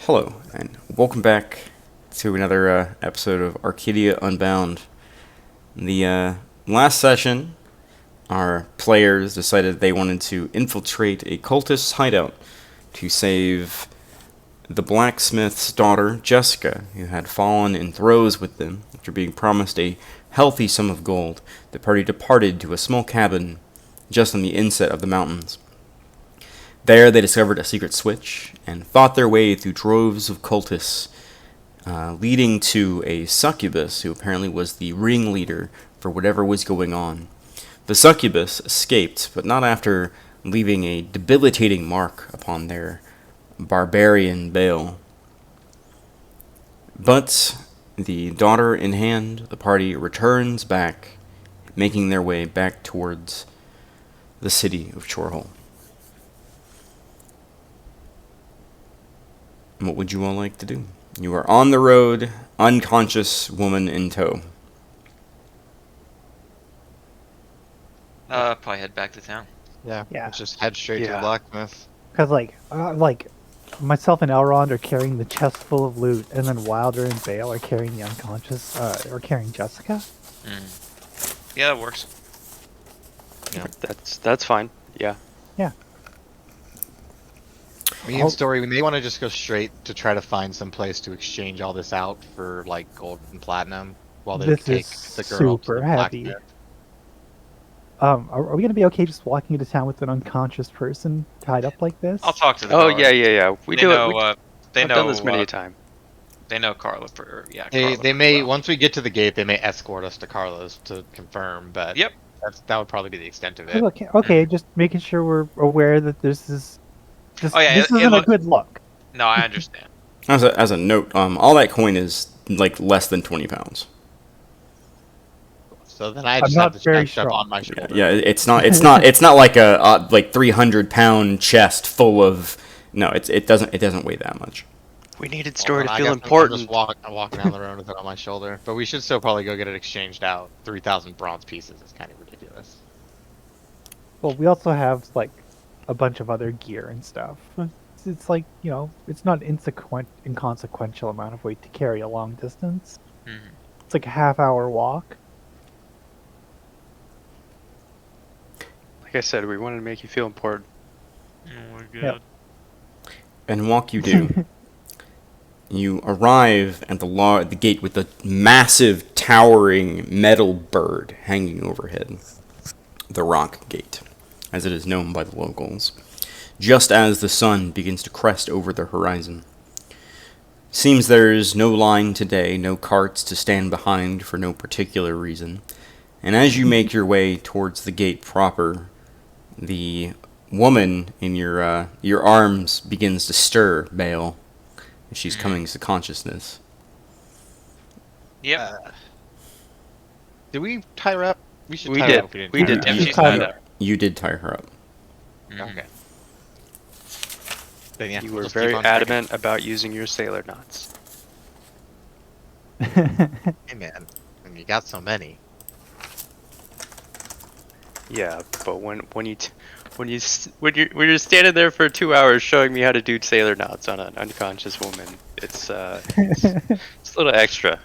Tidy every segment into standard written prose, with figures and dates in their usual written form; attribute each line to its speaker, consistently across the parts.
Speaker 1: Hello, and welcome back to another episode of Arcadia Unbound. In the last session, our players decided they wanted to infiltrate a cultist hideout to save the blacksmith's daughter, Jessica, who had fallen in throes with them after being promised a healthy sum of gold. The party departed to a small cabin just on the inset of the mountains. There they discovered a secret switch and fought their way through droves of cultists, leading to a succubus who apparently was the ringleader for whatever was going on. The succubus escaped, but not after leaving a debilitating mark upon their barbarian Baal. But, the daughter in hand, the party returns back, making their way back towards the city of Chorhol. What would you all like to do? You are on the road, unconscious woman in tow.
Speaker 2: Probably head back to town.
Speaker 3: Yeah.
Speaker 4: Let's
Speaker 3: just head straight to the blacksmith.
Speaker 4: Because, myself and Elrond are carrying the chest full of loot, and then Wilder and Bale are carrying the unconscious, or carrying Jessica.
Speaker 2: Yeah, that works.
Speaker 3: Yeah.
Speaker 5: That's fine. Yeah.
Speaker 4: Yeah.
Speaker 3: Me and Story, we may want to just go straight to try to find some place to exchange all this out for, like, gold and platinum while they
Speaker 4: This
Speaker 3: take
Speaker 4: is
Speaker 3: the girl to
Speaker 4: super
Speaker 3: the
Speaker 4: heavy.
Speaker 3: blacksmith.
Speaker 4: Are we gonna be okay just walking into town with an unconscious person tied up like this?
Speaker 2: I'll talk to the
Speaker 5: Oh
Speaker 2: guard.
Speaker 5: yeah. We
Speaker 2: They
Speaker 5: do
Speaker 2: know,
Speaker 5: it. I've done this many a time.
Speaker 2: They know Carla for Carla
Speaker 3: They
Speaker 2: pretty
Speaker 3: may,
Speaker 2: well.
Speaker 3: once we get to the gate, they may escort us to Carlos to confirm, but
Speaker 2: Yep.
Speaker 3: that would probably be the extent of it.
Speaker 4: Okay, just making sure we're aware that this is.
Speaker 2: Oh, yeah,
Speaker 4: this isn't a good look.
Speaker 2: No, I understand.
Speaker 1: As a note, all that coin is like less than 20 pounds.
Speaker 3: So then I
Speaker 4: I'm
Speaker 3: just
Speaker 4: not
Speaker 3: have this
Speaker 4: very
Speaker 3: packed up
Speaker 4: strong.
Speaker 3: on my shoulder.
Speaker 1: Yeah, it's not like a like 300-pound chest full of. No, it doesn't weigh that much.
Speaker 5: We needed
Speaker 3: Well,
Speaker 5: Story
Speaker 3: then
Speaker 5: to
Speaker 3: I
Speaker 5: feel
Speaker 3: guess
Speaker 5: important.
Speaker 3: I'm walking down the road with it on my shoulder. But we should still probably go get it exchanged out. 3,000 bronze pieces is kind of ridiculous.
Speaker 4: Well, we also have like a bunch of other gear and stuff. It's like, it's not inconsequential amount of weight to carry a long distance.
Speaker 2: Mhm.
Speaker 4: It's like a half-hour walk.
Speaker 5: Like I said, we wanted to make you feel important.
Speaker 2: Oh my god.
Speaker 4: Yep.
Speaker 1: And walk you do. You arrive at the gate with a massive, towering metal bird hanging overhead. The Rock Gate, as it is known by the locals. Just as the sun begins to crest over the horizon. Seems there's no line today, no carts to stand behind for no particular reason. And as you make your way towards the gate proper, the woman in your arms begins to stir, Bale, as she's coming to consciousness.
Speaker 2: Yep.
Speaker 3: Did we tie her up? We should
Speaker 5: We
Speaker 3: tie
Speaker 5: did.
Speaker 3: her up.
Speaker 5: We did.
Speaker 2: Yeah,
Speaker 1: You-
Speaker 2: she's tied up.
Speaker 1: You did tie her up.
Speaker 3: Okay. Then, yeah,
Speaker 5: You
Speaker 3: we'll
Speaker 5: were
Speaker 3: just keep
Speaker 5: very
Speaker 3: on trekking.
Speaker 5: adamant about using your sailor knots.
Speaker 3: Hey man, when you got so many.
Speaker 5: Yeah, but when you're standing there for 2 hours showing me how to do sailor knots on an unconscious woman, it's a little extra.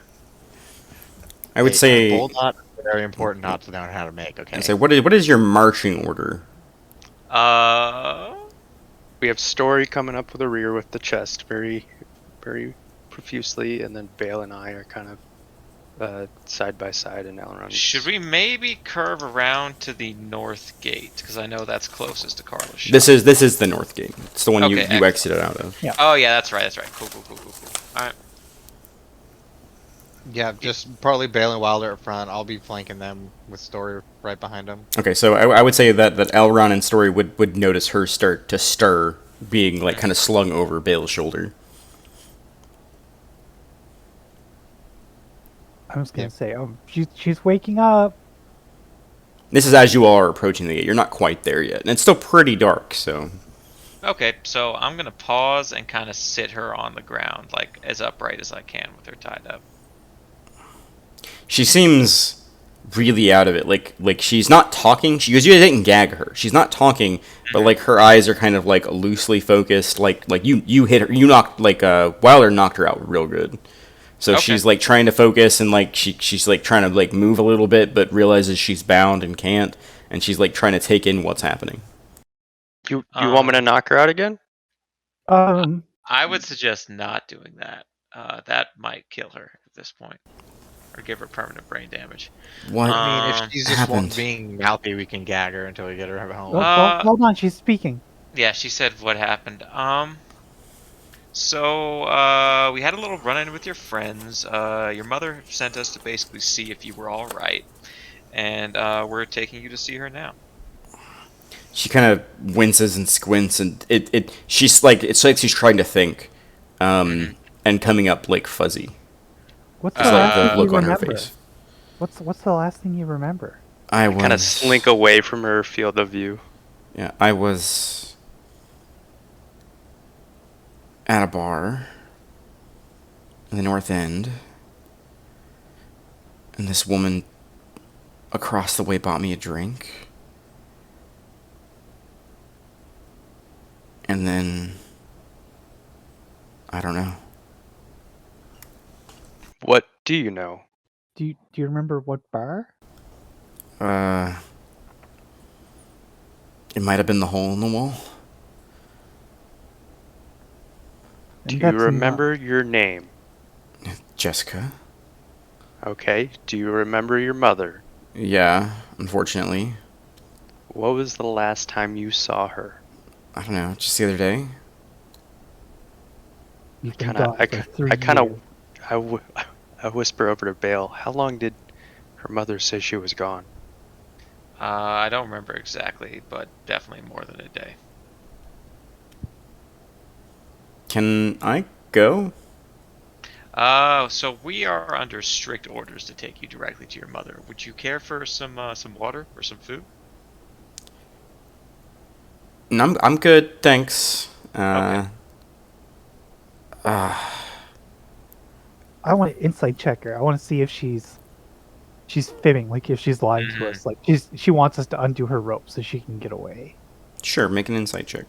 Speaker 1: I would
Speaker 3: Hey,
Speaker 1: say.
Speaker 3: bold knot is a very important knot to know how to make. Okay.
Speaker 1: I'd say, what is your marching order?
Speaker 5: We have Story coming up with the rear with the chest very, very profusely, and then Bale and I are kind of side by side, and Elrond.
Speaker 2: Should we maybe curve around to the north gate? Because I know that's closest to Carla's shop.
Speaker 1: This is the north gate. It's the one
Speaker 2: Okay,
Speaker 1: you
Speaker 2: excellent.
Speaker 1: exited out of.
Speaker 2: Oh yeah, that's right. Cool. Alright.
Speaker 3: Yeah, just probably Bale and Wilder up front. I'll be flanking them with Story right behind them.
Speaker 1: Okay, so I would say that Elrond and Story would notice her start to stir, being like kind of slung over Bale's shoulder.
Speaker 4: I was gonna say, she's waking up.
Speaker 1: This is as you all are approaching the gate. You're not quite there yet, and it's still pretty dark. So
Speaker 2: Okay, so I'm gonna pause and kind of sit her on the ground, like as upright as I can with her tied up.
Speaker 1: she seems really out of it. Like she's not talking. She goes, you didn't gag her. She's not talking, but like her eyes are kind of like loosely focused. Like you hit her. You knocked Wilder knocked her out real good. So
Speaker 2: Okay.
Speaker 1: she's like trying to focus and like she's like trying to like move a little bit, but realizes she's bound and can't. And she's like trying to take in what's happening.
Speaker 5: You want me to knock her out again?
Speaker 2: I would suggest not doing that. That might kill her at this point, or give her permanent brain damage.
Speaker 1: What?
Speaker 3: I mean, if she's just
Speaker 1: happened?
Speaker 3: being mouthy, we can gag her until we get her home.
Speaker 4: Hold on, she's speaking.
Speaker 2: Yeah, she said what happened. So we had a little run-in with your friends. Your mother sent us to basically see if you were all right, and we're taking you to see her now.
Speaker 1: She kind of winces and squints, and she's like, it's like she's trying to think, and coming up like fuzzy.
Speaker 4: What's the
Speaker 1: It's like
Speaker 4: last
Speaker 1: the
Speaker 4: thing
Speaker 1: look
Speaker 4: you
Speaker 1: on her
Speaker 4: remember?
Speaker 1: face.
Speaker 4: What's the last thing you remember?
Speaker 1: I
Speaker 5: Kind of
Speaker 1: was
Speaker 5: slink away from her field of view.
Speaker 1: Yeah, I was at a bar in the North End, and this woman across the way bought me a drink. And then, I don't know.
Speaker 5: What do you know?
Speaker 4: Do you remember what bar?
Speaker 1: It might have been the hole in the wall.
Speaker 5: Do you
Speaker 4: That's
Speaker 5: remember your name?
Speaker 1: Jessica?
Speaker 5: Okay. Do you remember your mother?
Speaker 1: Yeah, unfortunately.
Speaker 5: What was the last time you saw her?
Speaker 1: I don't know, just the other day.
Speaker 4: You've been
Speaker 5: Kinda,
Speaker 4: gone
Speaker 5: I
Speaker 4: for
Speaker 5: ki-
Speaker 4: 3
Speaker 5: I kind
Speaker 4: years.
Speaker 5: of, I whisper over to Bale. How long did her mother say she was gone?
Speaker 2: I don't remember exactly, but definitely more than a day.
Speaker 1: Can I go?
Speaker 2: So we are under strict orders to take you directly to your mother. Would you care for some water or some food?
Speaker 1: No, I'm good, thanks.
Speaker 2: Okay.
Speaker 4: I want to insight check her. I want to see if she's fibbing, like if she's lying to us. Like she wants us to undo her rope so she can get away.
Speaker 1: Sure, make an insight check.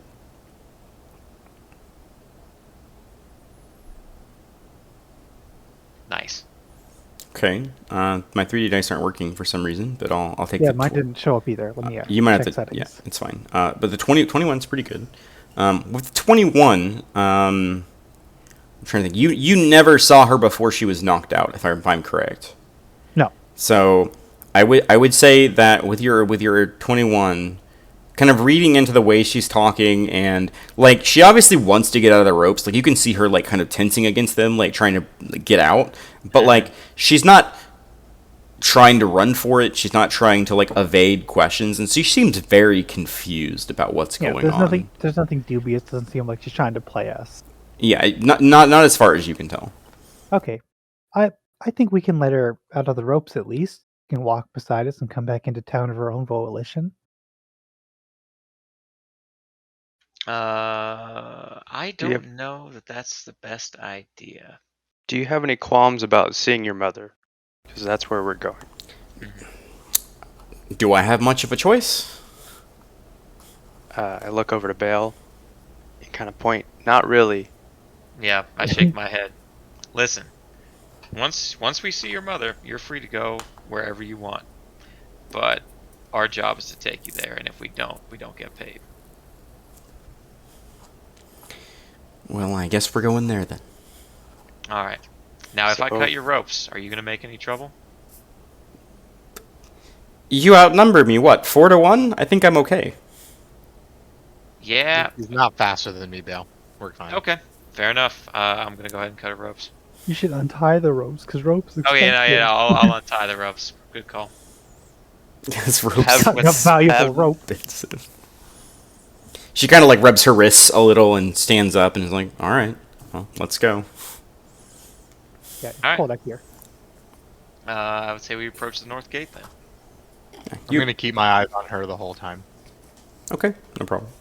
Speaker 2: Nice.
Speaker 1: Okay. My 3D dice aren't working for some reason, but I'll take
Speaker 4: Yeah,
Speaker 1: the
Speaker 4: mine didn't show up either. Let me
Speaker 1: you might have
Speaker 4: check
Speaker 1: to
Speaker 4: settings.
Speaker 1: yeah, it's fine. But the 21's pretty good. With 21, I'm trying to think. You never saw her before she was knocked out, if I'm correct.
Speaker 4: No.
Speaker 1: So I would say that with your 21, kind of reading into the way she's talking, and like she obviously wants to get out of the ropes. Like you can see her like kind of tensing against them, like trying to like, get out. But like she's not trying to run for it. She's not trying to like evade questions, and so she seems very confused about what's going on.
Speaker 4: There's nothing dubious. Doesn't seem like she's trying to play us.
Speaker 1: Yeah, not as far as you can tell.
Speaker 4: Okay. I think we can let her out of the ropes at least. She can walk beside us and come back into town of her own volition.
Speaker 2: I
Speaker 5: Do you
Speaker 2: don't know that that's the best idea.
Speaker 5: Do you have any qualms about seeing your mother? Because that's where we're going.
Speaker 1: Do I have much of a choice?
Speaker 5: I look over to Bale and kind of point. Not really.
Speaker 2: Yeah, I shake my head. Listen, once we see your mother, you're free to go wherever you want. But our job is to take you there, and if we don't get paid.
Speaker 1: Well, I guess we're going there then.
Speaker 2: All right. Now, if I
Speaker 5: So-
Speaker 2: cut your ropes, are you gonna make any trouble?
Speaker 1: You outnumber me, what, 4-1? I think I'm okay.
Speaker 2: Yeah.
Speaker 3: He's not faster than me, Bale. We're fine.
Speaker 2: Okay. Fair enough. I'm gonna go ahead and cut her ropes.
Speaker 4: You should untie the ropes because ropes.
Speaker 2: Oh yeah. I'll untie the ropes. Good call.
Speaker 1: This rope's
Speaker 5: Have-
Speaker 4: Cutting a valuable
Speaker 5: have-
Speaker 4: rope.
Speaker 1: expensive. She kind of like rubs her wrists a little and stands up and is like, all right, well, let's go.
Speaker 4: Yeah,
Speaker 2: Alright.
Speaker 4: pull that here.
Speaker 2: I would say we approach the north gate then.
Speaker 3: I'm gonna keep my eyes on her the whole time.
Speaker 1: Okay, no problem.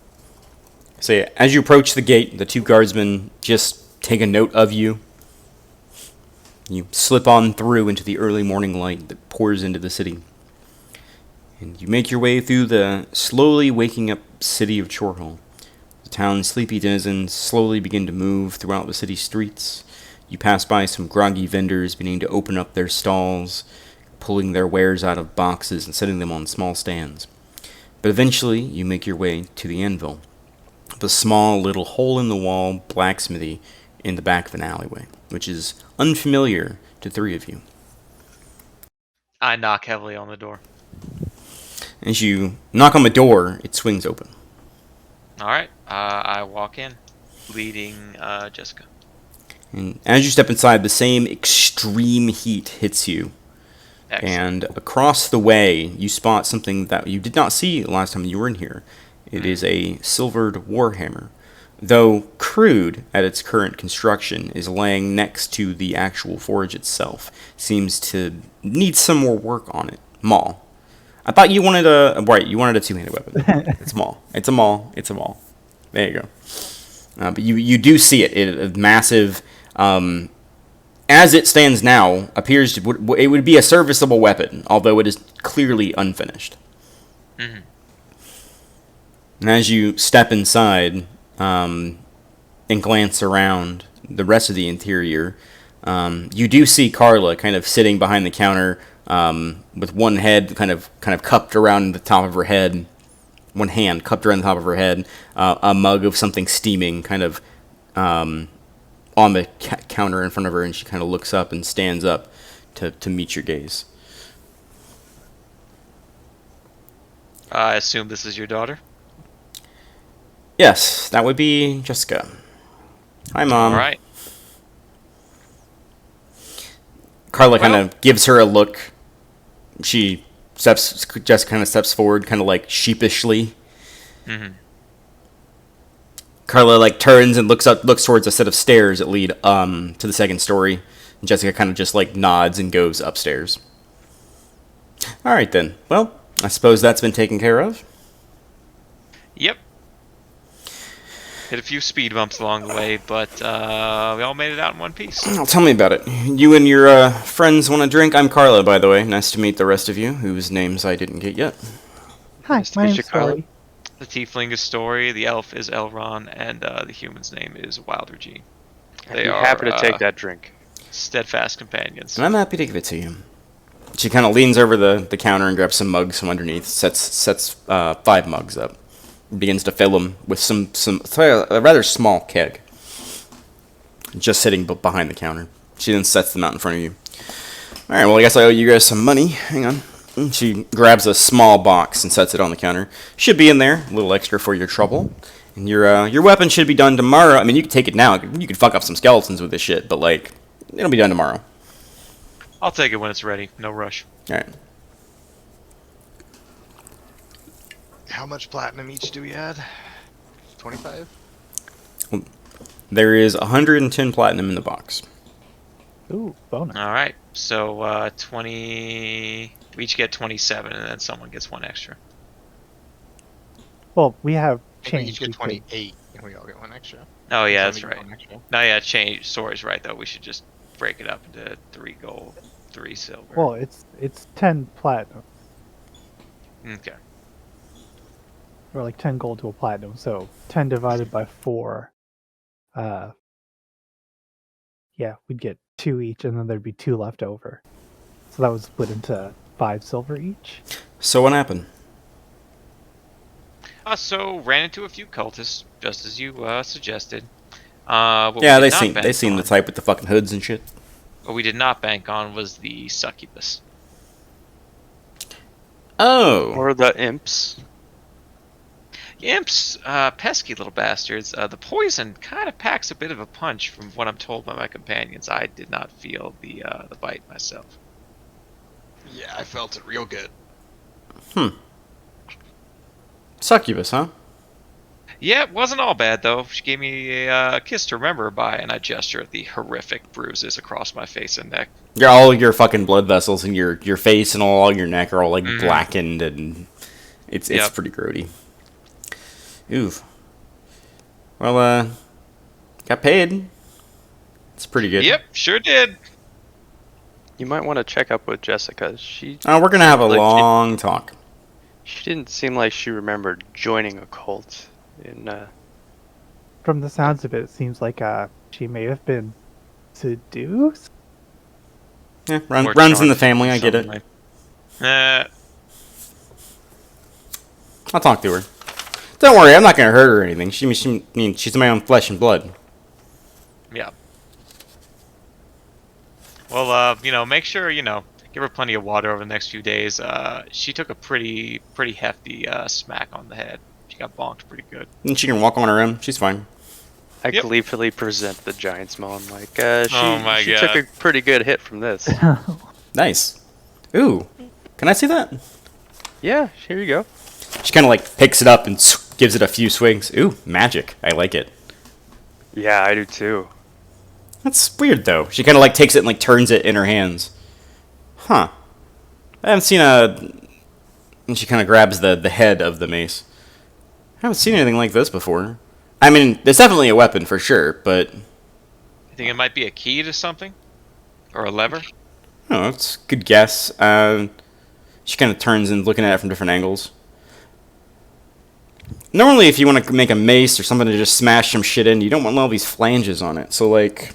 Speaker 1: So yeah, as you approach the gate, the two guardsmen just take a note of you. You slip on through into the early morning light that pours into the city. and you make your way through the slowly waking up city of Chorhol. The town's sleepy denizens slowly begin to move throughout the city streets. You pass by some groggy vendors beginning to open up their stalls, pulling their wares out of boxes and setting them on small stands. But eventually, you make your way to the anvil, the small little hole-in-the-wall blacksmithy in the back of an alleyway, which is unfamiliar to three of you.
Speaker 2: I knock heavily on the door.
Speaker 1: As you knock on the door, it swings open.
Speaker 2: All right. I walk in, leading Jessica.
Speaker 1: And as you step inside, the same extreme heat hits you.
Speaker 2: Excellent.
Speaker 1: And across the way, you spot something that you did not see last time you were in here. It is a silvered warhammer. Though crude at its current construction, is laying next to the actual forge itself. Seems to need some more work on it. Maul. I thought you wanted you wanted a two-handed weapon. It's Maul. It's a Maul. It's a Maul. There you go. But you do see it. It massive. As it stands now, appears it would be a serviceable weapon, although it is clearly unfinished.
Speaker 2: Mm-hmm.
Speaker 1: And as you step inside and glance around the rest of the interior, you do see Carla kind of sitting behind the counter with one head kind of cupped around the top of her head, one hand cupped around the top of her head, a mug of something steaming kind of on the counter in front of her, and she kind of looks up and stands up to meet your gaze.
Speaker 2: I assume this is your daughter?
Speaker 1: Yes, that would be Jessica. Hi, Mom.
Speaker 2: All right.
Speaker 1: Carla kind of gives her a look. Jessica kind of steps forward, kind of like sheepishly.
Speaker 2: Mm-hmm.
Speaker 1: Carla like turns and looks towards a set of stairs that lead to the second story. And Jessica kind of just like nods and goes upstairs. All right then. Well, I suppose that's been taken care of.
Speaker 2: Yep. Hit a few speed bumps along the way, but we all made it out in one piece.
Speaker 1: Oh, tell me about it. You and your friends want a drink? I'm Carla, by the way. Nice to meet the rest of you, whose names I didn't get yet.
Speaker 4: Hi,
Speaker 5: Nice to
Speaker 4: my
Speaker 5: meet
Speaker 4: name's
Speaker 5: you, Carla.
Speaker 4: Story.
Speaker 2: The tiefling is Story, the elf is Elron, and the human's name is Wilder G.
Speaker 5: I'd be happy to take that drink.
Speaker 2: Steadfast companions.
Speaker 1: And I'm happy to give it to you. She kind of leans over the counter and grabs some mugs from underneath, sets 5 mugs up, and begins to fill them with a rather small keg, just sitting behind the counter. She then sets them out in front of you. All right, well, I guess I owe you guys some money. Hang on. And she grabs a small box and sets it on the counter. Should be in there, a little extra for your trouble. And your weapon should be done tomorrow. I mean, you can take it now. You can fuck up some skeletons with this shit, but like, it'll be done tomorrow.
Speaker 2: I'll take it when it's ready. No rush.
Speaker 1: All right.
Speaker 3: How much platinum each do we add? 25?
Speaker 1: There is 110 platinum in the box.
Speaker 4: Ooh, bonus.
Speaker 2: All right. So 20. We each get 27, and then someone gets 1 extra.
Speaker 4: Well, we have
Speaker 3: We
Speaker 4: change.
Speaker 3: each get 28, and we all get 1 extra.
Speaker 2: Oh yeah, that's
Speaker 3: So we get
Speaker 2: right.
Speaker 3: 1 extra.
Speaker 2: No, yeah, change. Story's right though. We should just break it up into 3 gold, 3 silver.
Speaker 4: Well, it's 10 platinum,
Speaker 2: Okay.
Speaker 4: or like 10 gold to a platinum. So 10 divided by 4. Yeah, we'd get 2 each, and then there'd be 2 left over. So that was split into 5 silver each.
Speaker 1: So what happened?
Speaker 2: So ran into a few cultists, just as you suggested.
Speaker 1: Yeah, they seem the type with the fucking hoods and shit.
Speaker 2: What we did not bank on was the succubus.
Speaker 1: Oh.
Speaker 5: Or the imps.
Speaker 2: Imps, pesky little bastards. The poison kind of packs a bit of a punch, from what I'm told by my companions. I did not feel the bite myself.
Speaker 3: Yeah, I felt it real good.
Speaker 1: Succubus, huh?
Speaker 2: Yeah, it wasn't all bad though. She gave me a kiss to remember her by, and I gesture at the horrific bruises across my face and neck.
Speaker 1: All your fucking blood vessels and your face and all your neck are all like blackened, and it's pretty grody. Oof. Well, got paid. It's pretty good.
Speaker 2: Yep, sure did.
Speaker 5: You might want to check up with Jessica. She
Speaker 1: We're gonna have a
Speaker 5: like,
Speaker 1: long talk.
Speaker 5: She didn't seem like she remembered joining a cult.
Speaker 4: From the sounds of it, it seems like she may have been seduced.
Speaker 1: Yeah,
Speaker 2: Or
Speaker 1: runs in the
Speaker 2: charged
Speaker 1: family.
Speaker 2: with
Speaker 1: I get it.
Speaker 2: something like-
Speaker 1: I'll talk to her. Don't worry, I'm not gonna hurt her or anything. She's my own flesh and blood.
Speaker 2: Yeah. Well, make sure, give her plenty of water over the next few days. She took a pretty hefty smack on the head. She got bonked pretty good.
Speaker 1: And she can walk on her own. She's fine.
Speaker 5: I
Speaker 2: Yep.
Speaker 5: gleefully present the giant's maw. I'm like,
Speaker 2: Oh my
Speaker 5: she took
Speaker 2: God.
Speaker 5: a pretty good hit from this.
Speaker 1: Nice. Ooh, can I see that?
Speaker 5: Yeah, here you go.
Speaker 1: She kind of like picks it up and gives it a few swings. Ooh, magic. I like it.
Speaker 5: Yeah, I do too.
Speaker 1: That's weird though. She kind of like takes it and like turns it in her hands. Huh. I haven't seen And she kind of grabs the head of the mace. I haven't seen anything like this before. I mean, it's definitely a weapon for sure, but
Speaker 2: You think it might be a key to something? Or a lever?
Speaker 1: oh, that's a good guess. She kind of turns and looking at it from different angles. Normally, if you want to make a mace or something to just smash some shit in, you don't want all these flanges on it. So, like,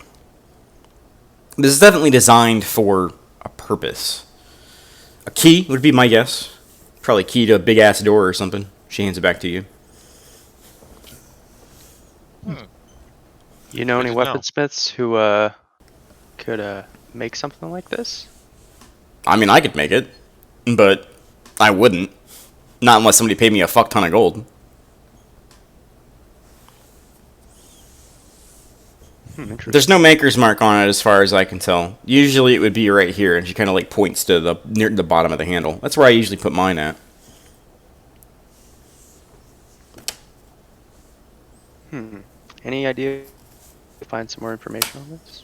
Speaker 1: this is definitely designed for a purpose. A key would be my guess. Probably key to a big-ass door or something. She hands it back to you.
Speaker 5: You know
Speaker 2: Good
Speaker 5: any
Speaker 2: to know.
Speaker 5: weaponsmiths who could make something like this?
Speaker 1: I mean, I could make it, but I wouldn't. Not unless somebody paid me a fuck ton of gold.
Speaker 5: Interesting.
Speaker 1: There's no maker's mark on it as far as I can tell. Usually it would be right here, and she kind of like points to near the bottom of the handle. That's where I usually put mine at.
Speaker 5: Any idea to find some more information on this?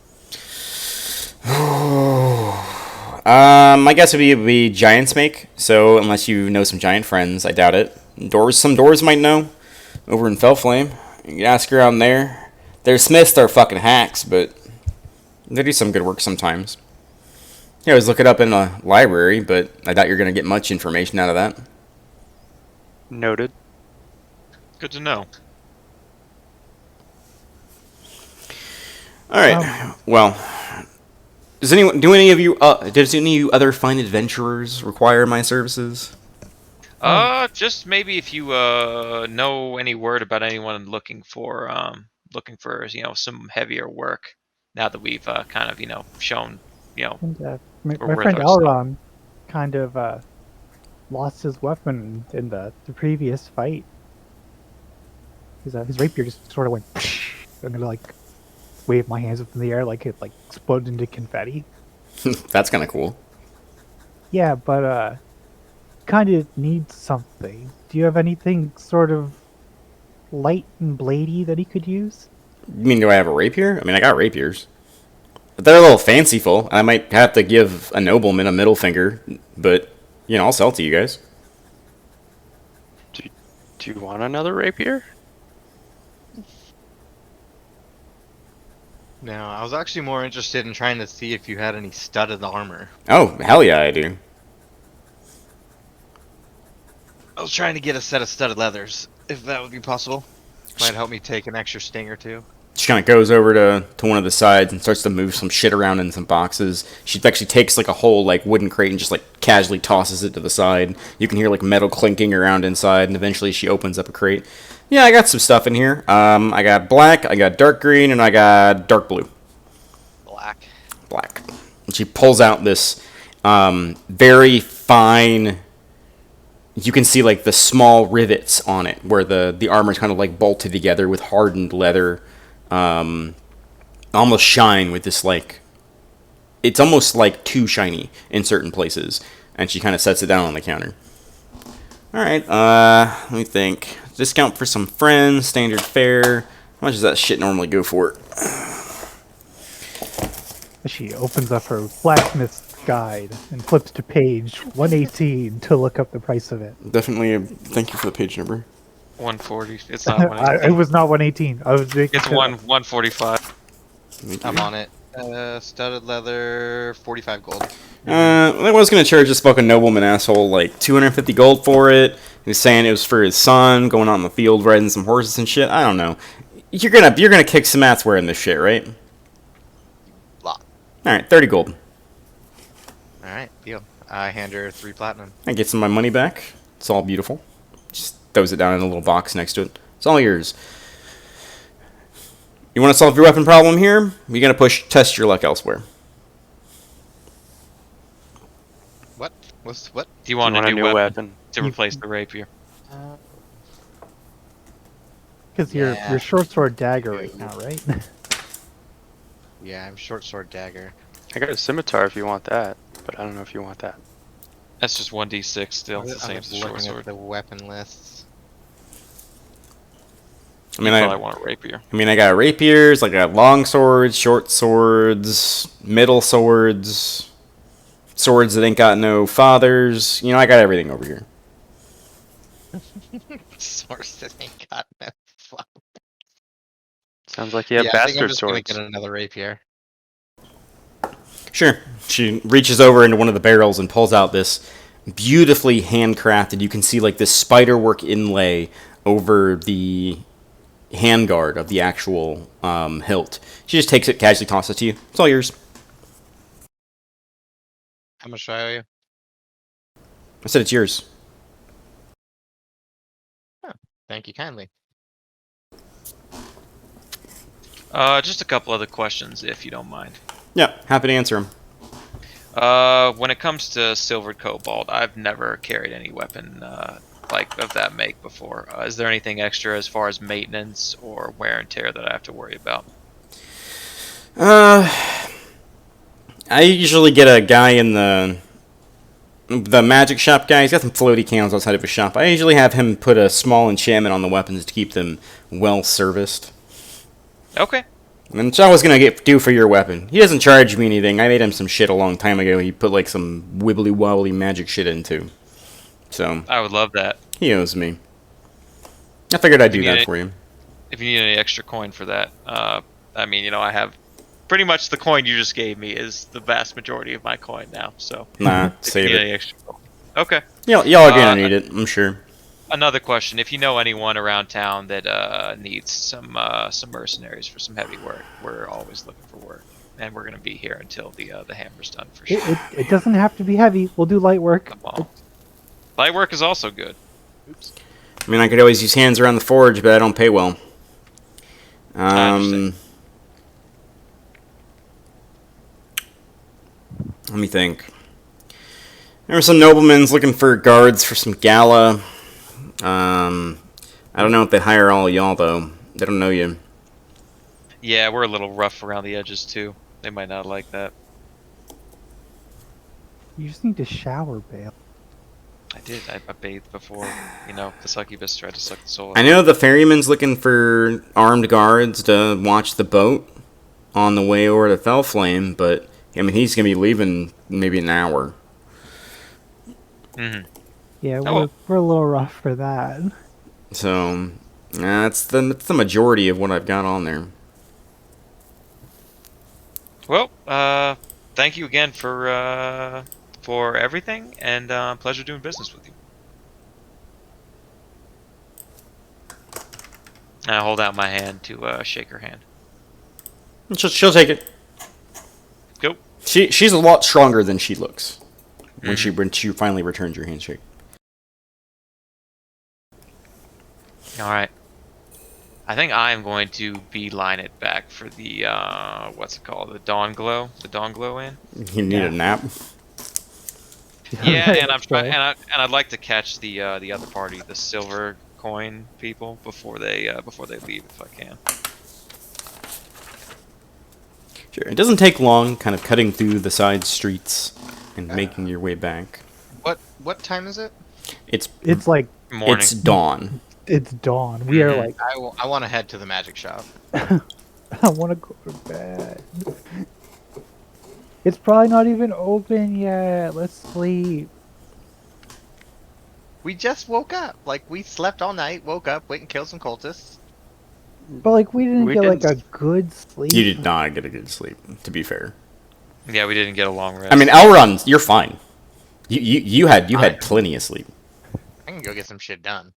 Speaker 1: My guess would be giants make. So unless you know some giant friends, I doubt it. Some doors might know. Over in Fellflame, you can ask around there. Their smiths are fucking hacks, but they do some good work sometimes. You always look it up in a library, but I doubt you're gonna get much information out of that.
Speaker 5: Noted.
Speaker 2: Good to know.
Speaker 1: All right. Well, does any you other fine adventurers require my services?
Speaker 2: Just maybe if you know any word about anyone looking for some heavier work. Now that we've kind of shown
Speaker 4: And my
Speaker 2: We're worth
Speaker 4: friend
Speaker 2: our stuff.
Speaker 4: Elron kind of lost his weapon in the previous fight. His rapier just sort of went. I'm gonna like wave my hands up in the air like it like exploded into confetti.
Speaker 1: That's kind of cool.
Speaker 4: Yeah, but kind of needs something. Do you have anything sort of light and bladey that he could use?
Speaker 1: You mean, do I have a rapier? I mean, I got rapiers. But they're a little fanciful. I might have to give a nobleman a middle finger, but, I'll sell to you guys.
Speaker 5: Do you want another rapier?
Speaker 3: No, I was actually more interested in trying to see if you had any studded armor.
Speaker 1: Oh, hell yeah, I do.
Speaker 3: I was trying to get a set of studded leathers, if that would be possible. Might help me take an extra sting or two.
Speaker 1: She kind of goes over to one of the sides and starts to move some shit around in some boxes. She actually takes like a whole like wooden crate and just like casually tosses it to the side. You can hear like metal clinking around inside, and eventually she opens up a crate. Yeah, I got some stuff in here. I got black, I got dark green, and I got dark blue. Black. And she pulls out this very fine. You can see like the small rivets on it where the armor is kind of like bolted together with hardened leather. Almost shine with this like, it's almost like too shiny in certain places. And she kind of sets it down on the counter. All right, let me think. Discount for some friends, standard fare. How much does that shit normally go for?
Speaker 4: She opens up her blacksmith's guide and flips to page 118 to look up the price of it.
Speaker 1: Definitely. Thank you for the page number.
Speaker 2: 140. It's not 180.
Speaker 4: It was not 118. I was making
Speaker 2: It's
Speaker 4: sure.
Speaker 2: 145.
Speaker 3: I'm on it. Studded leather, 45 gold.
Speaker 1: I was gonna charge this fucking nobleman asshole like 250 gold for it. He was saying it was for his son, going out in the field riding some horses and shit. I don't know. You're gonna kick some ass wearing this shit, right?
Speaker 3: Lot.
Speaker 1: All right, 30 gold.
Speaker 3: All right, deal. I hand her 3 platinum.
Speaker 1: I get some of my money back. It's all beautiful. Just throws it down in a little box next to it. It's all yours. You want to solve your weapon problem here? You're gonna test your luck elsewhere.
Speaker 3: What? What?
Speaker 2: Do you want a
Speaker 5: a
Speaker 2: new
Speaker 5: new
Speaker 2: weapon
Speaker 5: weapon?
Speaker 2: to replace the rapier?
Speaker 4: Because
Speaker 3: Yeah.
Speaker 4: you're short sword dagger right now, right?
Speaker 3: Yeah, I'm short sword dagger.
Speaker 5: I got a scimitar if you want that, but I don't know if you want that.
Speaker 2: That's just 1d6 still. It's the same
Speaker 3: I'm
Speaker 2: as the
Speaker 3: just
Speaker 2: short
Speaker 3: looking at
Speaker 2: sword.
Speaker 3: the weapon lists.
Speaker 1: I mean,
Speaker 2: You probably want a rapier.
Speaker 1: I got rapiers, like I got long swords, short swords, middle swords, swords that ain't got no fathers. I got everything over here.
Speaker 3: Swords that ain't got no fuck.
Speaker 5: Sounds like you have
Speaker 3: Yeah, I think I'm
Speaker 5: bastard
Speaker 3: just gonna
Speaker 5: swords.
Speaker 3: get another rapier.
Speaker 1: Sure. She reaches over into one of the barrels and pulls out this beautifully handcrafted. You can see like this spiderwork inlay over the handguard of the actual hilt. She just takes it, casually tosses it to you. It's all yours.
Speaker 3: How much do I owe you?
Speaker 1: I said it's yours.
Speaker 3: Thank you kindly.
Speaker 2: Just a couple other questions, if you don't mind.
Speaker 1: Yeah, happy to answer them.
Speaker 2: When it comes to silvered cobalt, I've never carried any weapon like of that make before. Is there anything extra as far as maintenance or wear and tear that I have to worry about?
Speaker 1: I usually get a guy in the magic shop guy. He's got some floaty candles outside of his shop. I usually have him put a small enchantment on the weapons to keep them well serviced.
Speaker 2: Okay.
Speaker 1: And it's always gonna do for your weapon. He doesn't charge me anything. I made him some shit a long time ago. He put like some wibbly wobbly magic shit into. So
Speaker 2: I would love that.
Speaker 1: he owes me. I figured I'd do
Speaker 2: You
Speaker 1: that
Speaker 2: need it.
Speaker 1: for you.
Speaker 2: If you need any extra coin for that, I mean, I have pretty much the coin you just gave me is the vast majority of my coin now. So
Speaker 1: Nah,
Speaker 2: if you
Speaker 1: save
Speaker 2: need
Speaker 1: it.
Speaker 2: any extra coin. Okay.
Speaker 1: Y'all are gonna need it, I'm sure.
Speaker 2: Another question: if you know anyone around town that needs some mercenaries for some heavy work, we're always looking for work, and we're gonna be here until the hammer's done for sure.
Speaker 4: It doesn't have to be heavy. We'll do light work.
Speaker 2: Come on. Light work is also good.
Speaker 3: Oops.
Speaker 1: I mean, I could always use hands around the forge, but I don't pay well.
Speaker 2: I understand.
Speaker 1: Let me think. There were some noblemen's looking for guards for some gala. I don't know if they hire all of y'all, though. They don't know you.
Speaker 2: Yeah, we're a little rough around the edges too. They might not like that.
Speaker 4: You just need to shower, Bale.
Speaker 2: I did. I bathed before. The succubus tried to suck the soul.
Speaker 1: I know the ferryman's looking for armed guards to watch the boat on the way over to Fellflame, but, I mean, he's going to be leaving maybe an hour.
Speaker 2: Mm-hmm.
Speaker 4: Yeah,
Speaker 2: Oh.
Speaker 4: we're a little rough for that.
Speaker 1: So, that's the majority of what I've got on there.
Speaker 2: Well, thank you again for everything, and pleasure doing business with you. And I hold out my hand to shake her hand.
Speaker 1: She'll take it.
Speaker 2: Go.
Speaker 1: She's a lot stronger than she looks when she finally returns your handshake.
Speaker 2: All right. I think I am going to beeline it back for the what's it called? The Dawn Glow. The Dawn Glow Inn.
Speaker 1: You need a nap.
Speaker 2: Yeah, and I'm
Speaker 4: Sorry.
Speaker 2: trying, and I'd like to catch the other party, the silver coin people, before they leave if I can.
Speaker 1: Sure. It doesn't take long, kind of cutting through the side streets and making your way back.
Speaker 3: What time is it?
Speaker 1: It's
Speaker 4: It's
Speaker 2: Morning.
Speaker 1: it's dawn.
Speaker 4: it's dawn. We are like,
Speaker 3: I want to head to the magic shop.
Speaker 4: I want to go to bed. It's probably not even open yet. Let's sleep.
Speaker 3: We just woke up. Like, we slept all night, woke up, went and killed some cultists.
Speaker 4: But we didn't
Speaker 5: We
Speaker 4: get
Speaker 5: didn't
Speaker 4: a good sleep.
Speaker 1: You did not get a good sleep, to be fair.
Speaker 2: Yeah, we didn't get a long rest.
Speaker 1: I mean, Elrond, you're fine. You had plenty of sleep.
Speaker 3: I can go get some shit done.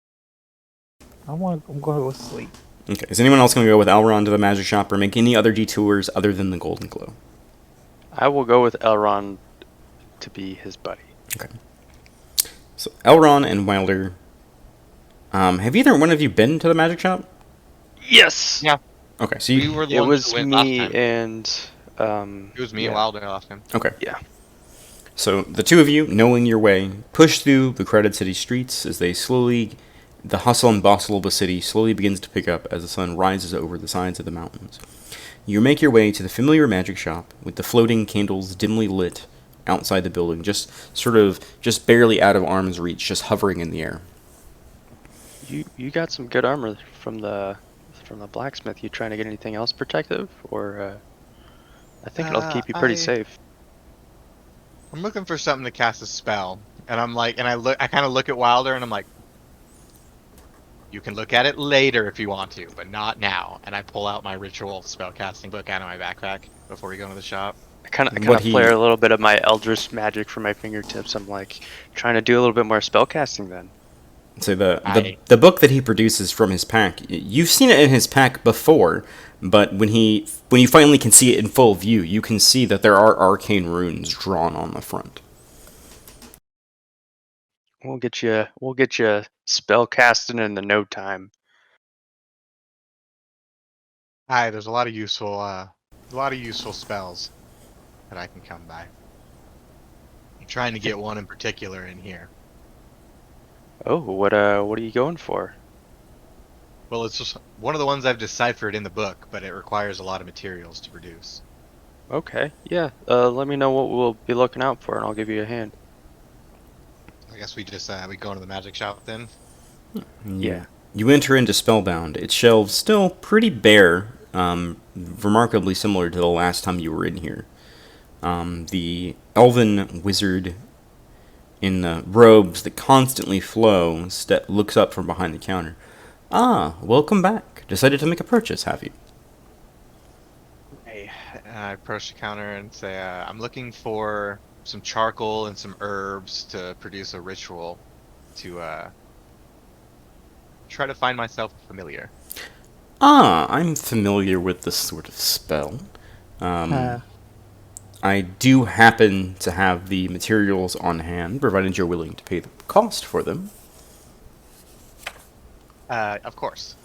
Speaker 4: I'm going to go to sleep.
Speaker 1: Okay. Is anyone else going to go with Elrond to the magic shop or make any other detours other than the Golden Glow?
Speaker 5: I will go with Elrond to be his buddy.
Speaker 1: Okay. So Elrond and Wilder. Have either one of you been to the magic shop?
Speaker 5: Yes.
Speaker 3: Yeah.
Speaker 1: Okay. So
Speaker 3: We
Speaker 1: you.
Speaker 3: were the
Speaker 5: It
Speaker 3: ones
Speaker 5: was
Speaker 3: who went last
Speaker 5: me
Speaker 3: time.
Speaker 5: and
Speaker 3: It was me
Speaker 5: yeah.
Speaker 3: and Wilder last time.
Speaker 1: Okay.
Speaker 5: Yeah.
Speaker 1: So the two of you, knowing your way, push through the crowded city streets as the hustle and bustle of the city slowly begins to pick up as the sun rises over the sides of the mountains. You make your way to the familiar magic shop with the floating candles dimly lit outside the building, just barely out of arm's reach, just hovering in the air.
Speaker 5: You got some good armor from the blacksmith. You trying to get anything else protective, or I think it'll keep you pretty safe.
Speaker 3: I'm looking for something to cast a spell, and I kind of look at Wilder, and I'm like, you can look at it later if you want to, but not now. And I pull out my ritual spellcasting book out of my backpack before we go into the shop.
Speaker 5: I kind
Speaker 1: What
Speaker 5: of
Speaker 1: he-
Speaker 5: flare a little bit of my eldritch magic from my fingertips. I'm like trying to do a little bit more spellcasting then.
Speaker 1: So the book that he produces from his pack, you've seen it in his pack before, but when you finally can see it in full view, you can see that there are arcane runes drawn on the front.
Speaker 5: We'll get you spellcasting in the no time.
Speaker 3: Hi, there's a lot of useful spells that I can come by. I'm trying to get one in particular in here.
Speaker 5: Oh, what are you going for?
Speaker 3: Well, it's just one of the ones I've deciphered in the book, but it requires a lot of materials to produce.
Speaker 5: Okay, yeah. Let me know what we'll be looking out for, and I'll give you a hand.
Speaker 3: I guess we just we go into the magic shop then.
Speaker 5: Yeah.
Speaker 1: You enter into Spellbound. Its shelves still pretty bare, remarkably similar to the last time you were in here. The elven wizard in the robes that constantly flow looks up from behind the counter. Ah, welcome back. Decided to make a purchase, have you?
Speaker 3: Hey, I approach the counter and say, I'm looking for some charcoal and some herbs to produce a ritual to try to find myself a familiar.
Speaker 1: Ah, I'm familiar with this sort of spell. I do happen to have the materials on hand, provided you're willing to pay the cost for them.
Speaker 3: Of course.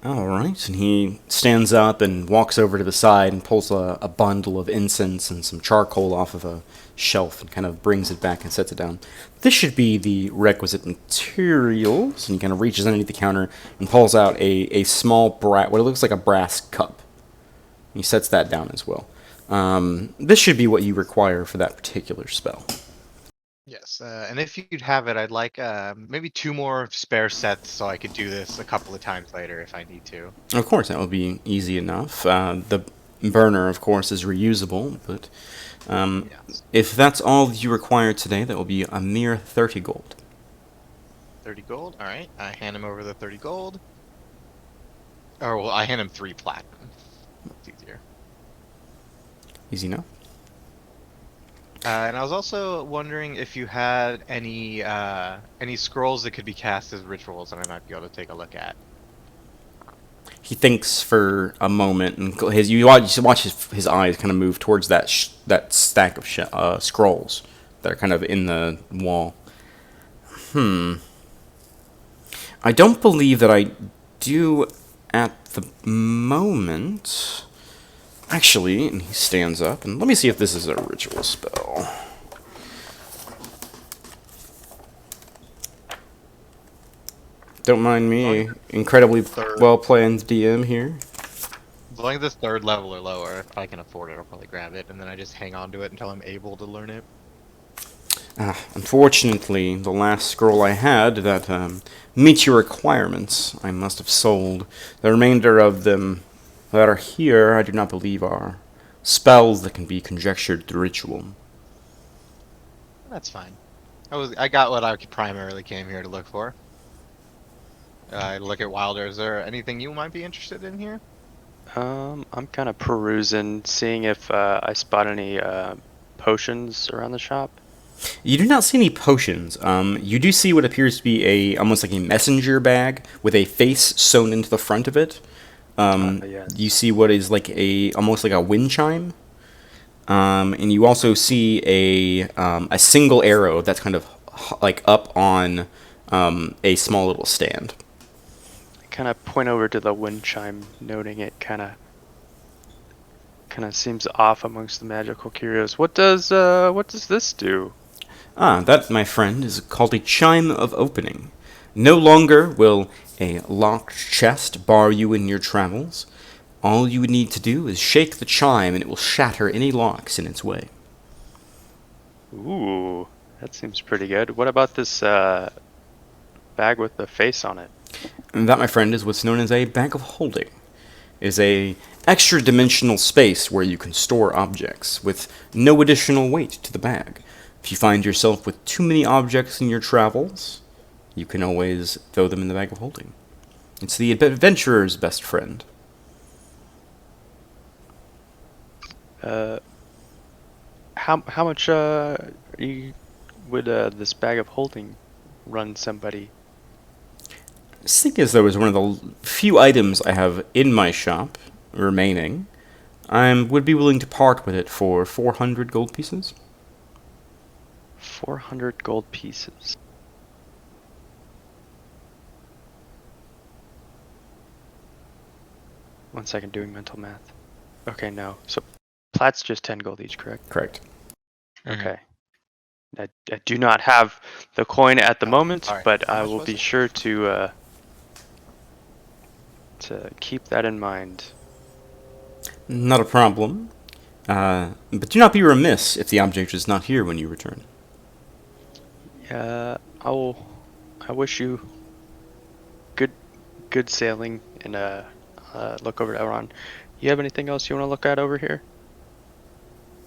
Speaker 1: Alright, and he stands up and walks over to the side and pulls a bundle of incense and some charcoal off of a shelf and kind of brings it back and sets it down. This should be the requisite materials. And he kind of reaches underneath the counter and pulls out a small what it looks like a brass cup. He sets that down as well. This should be what you require for that particular spell.
Speaker 3: Yes, and if you'd have it, I'd like maybe 2 more spare sets so I could do this a couple of times later if I need to.
Speaker 1: Of course, that would be easy enough. The burner, of course, is reusable, but
Speaker 3: Yes.
Speaker 1: if that's all you require today, that will be a mere 30 gold.
Speaker 3: 30 gold, alright. I hand him over the 30 gold. Or, well, I hand him 3 platinum. It's easier.
Speaker 1: Easy enough.
Speaker 3: And I was also wondering if you had any scrolls that could be cast as rituals that I might be able to take a look at.
Speaker 1: He thinks for a moment, and you watch his eyes kind of move towards that stack of scrolls that are kind of in the wall. I don't believe that I do at the moment. Actually, and he stands up, and let me see if this is a ritual spell. Don't mind me, incredibly well-planned DM here.
Speaker 3: As long as it's 3rd level or lower, if I can afford it, I'll probably grab it, and then I just hang on to it until I'm able to learn it.
Speaker 1: Unfortunately, the last scroll I had that meets your requirements, I must have sold. The remainder of them that are here, I do not believe are spells that can be conjectured through ritual.
Speaker 3: That's fine. I got what I primarily came here to look for. I look at Wilder. Is there anything you might be interested in here?
Speaker 5: I'm kind of perusing, seeing if I spot any potions around the shop.
Speaker 1: You do not see any potions. You do see what appears to be almost like a messenger bag with a face sewn into the front of it.
Speaker 5: Yes.
Speaker 1: You see what is like almost like a wind chime. And you also see a single arrow that's kind of like up on a small little stand.
Speaker 5: I kind of point over to the wind chime, noting it kind of seems off amongst the magical curios. What does this do?
Speaker 1: That, my friend, is called a Chime of Opening. No longer will a locked chest bar you in your travels. All you would need to do is shake the chime and it will shatter any locks in its way.
Speaker 5: Ooh, that seems pretty good. What about this bag with the face on it?
Speaker 1: And that, my friend, is what's known as a bag of holding. It is a extra-dimensional space where you can store objects with no additional weight to the bag. If you find yourself with too many objects in your travels, you can always throw them in the bag of holding. It's the adventurer's best friend.
Speaker 5: How much would this bag of holding run somebody?
Speaker 1: Seeing as though it's one of the few items I have in my shop remaining, I would be willing to part with it for 400 gold pieces.
Speaker 5: 400 gold pieces. One second, doing mental math. Okay, no. So Plat's just 10 gold each, correct?
Speaker 1: Correct.
Speaker 5: Okay. I do not have the coin at the moment,
Speaker 3: sorry.
Speaker 5: but
Speaker 3: How
Speaker 5: I
Speaker 3: much
Speaker 5: will
Speaker 3: was
Speaker 5: be
Speaker 3: it?
Speaker 5: sure to keep that in mind.
Speaker 1: Not a problem. But do not be remiss if the object is not here when you return.
Speaker 5: I wish you good sailing, and look over to Elron. You have anything else you want to look at over here?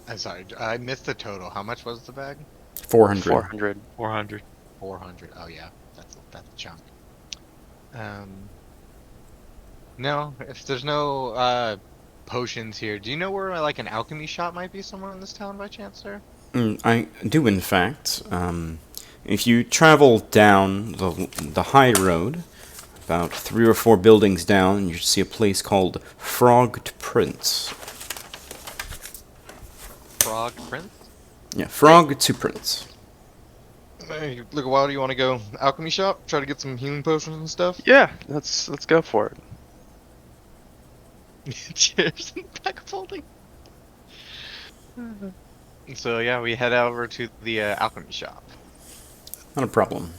Speaker 3: I'm sorry, I missed the total. How much was the bag?
Speaker 1: 400.
Speaker 5: 400.
Speaker 2: 400.
Speaker 3: 400. Oh yeah, that's a chunk. No, if there's no potions here, do you know where like an alchemy shop might be somewhere in this town by chance, sir?
Speaker 1: I do, in fact. If you travel down the high road, about 3 or 4 buildings down, you should see a place called Frogged Prince.
Speaker 3: Frog Prince?
Speaker 1: Yeah, Frogged Prince.
Speaker 3: Hey, look, a while. Do you want to go alchemy shop? Try to get some healing potions and stuff?
Speaker 5: Yeah, let's go for it.
Speaker 3: Cheers. Back of holding. So yeah, we head over to the alchemy shop.
Speaker 1: Not a problem.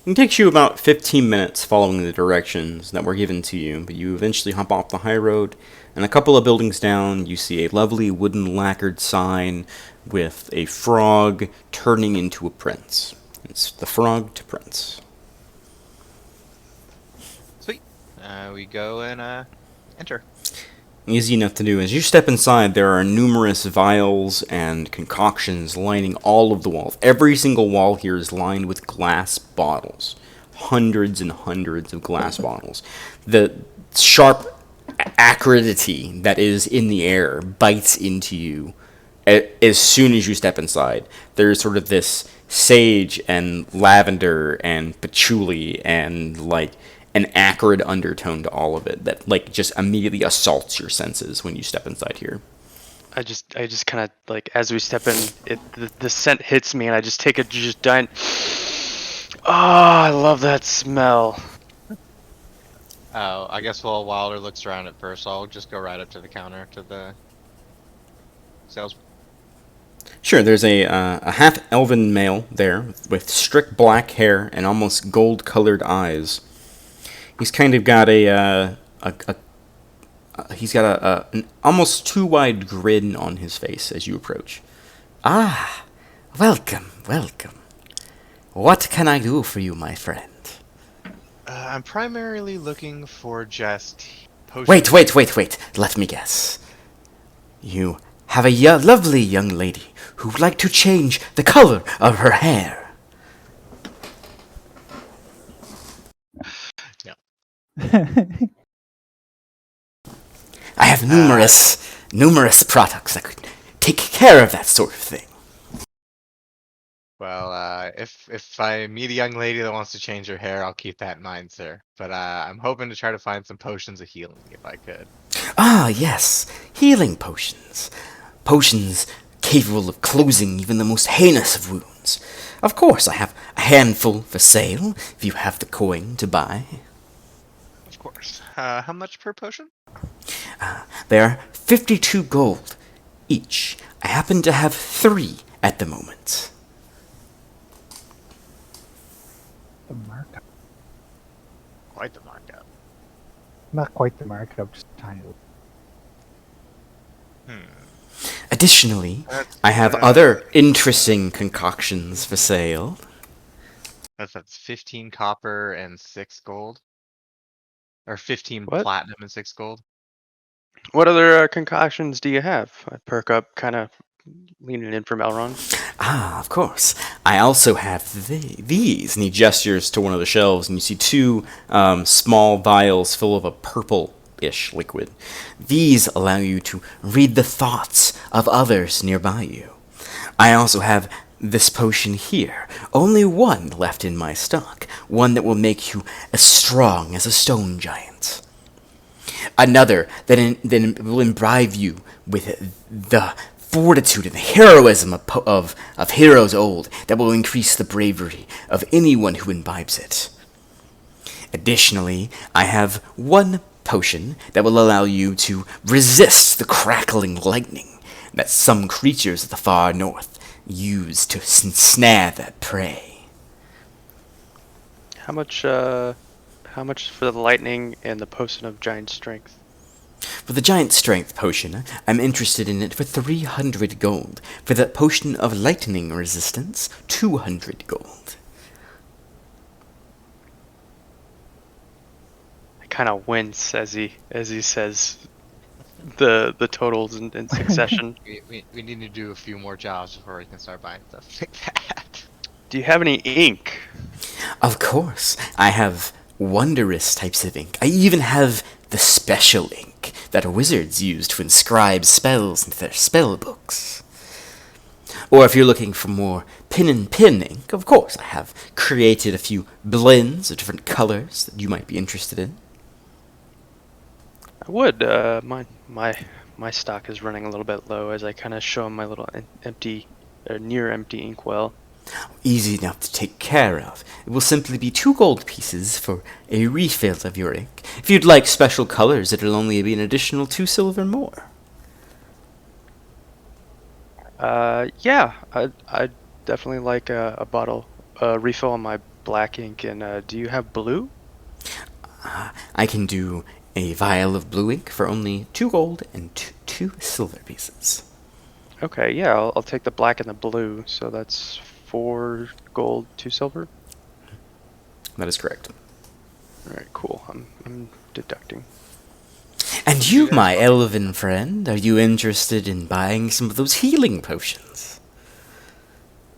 Speaker 1: It takes you about 15 minutes following the directions that were given to you, but you eventually hop off the high road, and a couple of buildings down, you see a lovely wooden lacquered sign with a frog turning into a prince. It's the Frogged Prince.
Speaker 3: Sweet. We go and enter.
Speaker 1: Easy enough to do. As you step inside, there are numerous vials and concoctions lining all of the walls. Every single wall here is lined with glass bottles. Hundreds and hundreds of glass bottles. The sharp acridity that is in the air bites into you as soon as you step inside. There's sort of this sage and lavender and patchouli and like an acrid undertone to all of it that like just immediately assaults your senses when you step inside here.
Speaker 5: I just kind of like, as we step in, the scent hits me, and I just take a giant. Oh, I love that smell.
Speaker 3: Oh, I guess while Wilder looks around at first, I'll just go right up to the counter to the sales.
Speaker 1: Sure, there's a half-elven male there with strict black hair and almost gold-colored eyes. He's kind of got an almost too wide grin on his face as you approach.
Speaker 6: Ah, welcome, welcome. What can I do for you, my friend?
Speaker 3: I'm primarily looking for just potions.
Speaker 6: Wait. Let me guess. You have a lovely young lady who'd like to change the color of her hair.
Speaker 1: I
Speaker 6: have numerous products that could take care of that sort of thing.
Speaker 3: Well, if I meet a young lady that wants to change her hair, I'll keep that in mind, sir. But I'm hoping to try to find some potions of healing if I could.
Speaker 6: Ah, yes, healing potions. Potions capable of closing even the most heinous of wounds. Of course, I have a handful for sale if you have the coin to buy.
Speaker 3: Of course. How much per potion?
Speaker 6: They are 52 gold each. I happen to have 3 at the moment.
Speaker 4: The markup.
Speaker 3: Quite the markup.
Speaker 4: Not quite the markup, just tiny.
Speaker 6: Additionally,
Speaker 3: That's,
Speaker 6: I have other interesting concoctions for sale.
Speaker 3: That's 15 copper and 6 gold. Or 15
Speaker 5: What?
Speaker 3: platinum and 6 gold.
Speaker 5: What other concoctions do you have? I perk up, kind of leaning in for Elrond.
Speaker 6: Ah, of course. I also have these. And he gestures to one of the shelves, and you see 2 small vials full of a purple-ish liquid. These allow you to read the thoughts of others nearby you. I also have this potion here. Only one left in my stock. One that will make you as strong as a stone giant. Another that will imbibe you with the fortitude and heroism of heroes old, that will increase the bravery of anyone who imbibes it. Additionally, I have one potion that will allow you to resist the crackling lightning that some creatures of the far north use to snare their prey.
Speaker 5: How much for the lightning and the potion of giant strength?
Speaker 6: For the giant strength potion, I'm interested in it for 300 gold. For the potion of lightning resistance, 200 gold.
Speaker 5: I kind of wince as he says the totals in succession.
Speaker 3: We need to do a few more jobs before we can start buying stuff like that.
Speaker 5: Do you have any ink?
Speaker 6: Of course, I have wondrous types of ink. I even have the special ink that wizards use to inscribe spells into their spell books. Or if you're looking for more pen ink, of course, I have created a few blends of different colors that you might be interested in.
Speaker 5: I would. My stock is running a little bit low as I kind of show him my little near empty inkwell.
Speaker 6: Easy enough to take care of. It will simply be 2 gold pieces for a refill of your ink. If you'd like special colors, it'll only be an additional 2 silver more.
Speaker 5: Yeah, I'd definitely like a refill on my black ink. And do you have blue?
Speaker 6: I can do a vial of blue ink for only 2 gold and 2 silver pieces.
Speaker 5: Okay, yeah, I'll take the black and the blue. So that's 4 gold, 2 silver.
Speaker 6: That is correct.
Speaker 5: All right, cool. I'm deducting.
Speaker 6: And you, my elven friend, are you interested in buying some of those healing potions?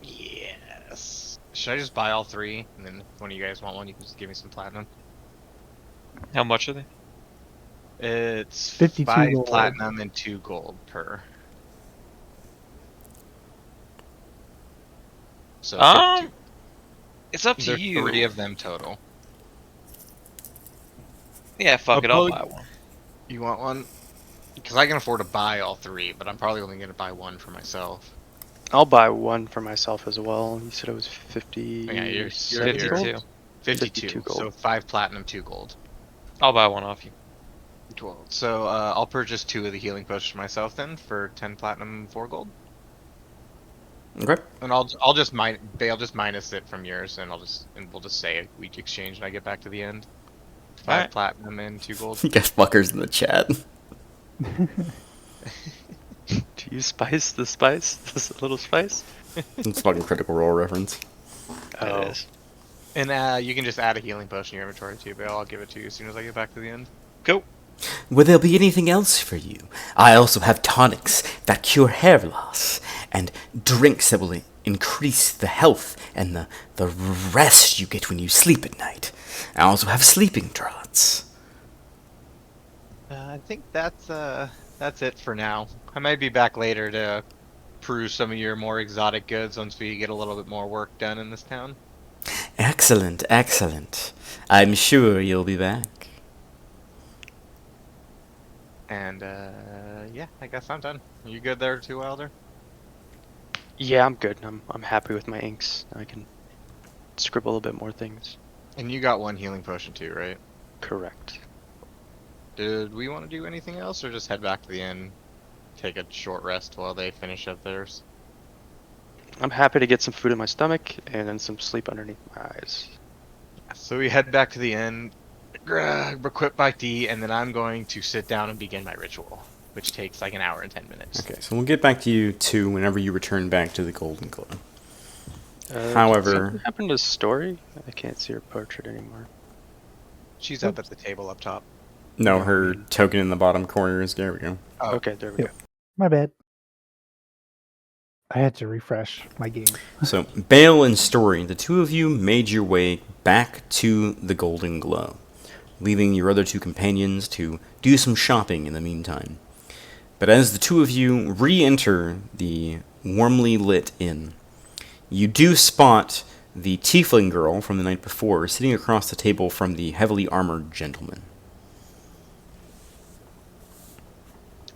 Speaker 3: Yes. Should I just buy all 3, and then if one of you guys want one, you can just give me some platinum?
Speaker 2: How much are they?
Speaker 3: It's
Speaker 4: 52
Speaker 3: 5
Speaker 4: gold.
Speaker 3: platinum and 2 gold per. So
Speaker 2: It's up to
Speaker 3: there's
Speaker 2: you.
Speaker 3: 3 of them total.
Speaker 2: Yeah, fuck it, I'll
Speaker 3: Oppose-
Speaker 2: buy one.
Speaker 3: You want one? Because I can afford to buy all 3, but I'm probably only going to buy 1 for myself.
Speaker 5: I'll buy one for myself as well. You said it was 50.
Speaker 3: Yeah, you're
Speaker 2: 52.
Speaker 3: gold? 52.
Speaker 5: 52 gold.
Speaker 3: So 5 platinum, 2 gold.
Speaker 2: I'll buy one off you.
Speaker 3: 12. So I'll purchase 2 of the healing potions for myself then for 10 platinum, 4 gold.
Speaker 6: Okay.
Speaker 3: And I'll just minus it from yours, and we'll just say we exchange and I get back to the end. 5
Speaker 2: Alright.
Speaker 3: platinum and 2 gold.
Speaker 6: You guys fuckers in the chat.
Speaker 5: Do you spice the spice? This little spice?
Speaker 6: It's fucking Critical Role reference.
Speaker 5: Oh.
Speaker 2: It is.
Speaker 3: And you can just add a healing potion to your inventory too, but I'll give it to you as soon as I get back to the end.
Speaker 2: Go.
Speaker 6: Will there be anything else for you? I also have tonics that cure hair loss, and drinks that will increase the health and the rest you get when you sleep at night. I also have sleeping draughts.
Speaker 3: I think that's it for now. I might be back later to peruse some of your more exotic goods once we get a little bit more work done in this town.
Speaker 6: Excellent, excellent. I'm sure you'll be back.
Speaker 3: And yeah, I guess I'm done. Are you good there too, Wilder?
Speaker 5: Yeah, I'm good. I'm happy with my inks. I can scribble a bit more things.
Speaker 3: And you got one healing potion too, right?
Speaker 5: Correct.
Speaker 3: Did we want to do anything else, or just head back to the inn, take a short rest while they finish up theirs?
Speaker 5: I'm happy to get some food in my stomach and then some sleep underneath my eyes.
Speaker 3: So we head back to the inn, grab a quick bite to eat, and then I'm going to sit down and begin my ritual, which takes like an hour and 10 minutes.
Speaker 6: Okay, so we'll get back to you too whenever you return back to the Golden Glow.
Speaker 5: Did
Speaker 6: However-
Speaker 5: something happen to Story? I can't see her portrait anymore.
Speaker 3: She's up at the table up top.
Speaker 6: No, her token in the bottom corner is there. We go.
Speaker 3: Oh.
Speaker 5: Okay, there we
Speaker 4: Yep.
Speaker 5: go.
Speaker 4: My bad. I had to refresh my game.
Speaker 6: So, Bale and Story, the two of you made your way back to the Golden Glow, leaving your other two companions to do some shopping in the meantime. But as the two of you re-enter the warmly lit inn, you do spot the tiefling girl from the night before sitting across the table from the heavily armored gentleman.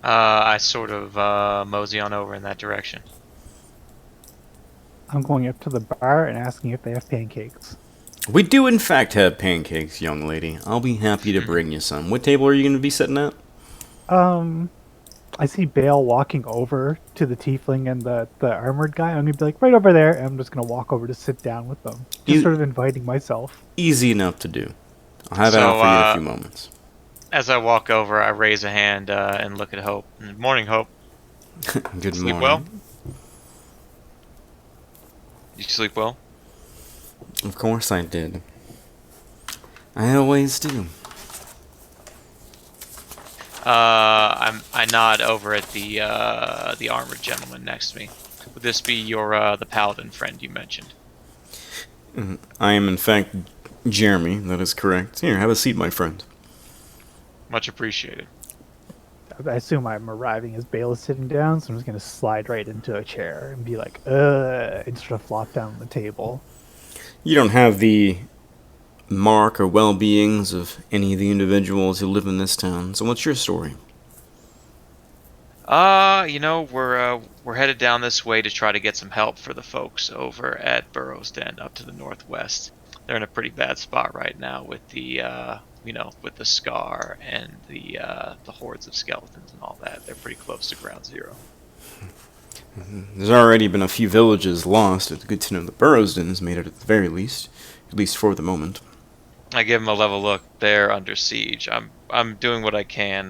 Speaker 2: I sort of mosey on over in that direction.
Speaker 4: I'm going up to the bar and asking if they have pancakes.
Speaker 6: We do in fact have pancakes, young lady. I'll be happy to bring you some. What table are you going to be sitting at?
Speaker 4: I see Bale walking over to the tiefling and the armored guy. I'm gonna be like, right over there, and I'm just gonna walk over to sit down with them. Just
Speaker 6: You-
Speaker 4: sort of inviting myself.
Speaker 6: Easy enough to do. I'll have it
Speaker 2: So,
Speaker 6: out for you in a few moments.
Speaker 2: As I walk over, I raise a hand and look at Hope. Morning, Hope.
Speaker 6: Good
Speaker 2: Sleep
Speaker 6: morning.
Speaker 2: well? You sleep well?
Speaker 6: Of course I did. I always do.
Speaker 2: I nod over at the armored gentleman next to me. Would this be your the paladin friend you mentioned?
Speaker 6: I am in fact Jeremy, that is correct. Here, have a seat, my friend.
Speaker 2: Much appreciated.
Speaker 4: I assume I'm arriving as Bale is sitting down, so I'm just gonna slide right into a chair and be like, and sort of flop down on the table.
Speaker 6: You don't have the mark or well-beings of any of the individuals who live in this town, so what's your story?
Speaker 2: We're headed down this way to try to get some help for the folks over at Burrow's Den up to the northwest. They're in a pretty bad spot right now with the with the scar and the hordes of skeletons and all that. They're pretty close to ground zero.
Speaker 6: There's already been a few villages lost. It's good to know the Burrow's Den has made it at the very least for the moment.
Speaker 2: I give them a level look. They're under siege. I'm doing what I can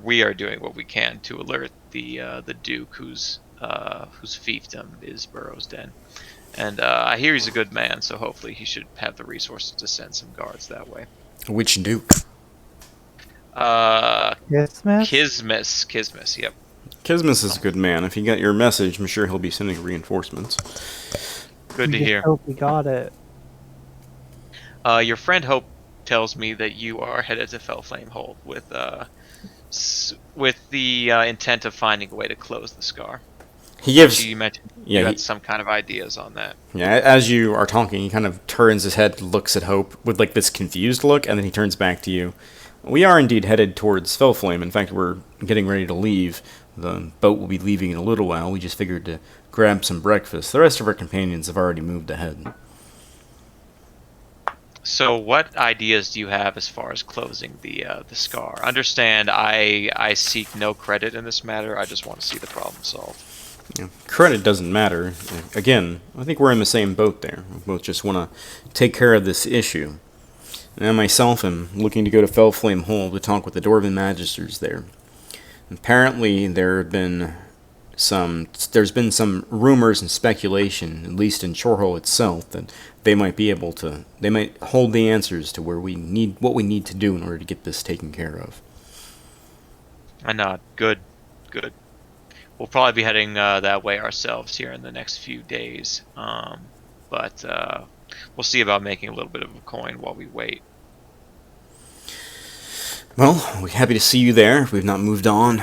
Speaker 2: we are doing what we can to alert the Duke whose fiefdom is Burrow's Den. And I hear he's a good man, so hopefully he should have the resources to send some guards that way.
Speaker 6: Which Duke?
Speaker 4: Yes, man.
Speaker 2: Kismis, yep.
Speaker 6: Kismis is a good man. If he got your message, I'm sure he'll be sending reinforcements.
Speaker 2: Good to hear.
Speaker 4: Hope we got it.
Speaker 2: Your friend Hope tells me that you are headed to Fellflame Hold with the intent of finding a way to close the scar.
Speaker 6: He gives...
Speaker 2: You mentioned
Speaker 6: Yeah,
Speaker 2: you
Speaker 6: he-
Speaker 2: had some kind of ideas on that.
Speaker 6: Yeah, as you are talking, he kind of turns his head, looks at Hope with like this confused look, and then he turns back to you. We are indeed headed towards Fellflame. In fact, we're getting ready to leave. The boat will be leaving in a little while. We just figured to grab some breakfast. The rest of our companions have already moved ahead.
Speaker 2: So, what ideas do you have as far as closing the scar? Understand, I seek no credit in this matter. I just want to see the problem solved.
Speaker 6: Yeah, credit doesn't matter. Again, I think we're in the same boat there. We both just want to take care of this issue. And I myself am looking to go to Fellflame Hold to talk with the Dwarven Magisters there. Apparently, there's been some rumors and speculation, at least in Chorhole itself, that they might hold the answers to what we need to do in order to get this taken care of.
Speaker 2: I nod. Good. We'll probably be heading that way ourselves here in the next few days. But we'll see about making a little bit of a coin while we wait.
Speaker 6: Well, we're happy to see you there if we've not moved on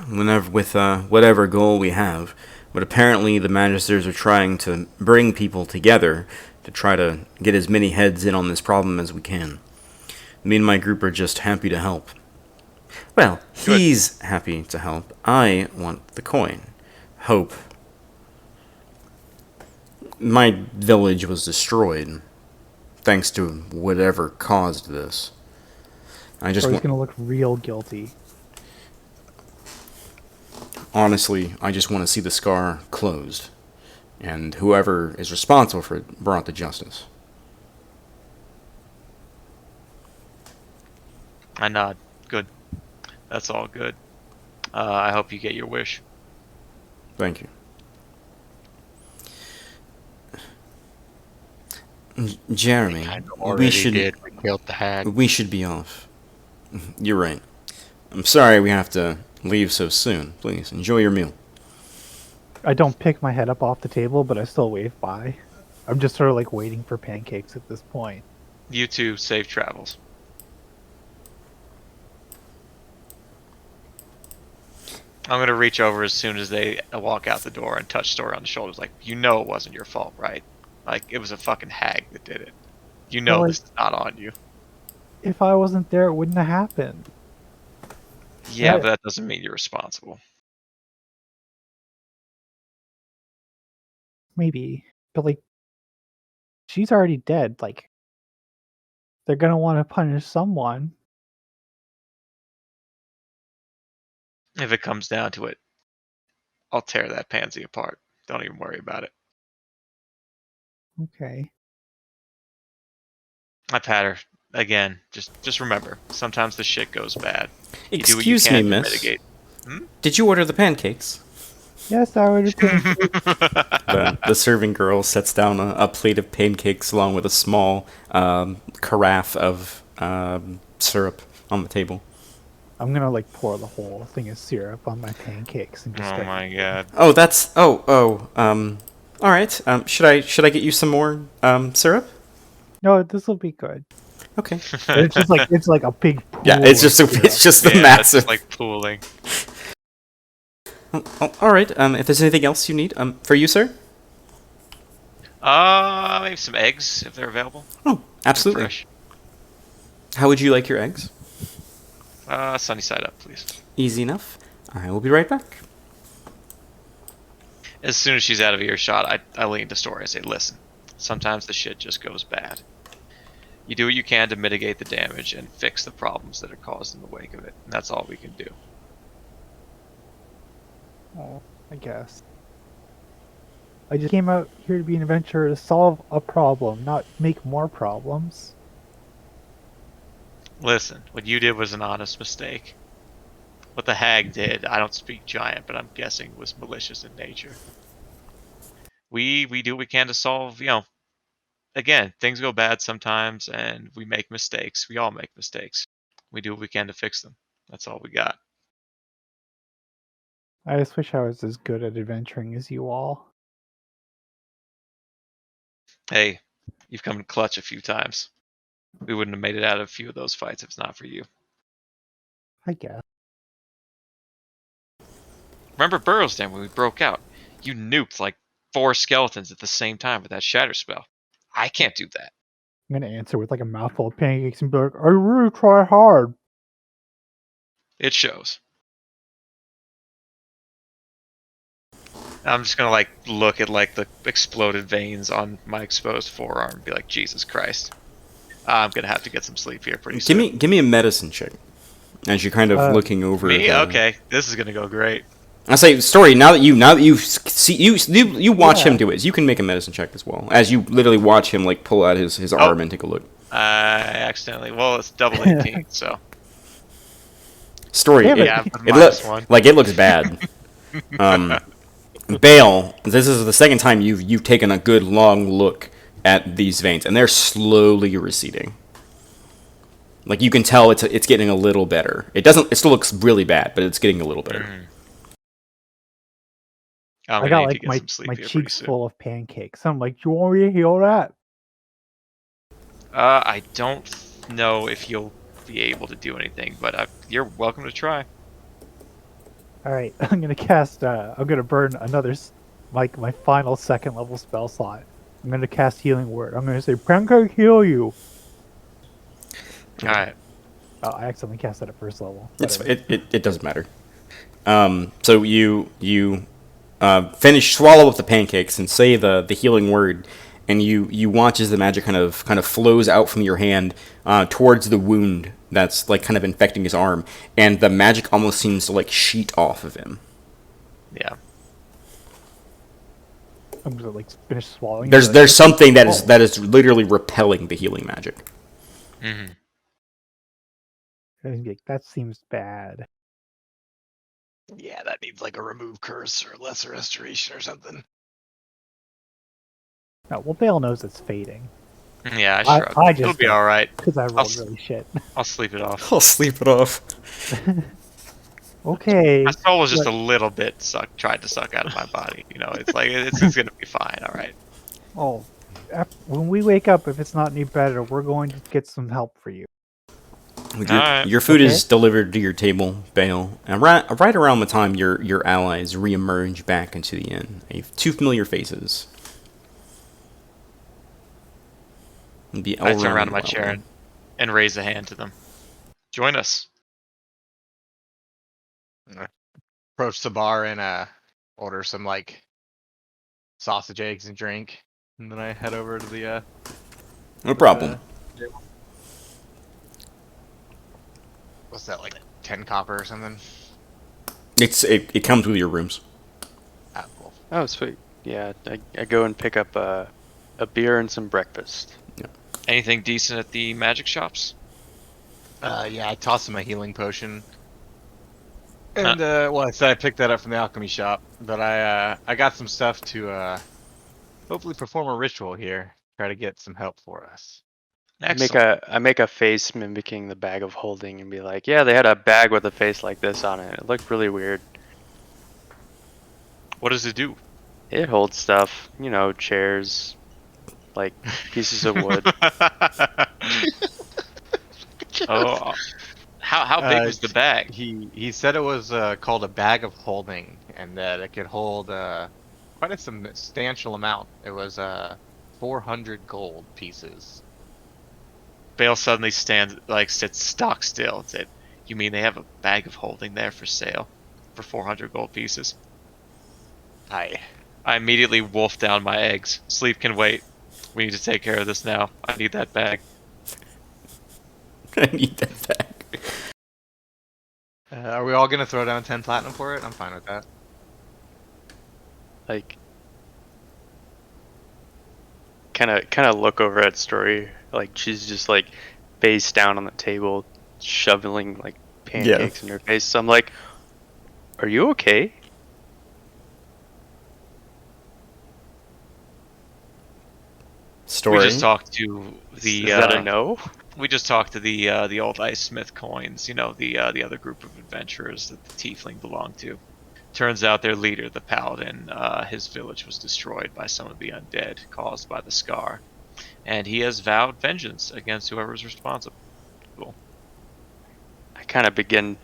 Speaker 6: whenever with whatever goal we have. But apparently the Magisters are trying to bring people together to try to get as many heads in on this problem as we can. Me and my group are just happy to help. Well,
Speaker 2: Good.
Speaker 6: he's happy to help. I want the coin. Hope. My village was destroyed, thanks to whatever caused this. I just
Speaker 4: Or he's
Speaker 6: want,
Speaker 4: gonna look real guilty.
Speaker 6: honestly, I just want to see the scar closed, and whoever is responsible for it brought to justice.
Speaker 2: I nod. Good. That's all good. I hope you get your wish.
Speaker 6: Thank you. Jeremy,
Speaker 3: Kind of
Speaker 6: we
Speaker 3: already
Speaker 6: should
Speaker 3: did. We killed the hag.
Speaker 6: we should be off. You're right. I'm sorry we have to leave so soon. Please enjoy your meal.
Speaker 4: I don't pick my head up off the table, but I still wave by. I'm just sort of like waiting for pancakes at this point.
Speaker 2: You two, safe travels. I'm gonna reach over as soon as they walk out the door and touch Story on the shoulders, like, you know it wasn't your fault, right? Like, it was a fucking hag that did it. You know
Speaker 4: Well,
Speaker 2: this is not on you.
Speaker 4: If I wasn't there, it wouldn't have happened.
Speaker 2: Yeah,
Speaker 4: Right.
Speaker 2: but that doesn't mean you're responsible.
Speaker 4: Maybe. But like, she's already dead. Like, they're gonna want to punish someone.
Speaker 2: If it comes down to it, I'll tear that pansy apart. Don't even worry about it.
Speaker 4: Okay.
Speaker 2: I pat her again. Just remember, sometimes the shit goes bad. You do what you
Speaker 6: Excuse
Speaker 2: can
Speaker 6: me,
Speaker 2: to
Speaker 6: miss.
Speaker 2: mitigate.
Speaker 6: Did you order the pancakes?
Speaker 4: Yes, I would have.
Speaker 6: The serving girl sets down a plate of pancakes along with a small carafe of syrup on the table.
Speaker 4: I'm gonna like pour the whole thing of syrup on my pancakes and just.
Speaker 2: Oh my god.
Speaker 6: Oh, that's all right. Should I get you some more syrup?
Speaker 4: No, this will be good.
Speaker 6: Okay.
Speaker 4: It's like a big pool.
Speaker 6: Yeah, it's just
Speaker 4: of syrup.
Speaker 6: it's just the
Speaker 2: Yeah,
Speaker 6: massive.
Speaker 2: it's like pooling.
Speaker 6: Oh, all right. If there's anything else you need, for you, sir.
Speaker 2: Maybe some eggs if they're available.
Speaker 6: Oh, absolutely.
Speaker 2: Fresh.
Speaker 6: How would you like your eggs?
Speaker 2: Sunny side up, please.
Speaker 6: Easy enough. I will be right back.
Speaker 2: As soon as she's out of earshot, I lean to Story and say, listen, sometimes the shit just goes bad. You do what you can to mitigate the damage and fix the problems that are caused in the wake of it. And that's all we can do.
Speaker 4: Oh, I guess. I just came out here to be an adventurer to solve a problem, not make more problems.
Speaker 2: Listen, what you did was an honest mistake. What the hag did, I don't speak giant, but I'm guessing was malicious in nature. We do what we can to solve, again, things go bad sometimes and we make mistakes. We all make mistakes. We do what we can to fix them. That's all we got.
Speaker 4: I just wish I was as good at adventuring as you all.
Speaker 2: Hey, you've come in clutch a few times. We wouldn't have made it out of a few of those fights if it's not for you.
Speaker 4: I guess.
Speaker 2: Remember Burrow's Den when we broke out? You nuked like 4 skeletons at the same time with that shatter spell. I can't do that.
Speaker 4: I'm gonna answer with like a mouthful of pancakes and be like, I really try hard.
Speaker 2: It shows. I'm just gonna like look at like the exploded veins on my exposed forearm and be like, Jesus Christ. I'm gonna have to get some sleep here pretty soon.
Speaker 6: Give me a medicine check. As you're kind of looking over.
Speaker 2: Me? Okay, this is gonna go great.
Speaker 6: I say, Story. Now that you see you watch him do it, you can make a medicine check as well. As you literally watch him like pull out his arm and take a look.
Speaker 2: I accidentally. Well, it's double 18, so.
Speaker 6: Story.
Speaker 4: Damn it.
Speaker 2: Yeah,
Speaker 6: It looks bad. Bale, this is the second time you've taken a good long look at these veins, and they're slowly receding. Like you can tell, it's getting a little better. It still looks really bad, but it's getting a little better.
Speaker 4: I got like my cheeks full of pancakes. I'm like, you want me to heal that?
Speaker 2: I don't know if you'll be able to do anything, but you're welcome to try.
Speaker 4: All right, I'm gonna cast. I'm gonna burn another, my final second level spell slot. I'm gonna cast Healing Word. I'm gonna say, "Pancake, heal you."
Speaker 2: All right.
Speaker 4: Oh, I accidentally cast that at first level.
Speaker 1: It's
Speaker 4: Whatever.
Speaker 1: it doesn't matter. So you swallow up the pancakes and say the healing word, and you watch as the magic kind of flows out from your hand towards the wound that's like kind of infecting his arm, and the magic almost seems to like sheet off of him.
Speaker 2: Yeah.
Speaker 4: I'm gonna like finish swallowing.
Speaker 1: There's something that is literally repelling the healing magic.
Speaker 2: Mm-hmm.
Speaker 4: That seems bad.
Speaker 3: Yeah, that needs like a remove curse or lesser restoration or something.
Speaker 4: No, well, Bale knows it's fading
Speaker 2: Yeah, I shrug.
Speaker 4: I just
Speaker 2: It'll be
Speaker 4: don't.
Speaker 2: all right.
Speaker 4: because I rolled really shit.
Speaker 2: I'll sleep it off.
Speaker 1: I'll sleep it off.
Speaker 4: Okay.
Speaker 2: My soul was just a little bit tried to suck out of my body. You know, it's like it's gonna be fine. All right.
Speaker 4: Oh, when we wake up, if it's not any better, we're going to get some help for you.
Speaker 2: Alright.
Speaker 1: Your food
Speaker 4: Okay.
Speaker 1: is delivered to your table, Bale, and right around the time your allies reemerge back into the inn. You have two familiar faces.
Speaker 2: I turn around in my chair and raise a hand to them. Join us.
Speaker 3: Approach the bar and order some like sausage, eggs, and drink, and then I head over to the
Speaker 1: No problem.
Speaker 3: what's that, like 10 copper or something?
Speaker 1: It comes with your rooms.
Speaker 3: Ah, cool.
Speaker 5: Oh, sweet. Yeah, I go and pick up a beer and some breakfast.
Speaker 2: Anything decent at the magic shops?
Speaker 3: Yeah, I tossed him a healing potion. And well, I said I picked that up from the Alchemy Shop, but I got some stuff to hopefully perform a ritual here. Try to get some help for us.
Speaker 2: Excellent.
Speaker 5: I make a face mimicking the bag of holding and be like, yeah, they had a bag with a face like this on it. It looked really weird.
Speaker 2: What does it do?
Speaker 5: It holds stuff, you know, chairs, like pieces of wood.
Speaker 2: Oh, how big was the bag?
Speaker 3: He said it was called a bag of holding, and that it could hold quite a substantial amount. It was 400 gold pieces.
Speaker 2: Bale suddenly sits stock still and said, "You mean they have a bag of holding there for sale for 400 gold pieces?"
Speaker 3: I
Speaker 2: immediately wolf down my eggs. Sleep can wait. We need to take care of this now. I need that bag.
Speaker 1: I need that back.
Speaker 3: Are we all gonna throw down 10 platinum for it? I'm fine with that.
Speaker 5: Like, kind of look over at Story. Like, she's just like face down on the table, shoveling like pancakes in her face. So I'm like, "Are you okay?"
Speaker 1: Story.
Speaker 2: We just talked to the.
Speaker 5: Is that a no?
Speaker 2: We just talked to the old ice smith coins. You know, the other group of adventurers that the tiefling belonged to. Turns out their leader, the paladin, his village was destroyed by some of the undead caused by the scar, and he has vowed vengeance against whoever's responsible.
Speaker 5: I kind of begin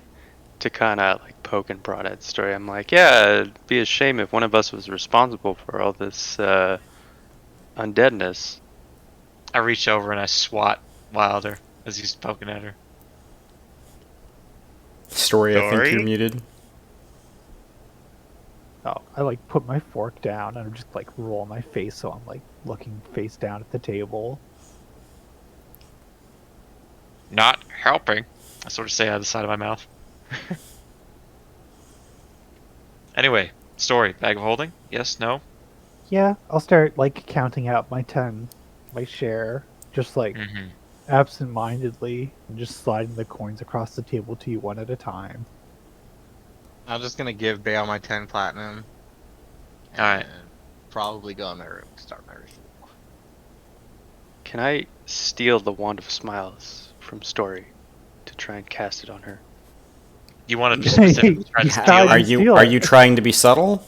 Speaker 5: to kind of like poke and prod at Story. I'm like, yeah, it'd be a shame if one of us was responsible for all this undeadness.
Speaker 2: I reach over and I swat Wilder as he's poking at her.
Speaker 1: Story, I think
Speaker 2: Story?
Speaker 1: you're muted.
Speaker 4: Oh, I like put my fork down and I'm just like roll my face, so I'm like looking face down at the table.
Speaker 2: Not helping. I sort of say out of the side of my mouth. Anyway, Story, bag of holding? Yes, no?
Speaker 4: Yeah, I'll start like counting out my share, just like
Speaker 2: Mm-hmm.
Speaker 4: absent-mindedly, and just sliding the coins across the table to you one at a time.
Speaker 3: I'm just gonna give Bale my 10 platinum.
Speaker 2: Alright.
Speaker 3: and Probably go in my room to start my ritual.
Speaker 5: Can I steal the Wand of Smiles from Story to try and cast it on her?
Speaker 2: You want to specifically try to
Speaker 4: Yeah.
Speaker 2: steal
Speaker 1: Are
Speaker 2: it?
Speaker 1: you
Speaker 4: Steal
Speaker 1: are
Speaker 4: it.
Speaker 1: you trying to be subtle?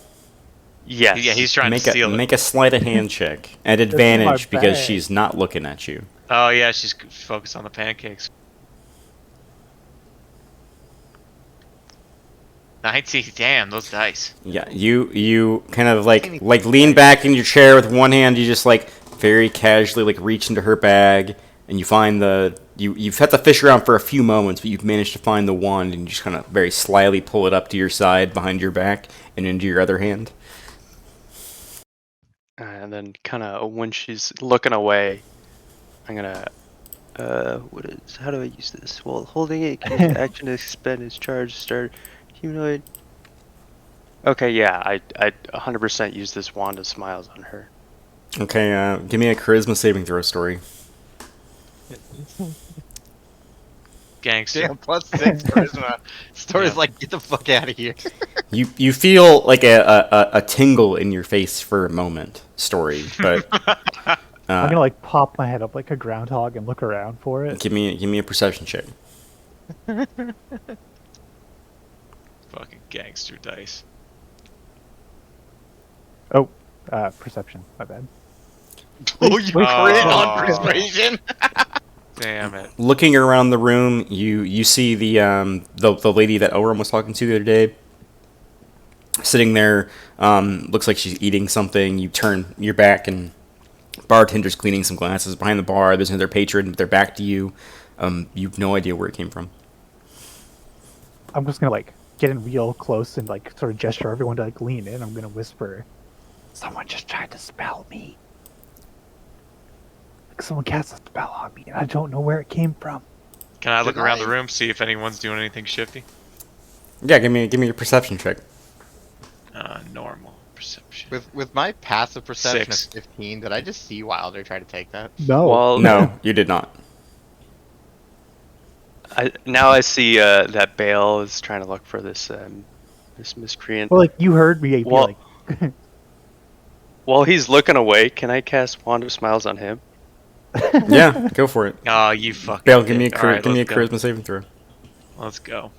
Speaker 5: Yes.
Speaker 2: Yeah, he's trying
Speaker 1: Make
Speaker 2: to steal it.
Speaker 1: make a sleight of hand check at
Speaker 4: in my
Speaker 1: advantage because
Speaker 4: bag.
Speaker 1: she's not looking at you.
Speaker 2: Oh yeah, she's focused on the pancakes. 19. Damn, those dice.
Speaker 1: Yeah, you kind of like lean back in your chair with one hand. You just like very casually like reach into her bag, and you find you've had to fish around for a few moments, but you've managed to find the wand, and you just kind of very slyly pull it up to your side behind your back and into your other hand.
Speaker 5: And then kind of when she's looking away, I'm gonna. How do I use this? Well, holding it can use action to expend its charge. Start humanoid. Okay, yeah, I 100% use this wand of smiles on her.
Speaker 1: Okay, give me a charisma saving throw, Story.
Speaker 2: Gangster.
Speaker 3: Damn, +6 charisma. Story's
Speaker 2: Yeah.
Speaker 3: like, get the fuck out of here.
Speaker 1: You feel like a tingle in your face for a moment, Story, but
Speaker 4: I'm gonna like pop my head up like a groundhog and look around for it.
Speaker 1: give me a perception check.
Speaker 2: Fucking gangster dice.
Speaker 4: Oh, perception. My bad.
Speaker 3: Oh, you
Speaker 4: wait,
Speaker 3: crit
Speaker 2: oh.
Speaker 3: on persuasion?
Speaker 2: Damn it.
Speaker 1: Looking around the room, you see the lady that Elram was talking to the other day, sitting there. Looks like she's eating something. You turn your back, and bartender's cleaning some glasses behind the bar. There's another patron, but they're back to you. You have no idea where it came from.
Speaker 4: I'm just gonna like get in real close and like sort of gesture everyone to like lean in. I'm gonna whisper, "Someone just tried to spell me. Like someone cast a spell on me, and I don't know where it came from."
Speaker 2: Can I look
Speaker 3: Good
Speaker 2: around the
Speaker 3: night.
Speaker 2: room, see if anyone's doing anything shifty?
Speaker 1: Yeah, give me your perception check.
Speaker 2: Normal perception.
Speaker 3: With my passive perception
Speaker 2: 6.
Speaker 3: of 15, did I just see Wilder try to take that?
Speaker 4: No.
Speaker 5: Well,
Speaker 1: No, you did not.
Speaker 5: now I see that Bale is trying to look for this miscreant.
Speaker 4: Well, like you heard me be
Speaker 5: Well-
Speaker 4: like,
Speaker 5: While he's looking away, can I cast Wand of Smiles on him?
Speaker 1: Yeah, go for it.
Speaker 2: Oh, you fucking.
Speaker 1: Bale, give me a
Speaker 2: dick. Alright,
Speaker 1: give me a
Speaker 2: let's go.
Speaker 1: charisma saving throw.
Speaker 2: Let's go.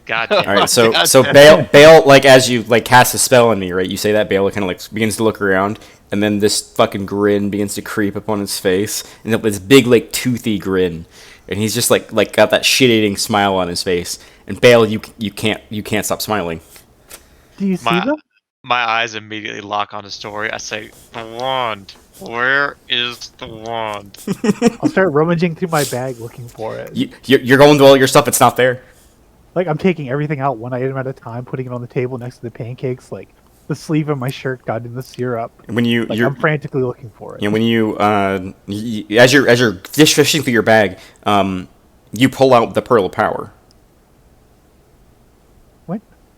Speaker 2: God damn.
Speaker 1: All right, so
Speaker 3: God
Speaker 1: so
Speaker 3: damn.
Speaker 1: Bale like as you like cast a spell on me, right? You say that Bale kind of like begins to look around, and then this fucking grin begins to creep upon his face, and this big like toothy grin, and he's just like got that shit-eating smile on his face. And Bale, you can't stop smiling.
Speaker 4: "Do you see
Speaker 2: My,
Speaker 4: them?"
Speaker 2: my eyes immediately lock on a story. I say, the wand. Where is the wand?
Speaker 4: I'll start rummaging through my bag looking for it.
Speaker 1: You're going through all your stuff. It's not there.
Speaker 4: Like I'm taking everything out one item at a time, putting it on the table next to the pancakes. Like the sleeve of my shirt got in the syrup.
Speaker 1: When
Speaker 4: Like I'm frantically looking for it.
Speaker 1: when you as you're dish fishing through your bag, you pull out the pearl of power.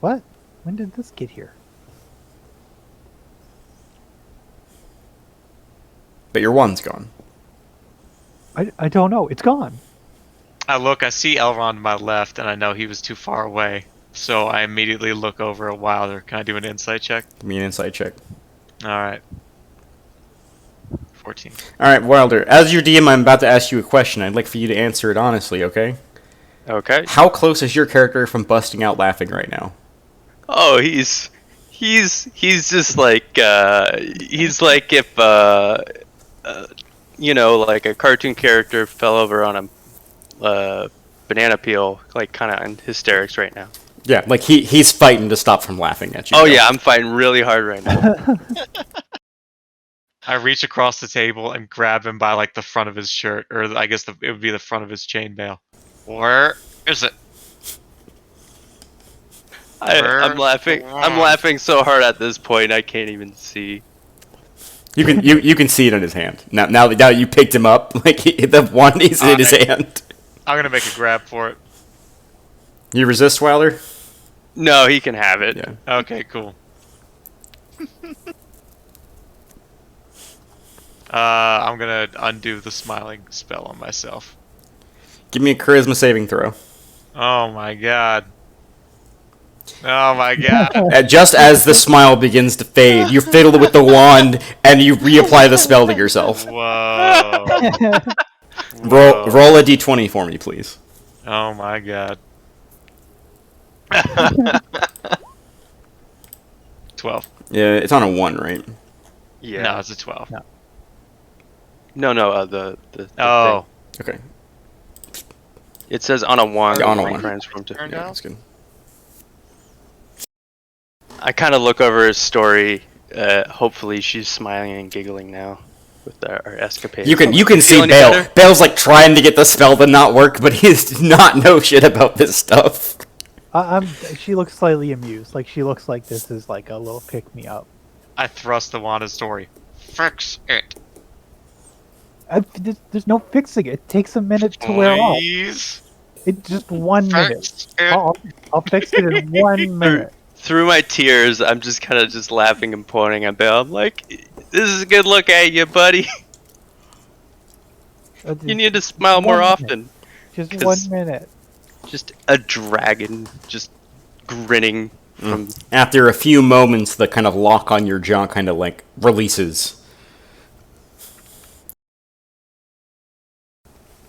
Speaker 4: What? When did this get here?
Speaker 1: But your wand's gone.
Speaker 4: I don't know. It's gone.
Speaker 2: I see Elrond to my left, and I know he was too far away. So I immediately look over at Wilder. Can I do an insight check?
Speaker 1: Give me an insight check.
Speaker 2: Alright. 14.
Speaker 1: All right, Wilder. As your DM, I'm about to ask you a question. I'd like for you to answer it honestly, okay?
Speaker 5: Okay.
Speaker 1: How close is your character from busting out laughing right now?
Speaker 5: Oh, he's just like he's like if like a cartoon character fell over on a banana peel, like kind of in hysterics right now.
Speaker 1: Yeah, like he's fighting to stop from laughing at you.
Speaker 5: Oh
Speaker 1: Bill.
Speaker 5: yeah, I'm fighting really hard right now.
Speaker 2: I reach across the table and grab him by like the front of his shirt, or I guess it would be the front of his chainmail. Where is it?
Speaker 5: I'm laughing. I'm laughing so hard at this point I can't even see.
Speaker 1: You can see it in his hand. Now that you picked him up, like the wand is in his hand.
Speaker 2: I'm gonna make a grab for it.
Speaker 1: You resist, Wilder?
Speaker 5: No, he can have it.
Speaker 1: Yeah.
Speaker 2: Okay, cool. I'm gonna undo the smiling spell on myself.
Speaker 1: Give me a charisma saving throw.
Speaker 2: Oh my god. Oh my god.
Speaker 1: Just as the smile begins to fade, you fiddle with the wand and you reapply the spell to yourself.
Speaker 2: Whoa.
Speaker 1: Roll a d20 for me, please.
Speaker 2: Oh my god. 12.
Speaker 1: Yeah, it's on a 1, right?
Speaker 5: Yeah.
Speaker 2: No, it's a 12.
Speaker 5: No. The
Speaker 2: Oh.
Speaker 5: thing.
Speaker 1: Okay.
Speaker 5: It says on a 1.
Speaker 1: Yeah, on a
Speaker 5: like,
Speaker 1: 1.
Speaker 5: transform to.
Speaker 3: Turned
Speaker 1: Yeah,
Speaker 3: out?
Speaker 1: that's good.
Speaker 5: I kind of look over his story. Hopefully, she's smiling and giggling now with our escapade.
Speaker 6: You can see Bale. Bale's like trying to get the spell to not work, but he does not know shit about this stuff.
Speaker 4: She looks slightly amused. Like she looks like this is like a little pick me up.
Speaker 2: I thrust the wand of story. Fix it.
Speaker 4: There's no fixing it. It takes a minute to wear off.
Speaker 2: Please.
Speaker 4: It's just 1 minute.
Speaker 2: Fix it.
Speaker 4: I'll fix it in 1 minute.
Speaker 5: Through my tears, I'm just kind of just laughing and pointing at Bale. I'm like, "This is a good look at you, buddy. You need to smile more often."
Speaker 4: Just
Speaker 5: 'Cause-
Speaker 4: 1 minute.
Speaker 5: Just a dragon, just grinning from.
Speaker 6: After a few moments, the kind of lock on your jaw kind of like releases.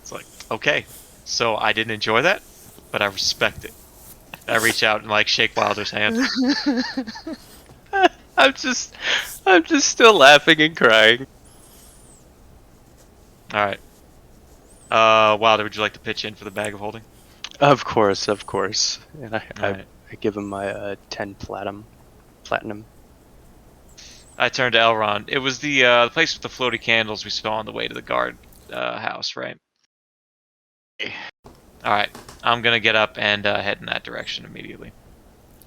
Speaker 2: It's like, okay, so I didn't enjoy that, but I respect it. I reach out and like shake Wilder's hand.
Speaker 5: I'm just still laughing and crying.
Speaker 2: All right. Wilder, would you like to pitch in for the bag of holding?
Speaker 5: Of course. And I
Speaker 2: Alright.
Speaker 5: give him my 10 platinum.
Speaker 2: I turned to Elrond. It was the place with the floaty candles we saw on the way to the guard house, right? All right. I'm gonna get up and head in that direction immediately.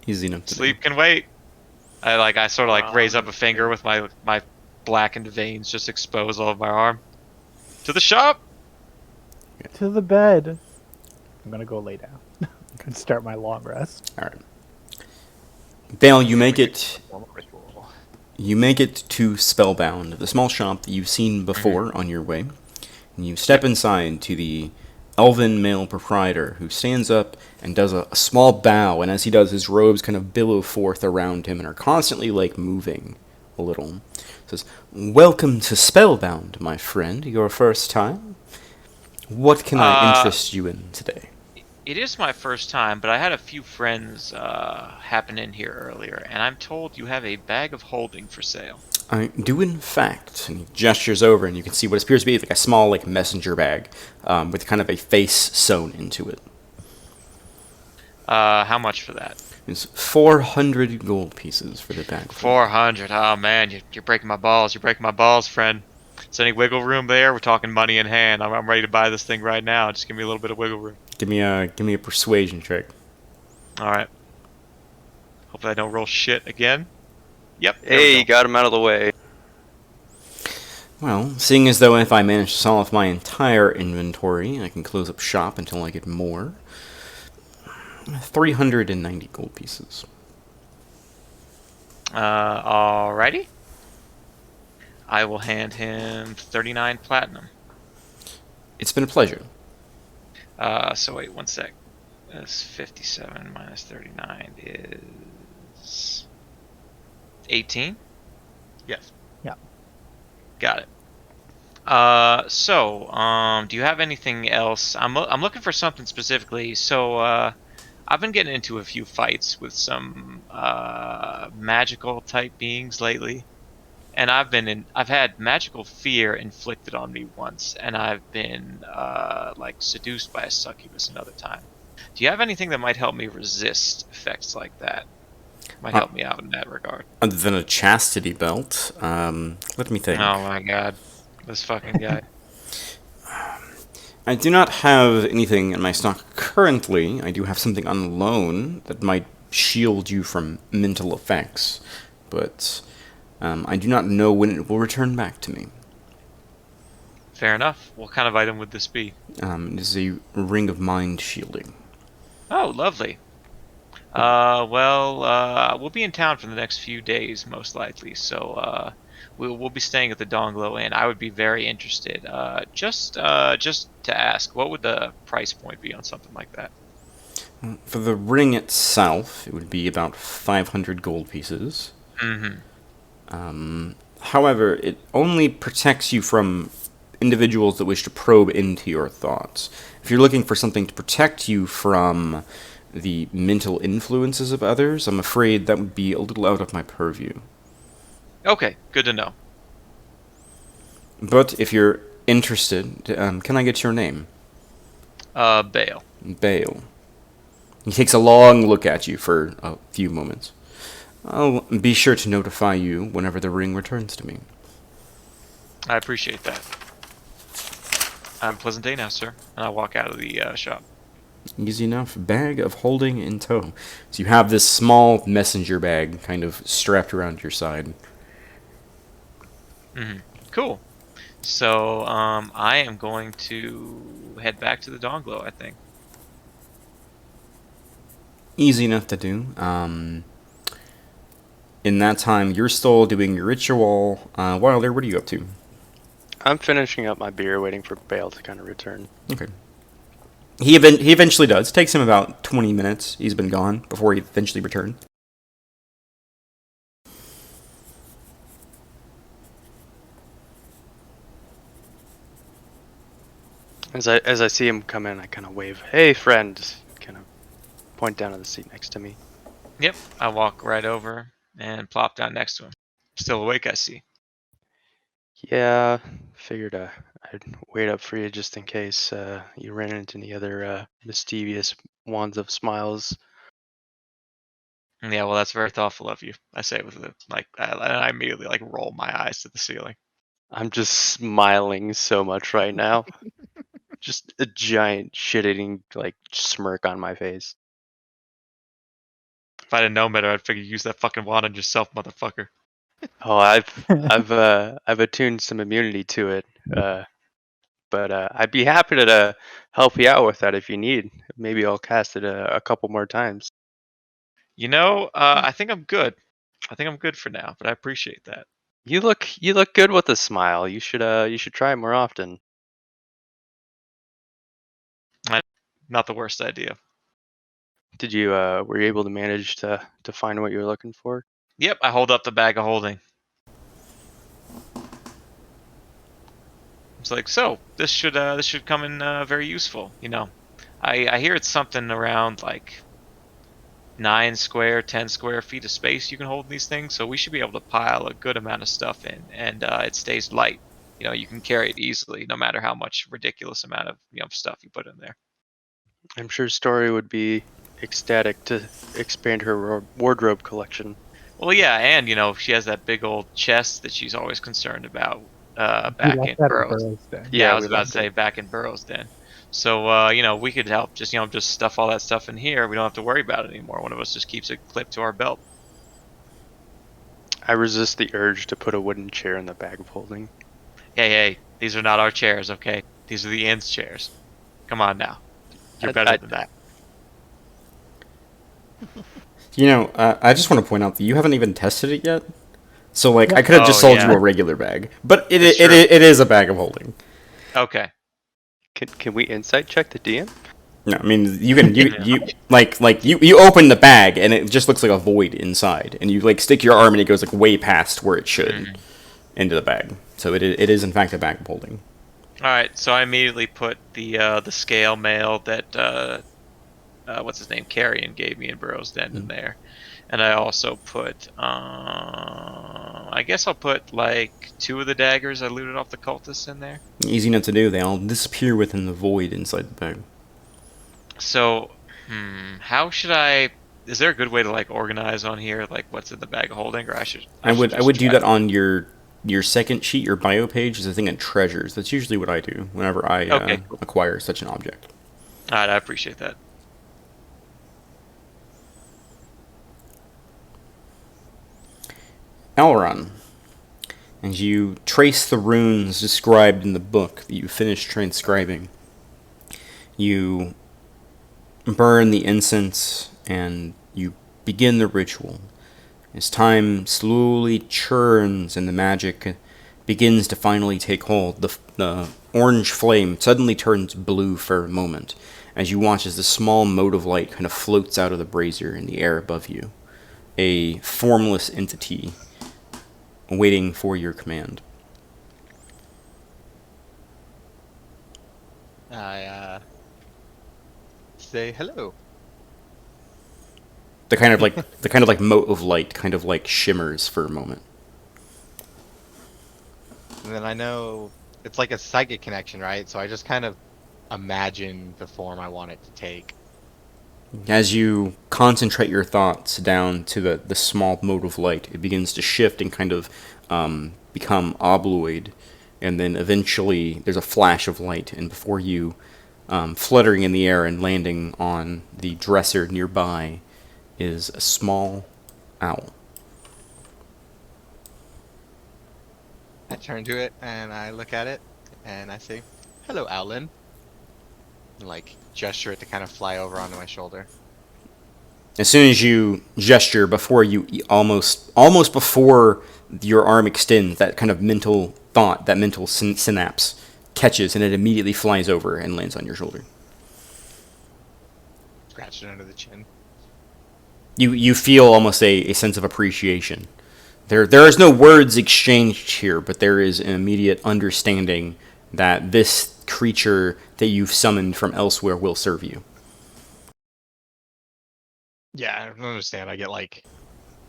Speaker 6: Easy enough to
Speaker 2: Sleep can wait. I sort of like raise up a finger with my blackened veins just exposed all of my arm. To the shop.
Speaker 4: To the bed. I'm gonna go lay down and start my long rest.
Speaker 6: do. All right. Bale, you make it. You make it to Spellbound, the small shop that you've seen before on your way. And you step inside to the elven male proprietor, who stands up and does a small bow, and as he does, his robes kind of billow forth around him and are constantly, like, moving a little. Says, "Welcome to Spellbound, my friend. Your first time? What can I interest you in today?"
Speaker 2: It is my first time, but I had a few friends happen in here earlier, and I'm told you have a bag of holding for sale.
Speaker 6: I do, in fact. And he gestures over, and you can see what appears to be like a small, like, messenger bag with kind of a face sewn into it.
Speaker 2: How much for that?
Speaker 6: It's 400 gold pieces for the bag.
Speaker 2: 400. Oh man, you're breaking my balls. You're breaking my balls, friend. Is any wiggle room there? We're talking money in hand. I'm ready to buy this thing right now. Just give me a little bit of wiggle room.
Speaker 6: Give me a persuasion check.
Speaker 2: All right. Hopefully I don't roll shit again. Yep. there we
Speaker 5: Hey,
Speaker 2: go.
Speaker 5: got him out of the way.
Speaker 6: Well, seeing as though if I manage to sell off my entire inventory, I can close up shop until I get more. 390 gold pieces.
Speaker 2: Alrighty. I will hand him 39 platinum.
Speaker 6: It's been a pleasure.
Speaker 2: So wait, one sec. That's 57 minus 39 is 18.
Speaker 3: Yes.
Speaker 2: Got it. Do you have anything else? I'm looking for something specifically. So, I've been getting into a few fights with some magical type beings lately, and I've had magical fear inflicted on me once, and I've been like seduced by a succubus another time. Do you have anything that might help me resist effects like that? Might help me out in that regard.
Speaker 6: Other than a chastity belt, let me think.
Speaker 2: Oh my god, this fucking guy.
Speaker 6: I do not have anything in my stock currently. I do have something on loan that might shield you from mental effects, but I do not know when it will return back to me.
Speaker 2: Fair enough. What kind of item would this be?
Speaker 6: It is a ring of mind shielding.
Speaker 2: Oh, lovely. We'll be in town for the next few days, most likely. So, we'll be staying at the Donglo Inn. I would be very interested. Just to ask, what would the price point be on something like that?
Speaker 6: For the ring itself, it would be about 500 gold pieces.
Speaker 2: Mm-hmm.
Speaker 6: However, it only protects you from individuals that wish to probe into your thoughts. If you're looking for something to protect you from the mental influences of others, I'm afraid that would be a little out of my purview.
Speaker 2: Okay, good to know.
Speaker 6: But if you're interested, can I get your name?
Speaker 2: Bale.
Speaker 6: Bale. He takes a long look at you for a few moments. I'll be sure to notify you whenever the ring returns to me.
Speaker 2: I appreciate that. Have a pleasant day now, sir. And I'll walk out of the shop.
Speaker 6: Easy enough. Bag of holding in tow. So you have this small messenger bag kind of strapped around your side.
Speaker 2: Cool. So I am going to head back to the Dawnglow, I think.
Speaker 6: Easy enough to do. In that time, you're still doing your ritual. Wilder, what are you up to?
Speaker 5: I'm finishing up my beer, waiting for Bale to kind of return.
Speaker 6: Okay. He eventually does. It takes him about 20 minutes. He's been gone before he eventually returned.
Speaker 5: As I see him come in, I kind of wave, "Hey, friend!" Kind of point down at the seat next to me.
Speaker 2: Yep, I walk right over and plop down next to him. Still awake, I see.
Speaker 5: Yeah, figured I'd wait up for you just in case you ran into any other mischievous wands of smiles.
Speaker 2: Yeah, well, that's very thoughtful of you. I say with I immediately roll my eyes to the ceiling.
Speaker 5: I'm just smiling so much right now. Just a giant shit-eating smirk on my face.
Speaker 2: If I didn't know better, I'd figure you use that fucking wand on yourself, motherfucker.
Speaker 5: Oh, I've attuned some immunity to it. But I'd be happy to help you out with that if you need. Maybe I'll cast it a couple more times.
Speaker 2: I think I'm good. I think I'm good for now, but I appreciate that.
Speaker 5: You look good with a smile. You should try it more often.
Speaker 2: Not the worst idea.
Speaker 5: Did you were you able to manage to find what you were looking for?
Speaker 2: Yep, I hold up the bag of holding. It's like, so this should come in very useful. I hear it's something around 9 square, 10 square feet of space you can hold in these things, so we should be able to pile a good amount of stuff in, and it stays light. You can carry it easily, no matter how much ridiculous amount of stuff you put in there.
Speaker 5: I'm sure Story would be ecstatic to expand her wardrobe collection.
Speaker 2: Well, yeah, and she has that big old chest that she's always concerned about back in
Speaker 4: left that at
Speaker 2: Burroughs.
Speaker 4: Burroughs Den.
Speaker 2: Yeah, I
Speaker 5: we
Speaker 2: was about
Speaker 5: left
Speaker 2: to say
Speaker 5: it.
Speaker 2: back in Burroughs Den. So we could help just stuff all that stuff in here. We don't have to worry about it anymore. One of us just keeps it clipped to our belt.
Speaker 5: I resist the urge to put a wooden chair in the bag of holding.
Speaker 2: Hey, these are not our chairs, okay? These are the inn's chairs. Come on now. You're better than that.
Speaker 6: I just want to point out that you haven't even tested it yet. So, I could have just sold you a regular bag. But it is a bag of holding.
Speaker 2: Okay.
Speaker 5: Can we insight check the DM?
Speaker 6: No, I mean, you can, you open the bag, and it just looks like a void inside. And you, stick your arm, and it goes, way past where it should into the bag. So it is, in fact, a bag of holding.
Speaker 2: Alright, so I immediately put the scale mail that, what's his name, Carrion gave me in Burroughs Den in there. And I also put, I guess I'll put 2 of the daggers I looted off the cultists in there.
Speaker 6: Easy enough to do. They all disappear within the void inside the bag.
Speaker 2: So, how should I... Is there a good way to organize on here, what's in the bag of holding, or
Speaker 6: I would do that on your second sheet, your bio page, is a thing of treasures. That's usually what I do whenever I acquire such an object.
Speaker 2: Alright, I appreciate that.
Speaker 6: Elrond, as you trace the runes described in the book that you finished transcribing, you burn the incense and you begin the ritual. As time slowly churns and the magic begins to finally take hold, the orange flame suddenly turns blue for a moment as you watch as the small mote of light kind of floats out of the brazier in the air above you. A formless entity waiting for your command.
Speaker 3: I say hello.
Speaker 6: The kind of mote of light kind of shimmers for a moment.
Speaker 3: And then I know it's like a psychic connection, right? So I just kind of imagine the form I want it to take.
Speaker 6: As you concentrate your thoughts down to the small mode of light, it begins to shift and kind of become obloid. And then eventually there's a flash of light, and before you, fluttering in the air and landing on the dresser nearby, is a small owl.
Speaker 3: I turn to it and I look at it and I say, "Hello, Owlin." And like gesture it to kind of fly over onto my shoulder.
Speaker 6: As soon as you gesture, before you almost before your arm extends, that kind of mental thought, that mental synapse catches, and it immediately flies over and lands on your shoulder.
Speaker 3: Scratch it under the chin.
Speaker 6: You feel almost a sense of appreciation. There is no words exchanged here, but there is an immediate understanding that this creature that you've summoned from elsewhere will serve you.
Speaker 3: Yeah, I don't understand. I get like,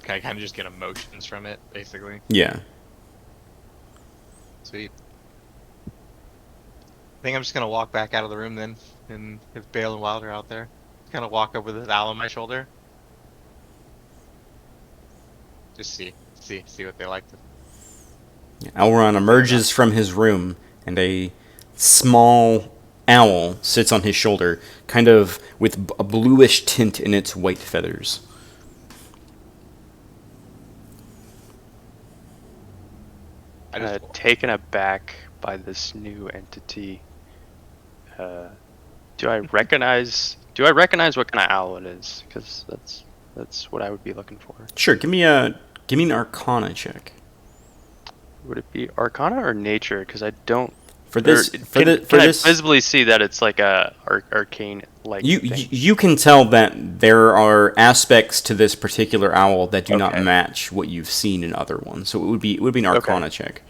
Speaker 3: I kind of just get emotions from it, basically.
Speaker 6: Yeah.
Speaker 3: Sweet. I think I'm just gonna walk back out of the room then, and if Bale and Wilder out there, kind of walk up with this owl on my shoulder. Just see what they like.
Speaker 6: Elron emerges from his room, and a small owl sits on his shoulder, kind of with a bluish tint in its white feathers.
Speaker 5: Taken aback by this new entity, do I recognize what kind of owl it is? Because that's what I would be looking for.
Speaker 6: Sure, give me an Arcana check.
Speaker 5: Would it be Arcana or Nature? Because I don't.
Speaker 6: For this,
Speaker 5: Can I visibly see that it's like a arcane like thing?
Speaker 6: You can tell that there are aspects to this particular owl that do not
Speaker 5: Okay.
Speaker 6: match what you've seen in other ones. So it would be an Arcana check.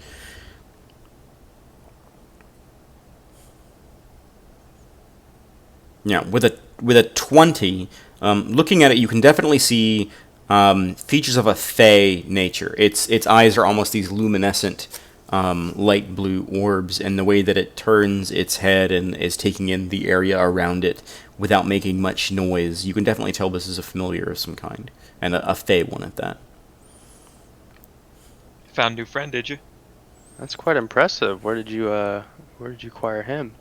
Speaker 6: Yeah, with a 20, looking at it, you can definitely see features of a fey nature. Its eyes are almost these luminescent light blue orbs, and the way that it turns its head and is taking in the area around it without making much noise, you can definitely tell this is a familiar of some kind, and a fey one at that.
Speaker 2: Found a new friend, did you?
Speaker 5: That's quite impressive. Where did you acquire him?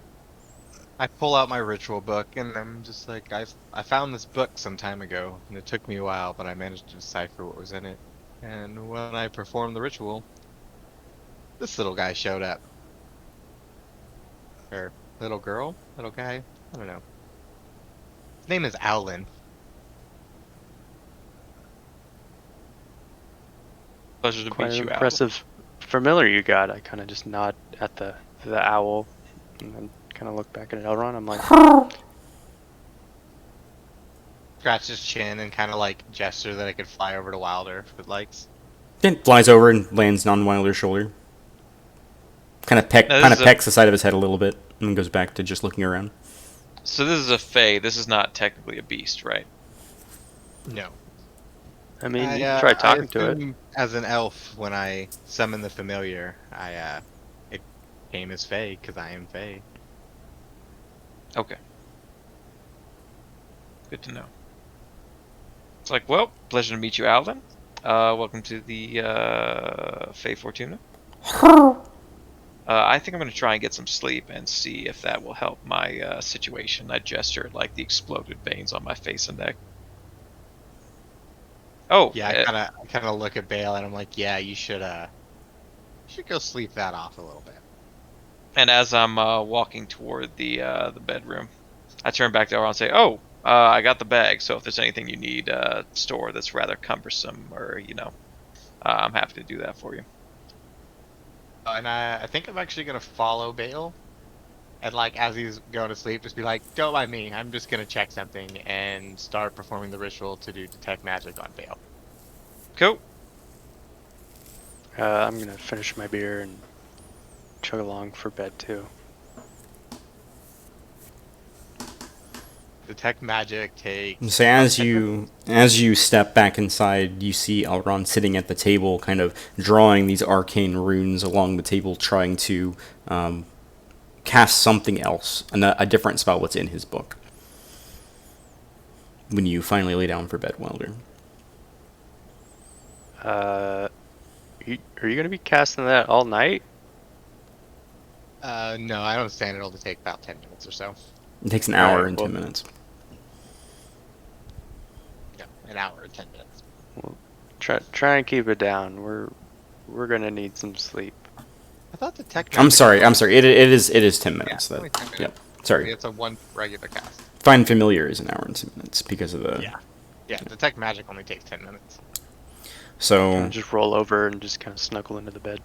Speaker 3: I pull out my ritual book and I'm just like, I found this book some time ago, and it took me a while, but I managed to decipher what was in it. And when I performed the ritual, this little guy showed up. Or little girl? Little guy? I don't know. His name is Owlin.
Speaker 2: Pleasure to
Speaker 5: Quite
Speaker 2: meet
Speaker 5: an
Speaker 2: you, Al.
Speaker 5: impressive familiar you got. I kind of just nod at the owl, and then kind of look back at Elrond. I'm like,
Speaker 3: Scratch his chin and kind of like gesture that I could fly over to Wilder if it likes.
Speaker 6: Then flies over and lands on Wilder's shoulder. Kind of pecks the side of his head a little bit, and goes back to just looking around.
Speaker 2: So this is a fae. This is not technically a beast, right?
Speaker 3: No.
Speaker 5: I mean, you can try talking to it.
Speaker 3: As an elf, when I summon the familiar, it came as Fae because I am Fae.
Speaker 2: Okay. Good to know. It's like, well, pleasure to meet you, Alden. Welcome to the Fae Fortuna. I think I'm going to try and get some sleep and see if that will help my situation. I gesture at, like, the exploded veins on my face and neck. Oh,
Speaker 3: Yeah, I kind of look at Bale and I'm like, yeah, you should go sleep that off a little bit.
Speaker 2: and as I'm walking toward the bedroom, I turn back to Elrond and say, "Oh, I got the bag. So if there's anything you need store that's rather cumbersome, or I'm happy to do that for you."
Speaker 3: And I think I'm actually gonna follow Bale, and like as he's going to sleep, just be like, "Don't mind me. I'm just gonna check something," and start performing the ritual to do detect magic on Bale.
Speaker 2: Cool.
Speaker 5: I'm gonna finish my beer and chug along for bed too.
Speaker 3: Detect magic takes.
Speaker 6: So as you step back inside, you see Elrond sitting at the table, kind of drawing these arcane runes along the table, trying to cast something else, a different spell what's in his book. when you finally lay down for bed, Wilder.
Speaker 5: Are you gonna be casting that all night?
Speaker 3: No, I understand it'll take about 10 minutes or so.
Speaker 6: It takes an hour
Speaker 5: Alright,
Speaker 6: and
Speaker 5: well-
Speaker 6: 10 minutes.
Speaker 3: Yeah, an hour and 10 minutes.
Speaker 5: Try and keep it down. We're gonna need some sleep.
Speaker 3: I thought the tech.
Speaker 6: I'm sorry. It is 10 minutes.
Speaker 3: Yeah, only 10 minutes.
Speaker 6: Yep. Sorry.
Speaker 3: It's a one regular cast.
Speaker 6: Find Familiar is an hour and 2 minutes because of the.
Speaker 3: Yeah, the tech magic only takes 10 minutes.
Speaker 6: So.
Speaker 5: Just roll over and just kind of snuggle into the bed.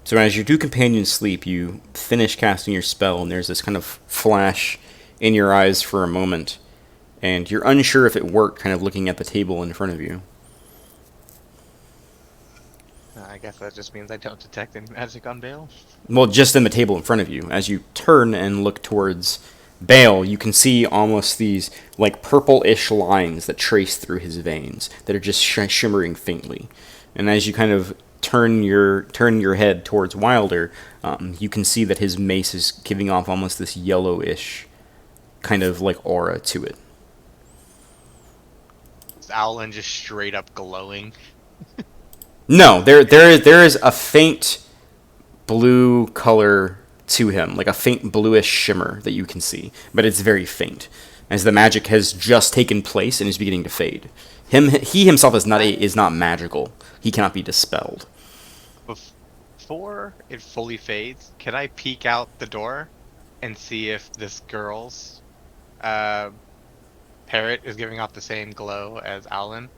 Speaker 6: So as your two companions sleep, you finish casting your spell, and there's this kind of flash in your eyes for a moment, and you're unsure if it worked, kind of looking at the table in front of you.
Speaker 3: I guess that just means I don't detect any magic on Bale.
Speaker 6: Well, just in the table in front of you. As you turn and look towards Bale, you can see almost these like purple-ish lines that trace through his veins that are just shimmering faintly. And as you kind of turn your head towards Wilder, you can see that his mace is giving off almost this yellowish kind of like aura to it.
Speaker 3: Is Owlin just straight up glowing?
Speaker 6: No, there is a faint blue color to him, like a faint bluish shimmer that you can see, but it's very faint, as the magic has just taken place and is beginning to fade. He himself is not magical. He cannot be dispelled.
Speaker 3: Before it fully fades, can I peek out the door and see if this girl's parrot is giving off the same glow as Owlin?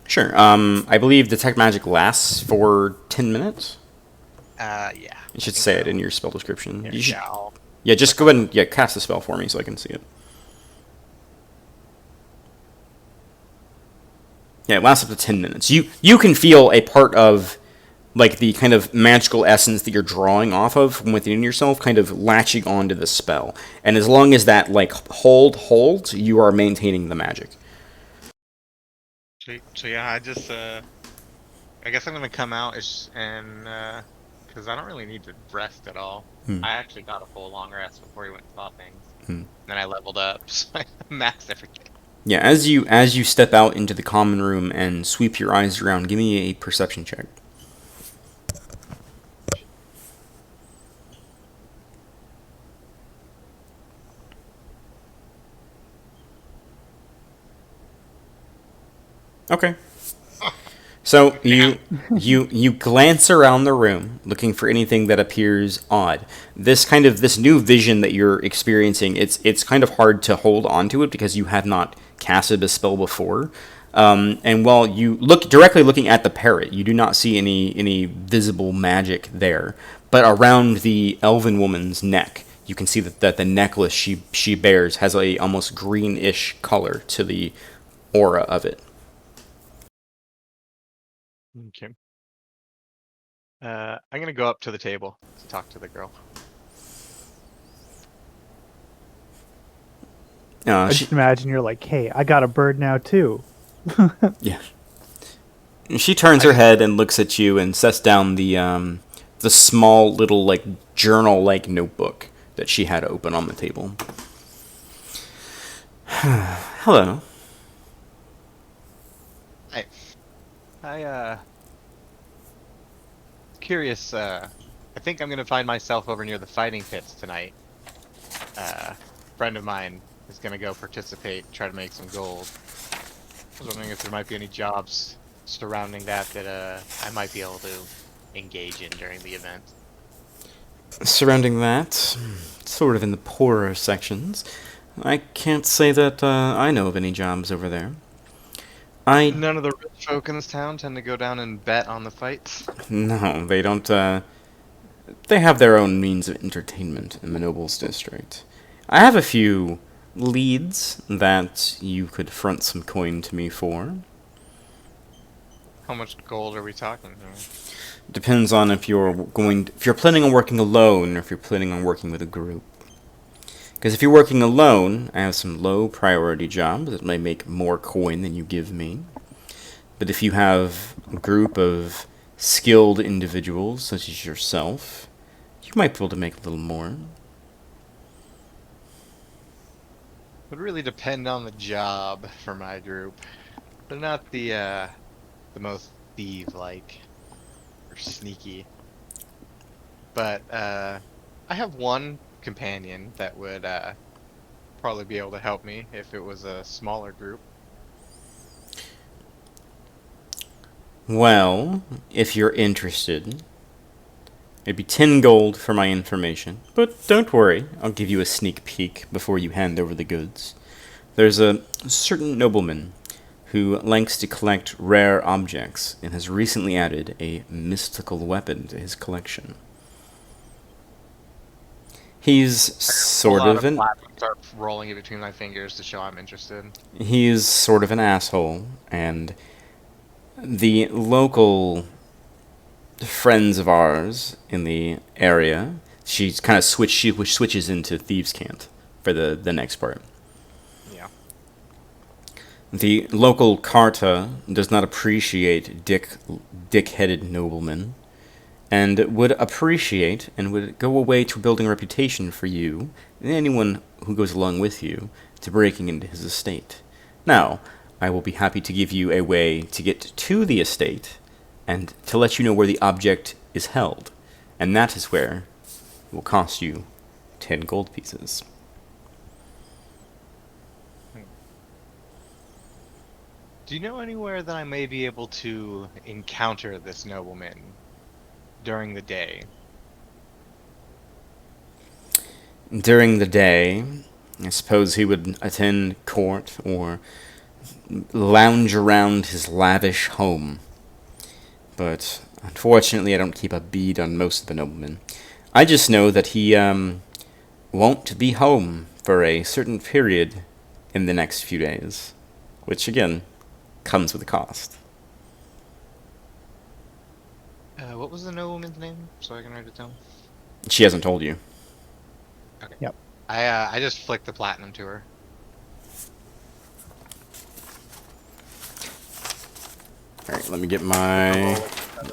Speaker 6: Sure. I believe detect magic lasts for 10 minutes.
Speaker 3: Yeah.
Speaker 6: You should say it in your spell description. You should,
Speaker 3: Yeah.
Speaker 6: yeah, just go ahead and cast the spell for me so I can see it. Yeah, it lasts up to 10 minutes. You can feel a part of like the kind of magical essence that you're drawing off of from within yourself kind of latching onto the spell. And as long as that like holds, you are maintaining the magic.
Speaker 3: So yeah, I guess I'm gonna come out and because I don't really need to rest at all. I actually got a full long rest before we went and saw things. Then I leveled up, so I maxed everything.
Speaker 6: Yeah, as you step out into the common room and sweep your eyes around, give me a perception check. Okay. So you glance around the room looking for anything that appears odd. This new vision that you're experiencing, it's kind of hard to hold onto it because you have not casted a spell before. And while you look directly looking at the parrot, you do not see any visible magic there. But around the elven woman's neck, you can see that the necklace she bears has a almost greenish color to the aura of it.
Speaker 3: Okay. I'm gonna go up to the table to talk to the girl.
Speaker 4: I just imagine you're like, hey, I got a bird now too.
Speaker 6: Yeah. She turns her head and looks at you and sets down the small little like journal-like notebook that she had open on the table. Hello.
Speaker 3: Curious, I think I'm gonna find myself over near the fighting pits tonight. A friend of mine is gonna go participate, try to make some gold. I was wondering if there might be any jobs surrounding that I might be able to engage in during the event.
Speaker 6: Surrounding that, sort of in the poorer sections, I can't say that I know of any jobs over there.
Speaker 3: None of the rich folk in this town tend to go down and bet on the fights.
Speaker 6: No, they don't. They have their own means of entertainment in the nobles district. I have a few leads that you could front some coin to me for.
Speaker 3: How much gold are we talking?
Speaker 6: Depends on if you're planning on working alone or if you're planning on working with a group. Because if you're working alone, I have some low priority jobs that may make more coin than you give me. But if you have a group of skilled individuals, such as yourself, you might be able to make a little more.
Speaker 3: Would really depend on the job for my group. They're not the most thief-like or sneaky. But I have one companion that would probably be able to help me if it was a smaller group.
Speaker 6: Well, if you're interested, it'd be 10 gold for my information. But don't worry, I'll give you a sneak peek before you hand over the goods. There's a certain nobleman who likes to collect rare objects and has recently added a mystical weapon to his collection. He's sort of an
Speaker 3: Start rolling it between my fingers to show I'm interested.
Speaker 6: he's sort of an asshole, and the local friends of ours in the area, she switches into thieves' cant for the next part.
Speaker 3: Yeah.
Speaker 6: The local Carta does not appreciate dick-headed noblemen, and would appreciate and would go away to building a reputation for you and anyone who goes along with you to breaking into his estate. Now, I will be happy to give you a way to get to the estate and to let you know where the object is held, and that is where it will cost you 10 gold pieces.
Speaker 3: Do you know anywhere that I may be able to encounter this nobleman during the day?
Speaker 6: During the day, I suppose he would attend court or lounge around his lavish home. But unfortunately, I don't keep a bead on most of the noblemen. I just know that he won't be home for a certain period in the next few days, which again comes with a cost.
Speaker 3: What was the nobleman's name, so I can write it down?
Speaker 6: She hasn't told you.
Speaker 3: Okay.
Speaker 4: Yep.
Speaker 3: I just flicked the platinum to her.
Speaker 6: All right, let me get my.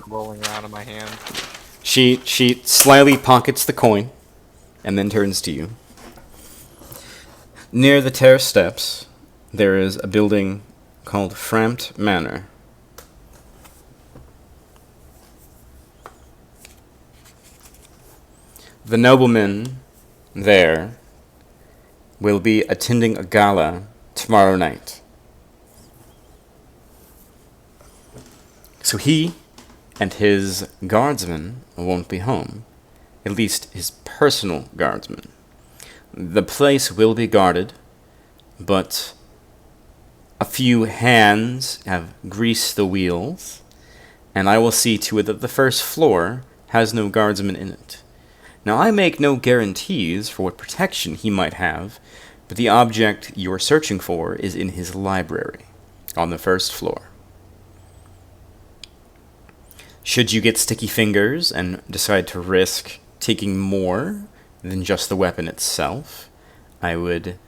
Speaker 3: Rolling around in my hand.
Speaker 6: She slyly pockets the coin, and then turns to you. Near the terrace steps, there is a building called Frampt Manor. The nobleman there will be attending a gala tomorrow night. So he and his guardsmen won't be home, at least his personal guardsmen. The place will be guarded, but a few hands have greased the wheels, and I will see to it that the first floor has no guardsmen in it. Now, I make no guarantees for what protection he might have, but the object you're searching for is in his library, on the first floor. Should you get sticky fingers and decide to risk taking more than just the weapon itself, I would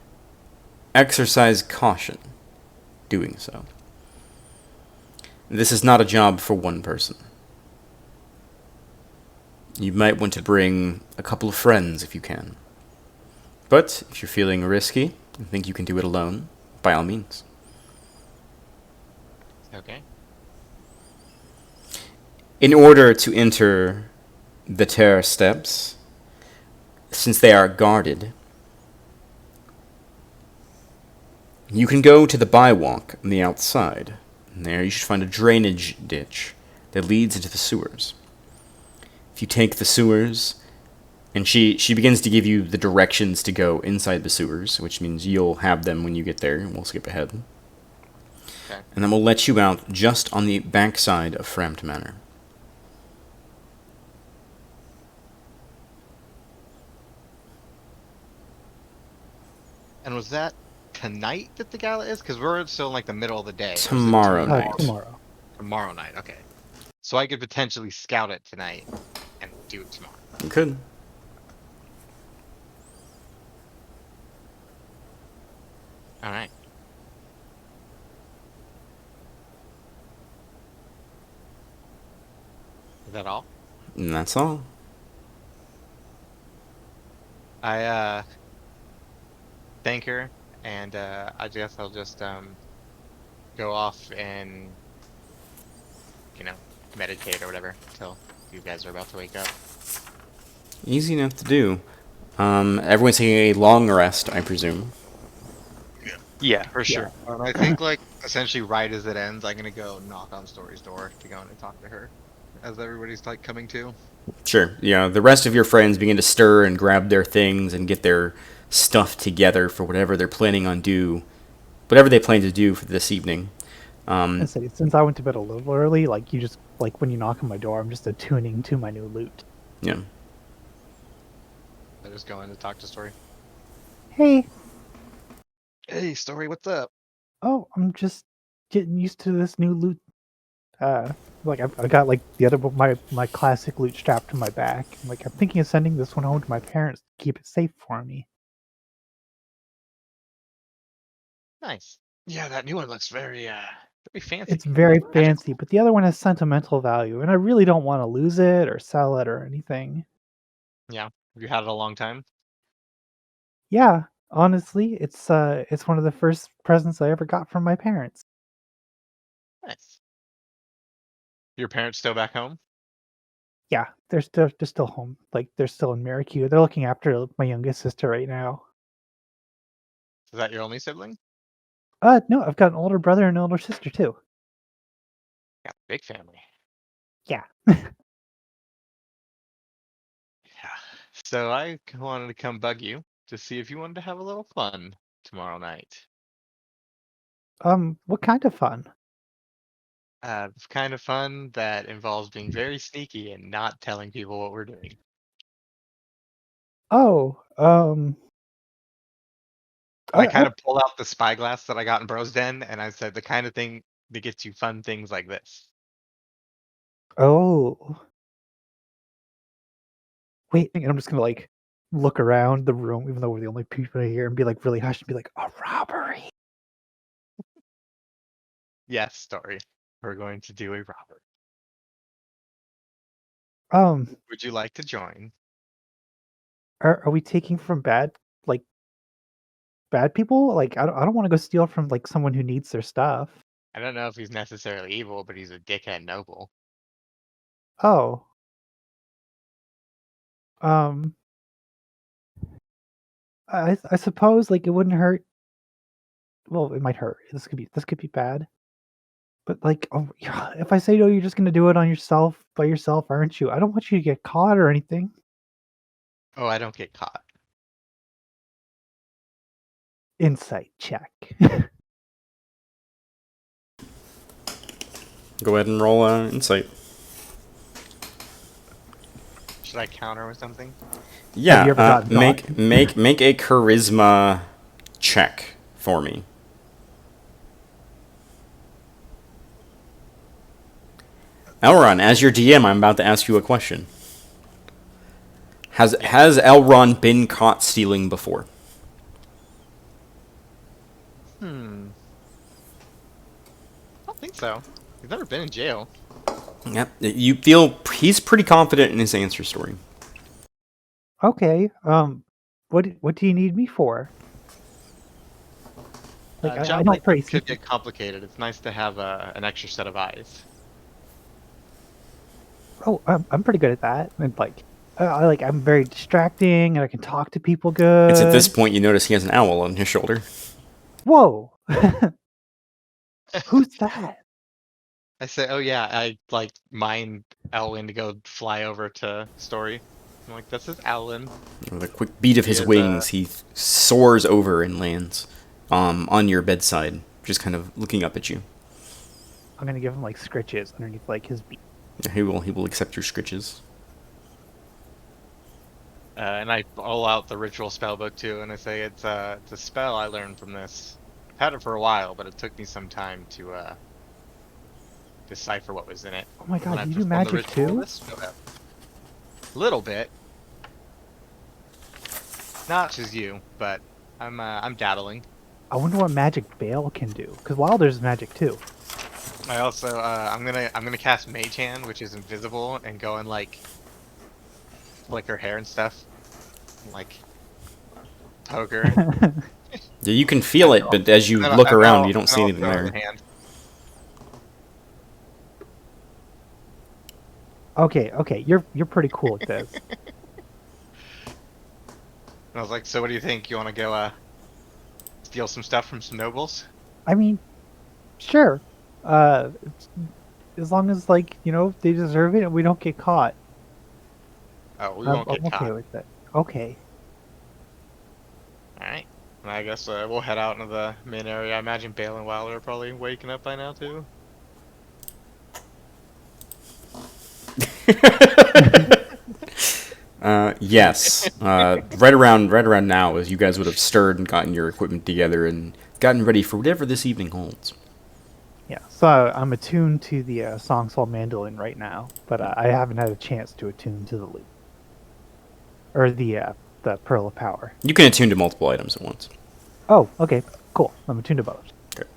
Speaker 6: exercise caution doing so. This is not a job for one person. You might want to bring a couple of friends if you can. But if you're feeling risky and think you can do it alone, by all means.
Speaker 3: Okay.
Speaker 6: In order to enter the terrace steps, since they are guarded, you can go to the bywalk on the outside. And there you should find a drainage ditch that leads into the sewers. If you take the sewers, and she begins to give you the directions to go inside the sewers, which means you'll have them when you get there, and we'll skip ahead.
Speaker 3: Okay.
Speaker 6: And then we'll let you out just on the backside of Frampt Manor.
Speaker 3: And was that tonight that the gala is? Because we're still in like the middle of the day. Or is it
Speaker 6: Tomorrow night.
Speaker 4: Tomorrow.
Speaker 3: Tomorrow night, okay. So I could potentially scout it tonight and do it tomorrow.
Speaker 6: You could.
Speaker 3: Alright. Is that all?
Speaker 6: And that's all.
Speaker 3: I thank her and I guess I'll just go off and meditate or whatever until you guys are about to wake up.
Speaker 6: Easy enough to do. Everyone's taking a long rest, I presume.
Speaker 5: Yeah.
Speaker 2: For sure.
Speaker 3: I think essentially right as it ends, I'm gonna go knock on Story's door to go in and talk to her, as everybody's coming to.
Speaker 6: Sure. Yeah, the rest of your friends begin to stir and grab their things and get their stuff together for whatever they're planning on whatever they plan to do for this evening.
Speaker 4: I say, since I went to bed a little early, like you just like when you knock on my door, I'm just attuning to my new loot.
Speaker 6: Yeah.
Speaker 3: I just go in to talk to Story.
Speaker 4: Hey,
Speaker 3: Hey, Story, what's up?
Speaker 4: oh, I'm just getting used to this new loot. Like I got like the other my classic loot strapped to my back. Like I'm thinking of sending this one home to my parents to keep it safe for me.
Speaker 3: Nice. Yeah, that new one looks very fancy.
Speaker 4: It's very
Speaker 3: Magical.
Speaker 4: fancy, but the other one has sentimental value, and I really don't want to lose it or sell it or anything.
Speaker 3: Yeah. Have you had it a long time?
Speaker 4: Yeah, honestly, it's one of the first presents I ever got from my parents.
Speaker 3: Nice. Your parents still back home?
Speaker 4: Yeah, they're still home. Like they're still in Maracue. They're looking after my youngest sister right now.
Speaker 3: Is that your only sibling?
Speaker 4: No, I've got an older brother and an older sister too.
Speaker 3: Yeah, big family.
Speaker 4: Yeah.
Speaker 3: Yeah. So I wanted to come bug you to see if you wanted to have a little fun tomorrow night.
Speaker 4: What kind of fun?
Speaker 3: Kind of fun that involves being very sneaky and not telling people what we're doing.
Speaker 4: Oh,
Speaker 3: And I
Speaker 4: I,
Speaker 3: kind of pull out the spyglass that I got in Bro's Den, and I said the kind of thing that gets you fun things like this.
Speaker 4: oh, wait, and I'm just gonna like look around the room, even though we're the only people here, and be like really hushed and be like, a robbery.
Speaker 3: Yes, Story. We're going to do a robbery.
Speaker 4: Um,
Speaker 3: Would you like to join?
Speaker 4: are we taking from like bad people? Like I don't want to go steal from like someone who needs their stuff.
Speaker 3: I don't know if he's necessarily evil, but he's a dickhead noble.
Speaker 4: Oh, um, I suppose like it wouldn't hurt. Well, it might hurt. This could be bad. But like, oh, yeah, if I say no, you're just gonna do it on yourself by yourself, aren't you? I don't want you to get caught or anything.
Speaker 3: Oh, I don't get caught.
Speaker 4: Insight check.
Speaker 6: Go ahead and roll insight.
Speaker 3: Should I counter with something?
Speaker 6: Yeah,
Speaker 4: you ever gotten
Speaker 6: make
Speaker 4: caught?
Speaker 6: make a charisma check for me. Elron, as your DM, I'm about to ask you a question. Has Elron been caught stealing before?
Speaker 3: I don't think so. He's never been in jail.
Speaker 6: Yep. You feel he's pretty confident in his answer story.
Speaker 4: Okay. What do you need me for? Like I
Speaker 3: Job
Speaker 4: know
Speaker 3: like
Speaker 4: pretty
Speaker 3: this could get complicated. It's nice to have an extra set of eyes.
Speaker 4: Oh, I'm pretty good at that. And like, I'm very distracting, and I can talk to people good.
Speaker 6: It's at this point you notice he has an owl on his shoulder.
Speaker 4: Whoa, who's that?
Speaker 3: I say, oh yeah, I mind Elwyn to go fly over to Story. I'm like, this is Elwyn.
Speaker 6: With a quick beat of his
Speaker 3: He is,
Speaker 6: wings, he soars over and lands on your bedside, just kind of looking up at you.
Speaker 4: I'm gonna give him like scritches underneath like his beak.
Speaker 6: He will accept your scritches.
Speaker 3: And I pull out the ritual spell book too, and I say it's a spell I learned from this. I've had it for a while, but it took me some time to decipher what was in it.
Speaker 4: Oh my
Speaker 3: When I
Speaker 4: god, you do
Speaker 3: perform the
Speaker 4: magic
Speaker 3: ritual,
Speaker 4: too?
Speaker 3: this showed up. Little bit. Not as you, but I'm dabbling.
Speaker 4: I wonder what magic Bale can do. Because Wilder's magic too.
Speaker 3: I also I'm gonna cast Mage Hand, which is invisible, and go and like flick her hair and stuff, like poke her.
Speaker 1: Yeah, you can feel it, but as you look around, you don't see anything there.
Speaker 4: Okay, you're pretty cool at this.
Speaker 3: And I was like, so what do you think? You want to go steal some stuff from some nobles?
Speaker 4: I mean, sure. As long as like they deserve it and we don't get caught,
Speaker 3: Oh, we
Speaker 4: I'm,
Speaker 3: won't get
Speaker 4: I'm okay
Speaker 3: caught.
Speaker 4: with it. Okay.
Speaker 3: All right. And I guess we'll head out into the main area. I imagine Bale and Wilder are probably waking up by now too.
Speaker 1: Yes. Right around now, as you guys would have stirred and gotten your equipment together and gotten ready for whatever this evening holds.
Speaker 4: Yeah. So I'm attuned to the song soul mandolin right now, but I haven't had a chance to attune to the lute or the pearl of power.
Speaker 1: You can attune to multiple items at once.
Speaker 4: Oh, okay, cool. I'm attuned to both.
Speaker 1: Okay.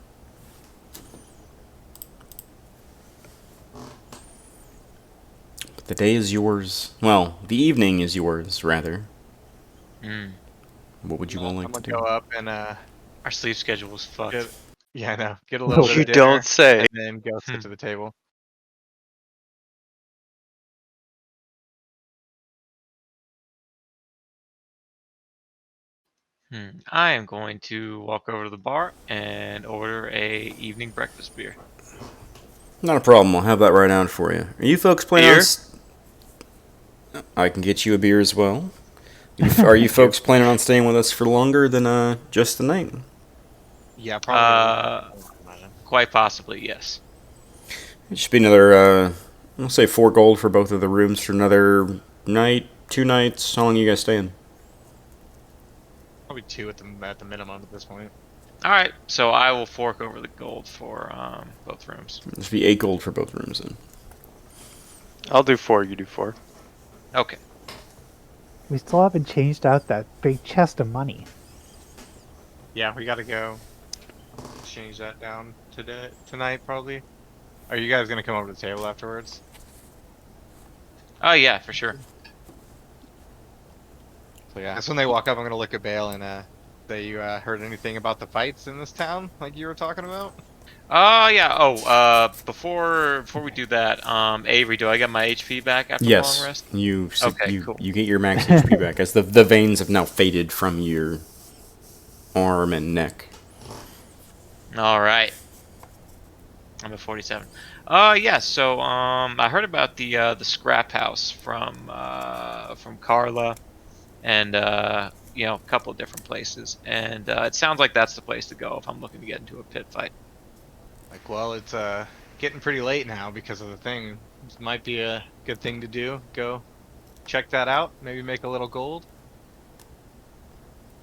Speaker 1: The day is yours. Well, the evening is yours, rather. What would you all like
Speaker 3: I'm
Speaker 1: to
Speaker 3: gonna
Speaker 1: do?
Speaker 3: go up and
Speaker 2: Our sleep schedule was fucked.
Speaker 3: yeah, I know. Get a little bit
Speaker 5: You
Speaker 3: of dinner,
Speaker 5: don't say.
Speaker 3: and then go sit to the table.
Speaker 2: I am going to walk over to the bar and order a evening breakfast beer.
Speaker 1: Not a problem. I'll have that right down for you. Are you folks planning
Speaker 2: Beer?
Speaker 1: on... I can get you a beer as well. Are you folks planning on staying with us for longer than just the night?
Speaker 3: Yeah, probably.
Speaker 2: Quite possibly, yes.
Speaker 1: It should be another, I'll say 4 gold for both of the rooms for another night, 2 nights. How long are you guys staying?
Speaker 3: Probably 2 at the minimum at this point.
Speaker 2: All right, so I will fork over the gold for both rooms.
Speaker 1: It should be 8 gold for both rooms then.
Speaker 5: I'll do 4. You do 4.
Speaker 2: Okay.
Speaker 4: We still haven't changed out that big chest of money.
Speaker 3: Yeah, we gotta go change that down tonight probably. Are you guys gonna come over to the table afterwards?
Speaker 2: Oh yeah, for sure.
Speaker 3: So yeah, that's when they walk up. I'm gonna look at Bale and say, you heard anything about the fights in this town, like you were talking about?
Speaker 2: Oh yeah. Oh, before we do that, Avery, do I get my HP back after the long rest?
Speaker 1: Okay,
Speaker 2: cool.
Speaker 1: You get your max HP back as the veins have now faded from your arm and neck.
Speaker 2: All right. I'm at 47. Yeah. So I heard about the scrap house from Carla, and a couple of different places, and it sounds like that's the place to go if I'm looking to get into a pit fight.
Speaker 3: Like, well, it's getting pretty late now because of the thing. This might be a good thing to do. Go check that out. Maybe make a little gold.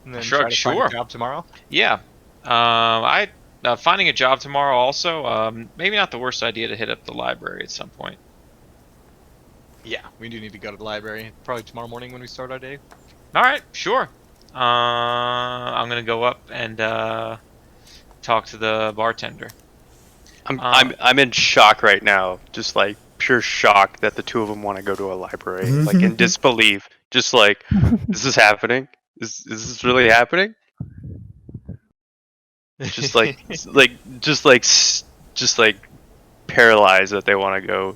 Speaker 3: And then
Speaker 2: Sure,
Speaker 3: try to find
Speaker 2: sure.
Speaker 3: a job tomorrow.
Speaker 2: Yeah. Finding a job tomorrow also. Maybe not the worst idea to hit up the library at some point.
Speaker 3: Yeah, we do need to go to the library. Probably tomorrow morning when we start our day.
Speaker 2: All right, sure. I'm gonna go up and talk to the bartender.
Speaker 5: I'm in shock right now, just like pure shock that the two of them want to go to a library, like in disbelief, just like, is this happening? Is this really happening? Just like, just like paralyzed that they want to go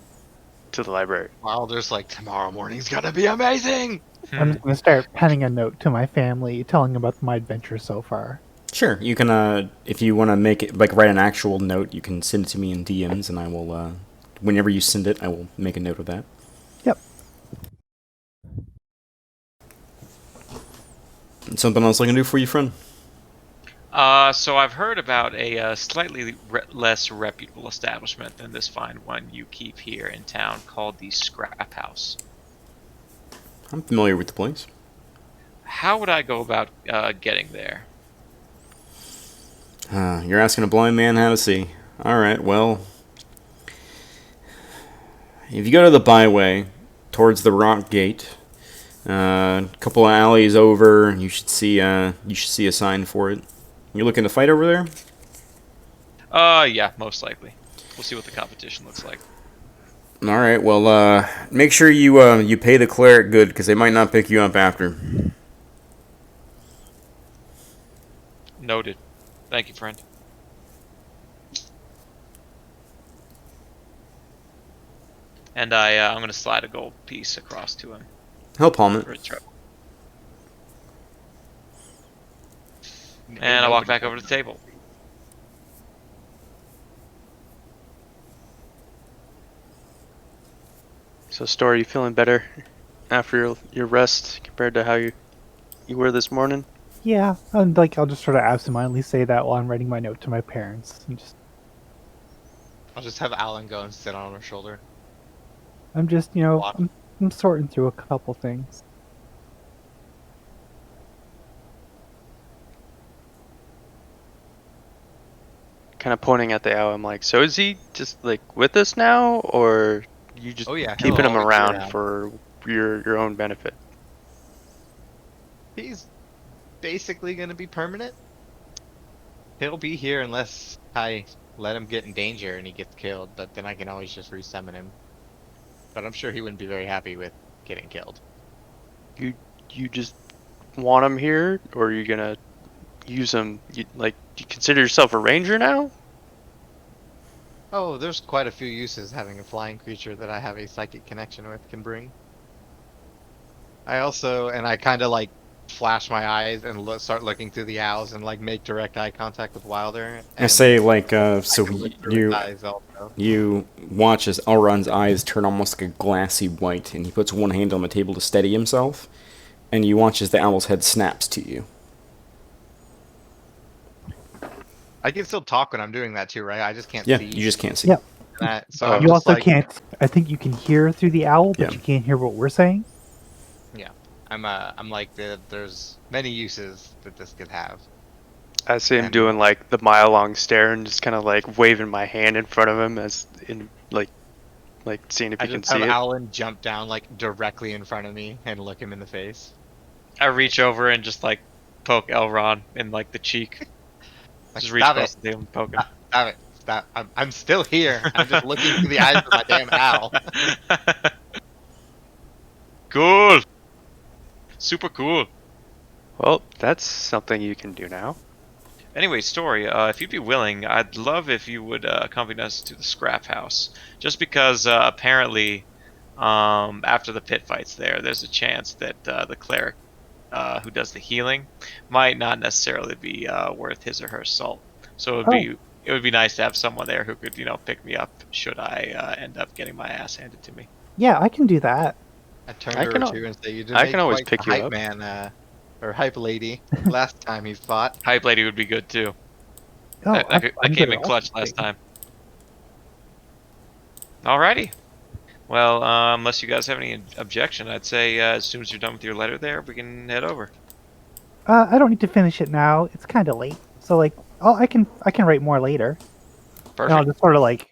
Speaker 5: to the library.
Speaker 3: Wilder's like, tomorrow morning's gonna be amazing.
Speaker 4: I'm just gonna start penning a note to my family, telling about my adventure so far.
Speaker 1: Sure, you can, if you want to make it, like, write an actual note, you can send it to me in DMs, and I will, whenever you send it, I will make a note of that.
Speaker 4: Yep.
Speaker 1: Something else I can do for you, friend?
Speaker 2: So I've heard about a slightly less reputable establishment than this fine one you keep here in town called the Scrap House.
Speaker 1: I'm familiar with the place.
Speaker 2: How would I go about getting there?
Speaker 1: You're asking a blind man how to see. Alright, well... If you go to the byway, towards the rock gate, a couple of alleys over, you should see a sign for it. You looking to fight over there?
Speaker 2: Yeah, most likely. We'll see what the competition looks like.
Speaker 1: Alright, well, make sure you pay the cleric good, because they might not pick you up after.
Speaker 2: Noted. Thank you, friend. And I'm gonna slide a gold piece across to him
Speaker 1: He'll palm
Speaker 2: for
Speaker 1: it.
Speaker 2: his trouble. And I walk back over to the table.
Speaker 5: So, Story, you feeling better after your rest compared to how you were this morning?
Speaker 4: Yeah, and like I'll just sort of absentmindedly say that while I'm writing my note to my parents, and just
Speaker 3: I'll just have Alan go and sit on her shoulder.
Speaker 4: I'm just
Speaker 3: Watch.
Speaker 4: I'm sorting through a couple things.
Speaker 5: Kind of pointing at the owl. I'm like, so is he just like with us now, or you just
Speaker 3: Oh yeah, he'll
Speaker 5: keeping him
Speaker 3: always be
Speaker 5: around
Speaker 3: around.
Speaker 5: for your own benefit?
Speaker 3: He's basically gonna be permanent. He'll be here unless I let him get in danger and he gets killed, but then I can always just resummon him. But I'm sure he wouldn't be very happy with getting killed.
Speaker 5: You just want him here, or are you gonna use him? You consider yourself a ranger now?
Speaker 3: Oh, there's quite a few uses having a flying creature that I have a psychic connection with can bring. I kind of like flash my eyes and start looking through the owls and like make direct eye contact with Wilder.
Speaker 1: I
Speaker 3: And
Speaker 1: say like
Speaker 3: I
Speaker 1: so
Speaker 3: can look through his
Speaker 1: you
Speaker 3: eyes also.
Speaker 1: you watch as Elrond's eyes turn almost like a glassy white, and he puts one hand on the table to steady himself, and you watch as the owl's head snaps to you.
Speaker 3: I can still talk when I'm doing that too, right? I just can't
Speaker 1: Yeah,
Speaker 3: see.
Speaker 1: you just can't see.
Speaker 4: Yep.
Speaker 3: So
Speaker 5: Oh.
Speaker 3: I'm
Speaker 4: You
Speaker 3: just
Speaker 4: also
Speaker 3: like,
Speaker 4: can't. I think you can hear through the owl, but
Speaker 1: Yeah.
Speaker 4: you can't hear what we're saying.
Speaker 3: I'm like there's many uses that this could have.
Speaker 5: I see him
Speaker 3: And-
Speaker 5: doing like the mile-long stare and just kind of like waving my hand in front of him as in like seeing if
Speaker 3: I
Speaker 5: he can
Speaker 3: just have
Speaker 5: see it.
Speaker 3: Alan jump down like directly in front of me and look him in the face.
Speaker 2: I reach over and just like poke Elrond in like the cheek.
Speaker 3: Like,
Speaker 2: Just reach
Speaker 3: stop
Speaker 2: across
Speaker 3: it.
Speaker 2: the table and poke him.
Speaker 3: Stop it. Stop. I'm still here. I'm just looking through the eyes of my damn owl.
Speaker 2: Cool. Super cool.
Speaker 5: Well, that's something you can do now.
Speaker 2: Anyway, Story, if you'd be willing, I'd love if you would accompany us to the scrap house. Just because apparently, after the pit fights there's a chance that the cleric who does the healing might not necessarily be worth his or her salt. So it would be nice to have someone there who could pick me up should I end up getting my ass handed to me.
Speaker 4: Yeah, I can do that.
Speaker 3: I turn
Speaker 5: I
Speaker 3: to
Speaker 5: can
Speaker 3: her
Speaker 5: al-
Speaker 3: too and say, "You did
Speaker 5: I
Speaker 3: make
Speaker 5: can always
Speaker 3: quite
Speaker 5: pick
Speaker 3: the
Speaker 5: you
Speaker 3: hype
Speaker 5: up."
Speaker 3: man, or hype lady last time he fought."
Speaker 2: Hype lady would be good too.
Speaker 4: Oh,
Speaker 2: I
Speaker 4: I'm
Speaker 2: came
Speaker 4: good
Speaker 2: in
Speaker 4: at
Speaker 2: clutch
Speaker 4: all
Speaker 2: last
Speaker 4: things.
Speaker 2: time. Alrighty. Well, unless you guys have any objection, I'd say as soon as you're done with your letter there, we can head over.
Speaker 4: I don't need to finish it now. It's kind of late, so like, I can write more later. And I'll
Speaker 2: Perfect.
Speaker 4: just sort of like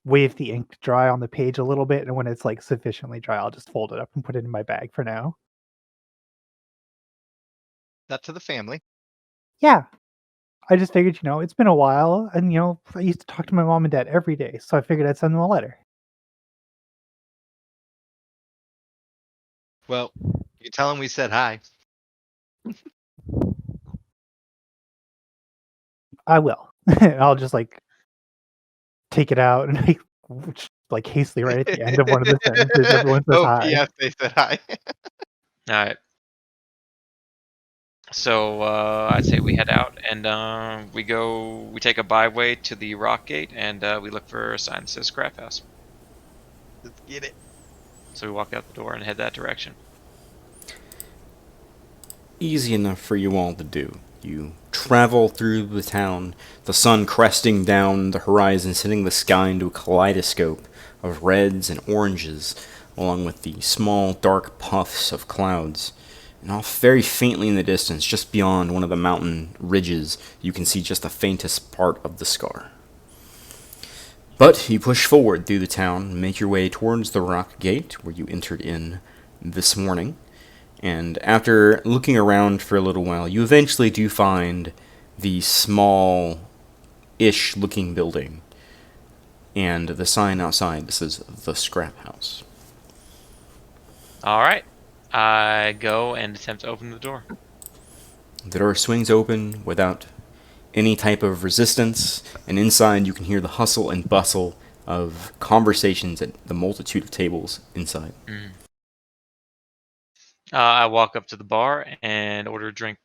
Speaker 4: wave the ink to dry on the page a little bit, and when it's like sufficiently dry, I'll just fold it up and put it in my bag for now.
Speaker 3: That to the family.
Speaker 4: Yeah, I just figured, it's been a while, and I used to talk to my mom and dad every day, so I figured I'd send them a letter.
Speaker 3: Well, you tell him we said hi.
Speaker 4: I will. I'll just like take it out and like hastily right at the end of one of the sentences. Everyone says
Speaker 3: Oh,
Speaker 4: hi.
Speaker 3: yes, they said hi.
Speaker 2: Alright. So I'd say we head out and we take a byway to the rock gate and we look for a sign that says scrap house.
Speaker 3: Let's get it.
Speaker 2: So we walk out the door and head that direction.
Speaker 1: Easy enough for you all to do. You travel through the town, the sun cresting down the horizon, setting the sky into a kaleidoscope of reds and oranges, along with the small, dark puffs of clouds. And off very faintly in the distance, just beyond one of the mountain ridges, you can see just the faintest part of the scar. But you push forward through the town and make your way towards the rock gate, where you entered in this morning. And after looking around for a little while, you eventually do find the small-ish looking building. And the sign outside says the scrap house.
Speaker 2: Alright. I go and attempt to open the door.
Speaker 6: The door swings open without any type of resistance, and inside you can hear the hustle and bustle of conversations at the multitude of tables inside.
Speaker 2: I walk up to the bar and order a drink.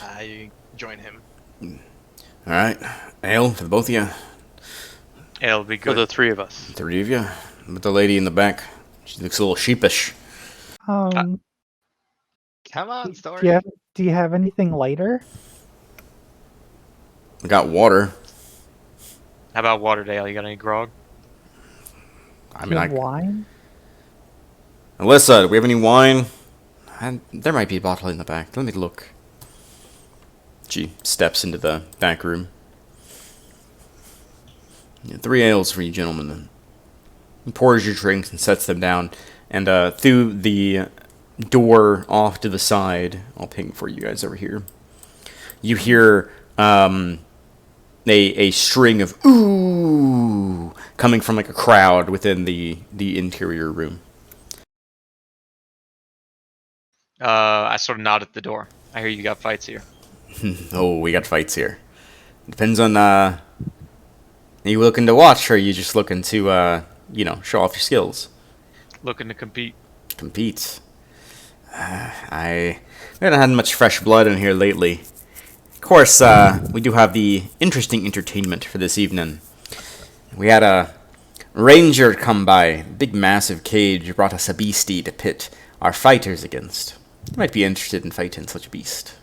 Speaker 3: I join him.
Speaker 6: All right, ale for the both of you.
Speaker 2: Ale will be
Speaker 5: For
Speaker 2: good.
Speaker 5: the three of us.
Speaker 6: 3 of you. With the lady in the back. She looks a little sheepish.
Speaker 3: Come on,
Speaker 4: do
Speaker 3: story.
Speaker 4: you have anything lighter?
Speaker 6: I got water.
Speaker 2: How about Waterdale? You got any grog?
Speaker 6: I
Speaker 4: Do
Speaker 6: mean,
Speaker 4: you have wine?
Speaker 6: Alyssa, do we have any wine? There might be a bottle in the back. Let me look. She steps into the back room. 3 ales for you gentlemen, then. He pours your drinks and sets them down. And through the door off to the side, I'll ping for you guys over here. You hear a string of ooh coming from like a crowd within the interior room.
Speaker 2: I sort of nod at the door. I hear you got fights here.
Speaker 6: Oh, we got fights here. Depends on are you looking to watch, or are you just looking to show off your skills?
Speaker 2: Looking to compete.
Speaker 6: Compete. I haven't had much fresh blood in here lately. Of course, we do have the interesting entertainment for this evening. We had a ranger come by, big massive cage, brought us a beastie to pit our fighters against. You might be interested in fighting such a beast.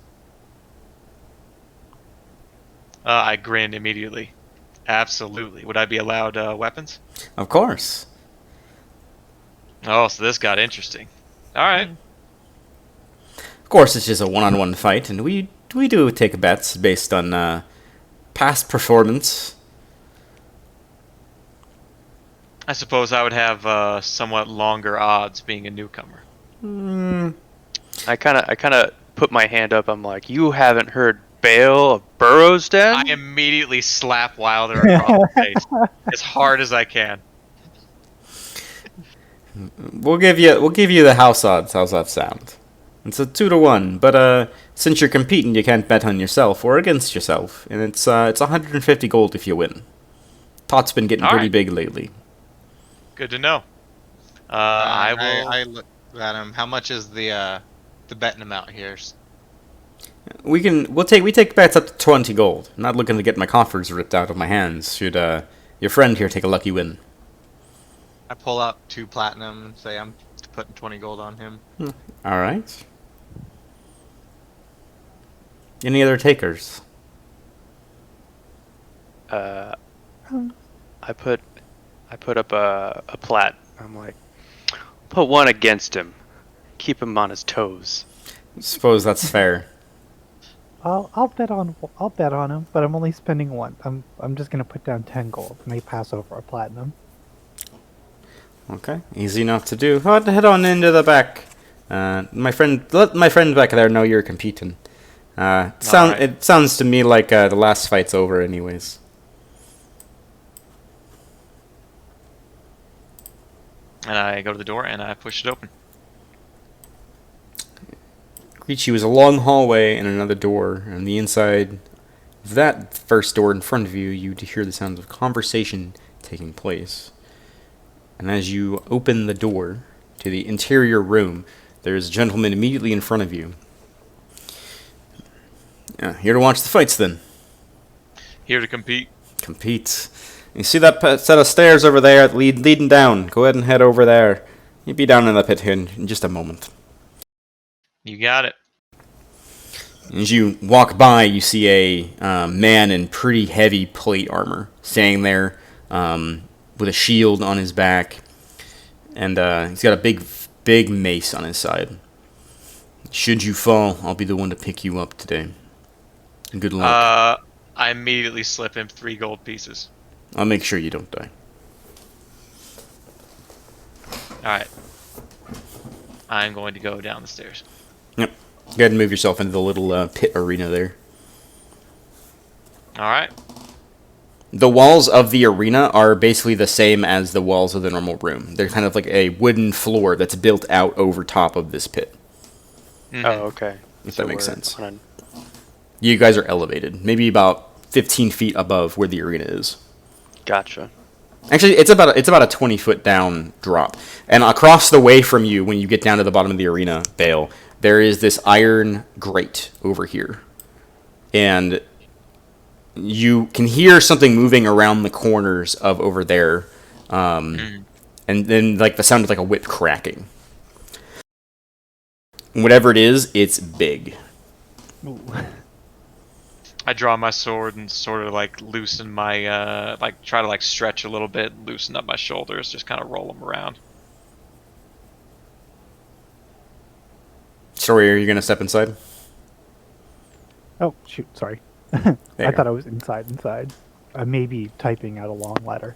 Speaker 2: I grin immediately. Absolutely. Would I be allowed weapons?
Speaker 6: Of course.
Speaker 2: Oh, so this got interesting. All right.
Speaker 6: Of course, it's just a one-on-one fight, and we do take bets based on past performance.
Speaker 2: I suppose I would have somewhat longer odds being a newcomer.
Speaker 5: I kind of put my hand up. I'm like, you haven't heard Bale of Burrow's Den?
Speaker 2: I immediately slap Wilder across the face as hard as I can.
Speaker 6: We'll give you the house odds. How's that sound? It's a 2-1, but since you're competing, you can't bet on yourself or against yourself, and it's 150 gold if you win. Tot's been getting pretty big lately.
Speaker 2: Good to know. I will.
Speaker 3: I look at him. How much is the betting amount here?
Speaker 6: We take bets up to 20 gold. I'm not looking to get my coffers ripped out of my hands. Should your friend here take a lucky win?
Speaker 3: I pull out 2 platinum and say I'm putting 20 gold on him.
Speaker 6: All right. Any other takers?
Speaker 5: I put up a plat. I'm like, put 1 against him. Keep him on his toes.
Speaker 6: Suppose that's fair.
Speaker 4: I'll bet on him, but I'm only spending 1. I'm just gonna put down 10 gold, and I pass over a platinum.
Speaker 6: Okay, easy enough to do. Head on into the back. Let my friend back there know you're competing. It sounds to me like the last fight's over, anyways.
Speaker 2: And I go to the door and I push it open.
Speaker 6: Greets you as a long hallway and another door. On the inside of that first door in front of you, you hear the sounds of conversation taking place. And as you open the door to the interior room, there's a gentleman immediately in front of you. Here to watch the fights, then.
Speaker 2: Here to compete.
Speaker 6: Compete. You see that set of stairs over there leading down? Go ahead and head over there. You'll be down in the pit here in just a moment.
Speaker 2: You got it.
Speaker 6: As you walk by, you see a man in pretty heavy plate armor standing there with a shield on his back, and he's got a big mace on his side. Should you fall, I'll be the one to pick you up today. Good luck.
Speaker 2: I immediately slip him 3 gold pieces.
Speaker 6: I'll make sure you don't die.
Speaker 2: Alright. I'm going to go down the stairs.
Speaker 6: Yep. Go ahead and move yourself into the little pit arena there.
Speaker 2: Alright.
Speaker 6: The walls of the arena are basically the same as the walls of the normal room. They're kind of like a wooden floor that's built out over top of this pit.
Speaker 2: Mm-hmm.
Speaker 5: Oh, okay.
Speaker 6: if
Speaker 5: So
Speaker 6: that makes
Speaker 5: we're
Speaker 6: sense.
Speaker 5: on
Speaker 6: You guys are elevated, maybe about 15 feet above where the arena is.
Speaker 5: Gotcha.
Speaker 6: Actually, it's about a 20-foot down drop, and across the way from you, when you get down to the bottom of the arena, Bale, there is this iron grate over here, and you can hear something moving around the corners of over there, and then like the sound of like a whip cracking. Whatever it is, it's big.
Speaker 4: Ooh.
Speaker 2: I draw my sword and sort of like loosen my like try to like stretch a little bit, loosen up my shoulders, just kind of roll them around.
Speaker 6: Story, are you gonna step inside?
Speaker 4: Oh shoot! Sorry.
Speaker 6: There
Speaker 4: I
Speaker 6: you
Speaker 4: thought
Speaker 6: go.
Speaker 4: I was inside. I may be typing out a long letter.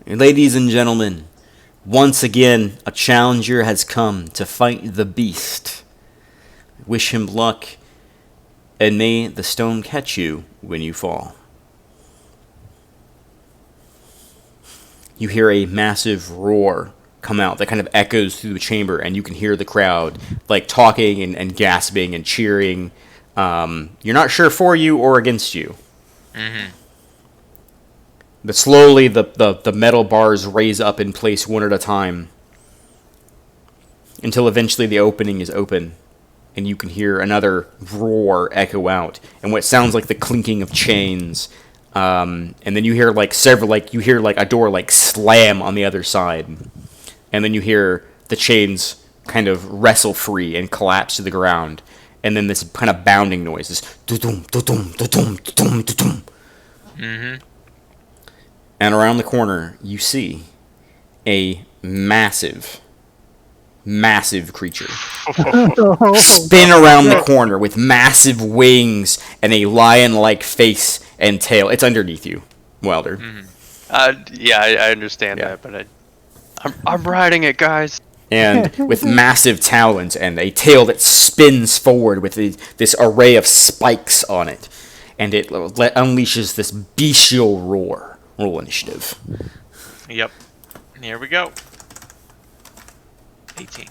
Speaker 6: Ladies and gentlemen, once again, a challenger has come to fight the beast. Wish him luck, and may the stone catch you when you fall. You hear a massive roar come out that kind of echoes through the chamber, and you can hear the crowd like talking and gasping and cheering. You're not sure for you or against you.
Speaker 2: Mm-hmm.
Speaker 6: But slowly the metal bars raise up in place one at a time until eventually the opening is open and you can hear another roar echo out and what sounds like the clinking of chains. And then you hear like a door like slam on the other side. And then you hear the chains kind of wrestle free and collapse to the ground. And then this kind of bounding noise, this dum dum dum dum dum dum.
Speaker 2: Mm-hmm.
Speaker 6: And around the corner, you see a massive creature spin around the corner with massive wings and a lion-like face and tail. It's underneath you, Wilder.
Speaker 5: Yeah, I understand
Speaker 6: Yeah.
Speaker 5: that, but I'm riding it, guys.
Speaker 6: And with massive talons and a tail that spins forward with this array of spikes on it. And it unleashes this bestial roar. Roll initiative.
Speaker 2: Yep. Here we go. 18.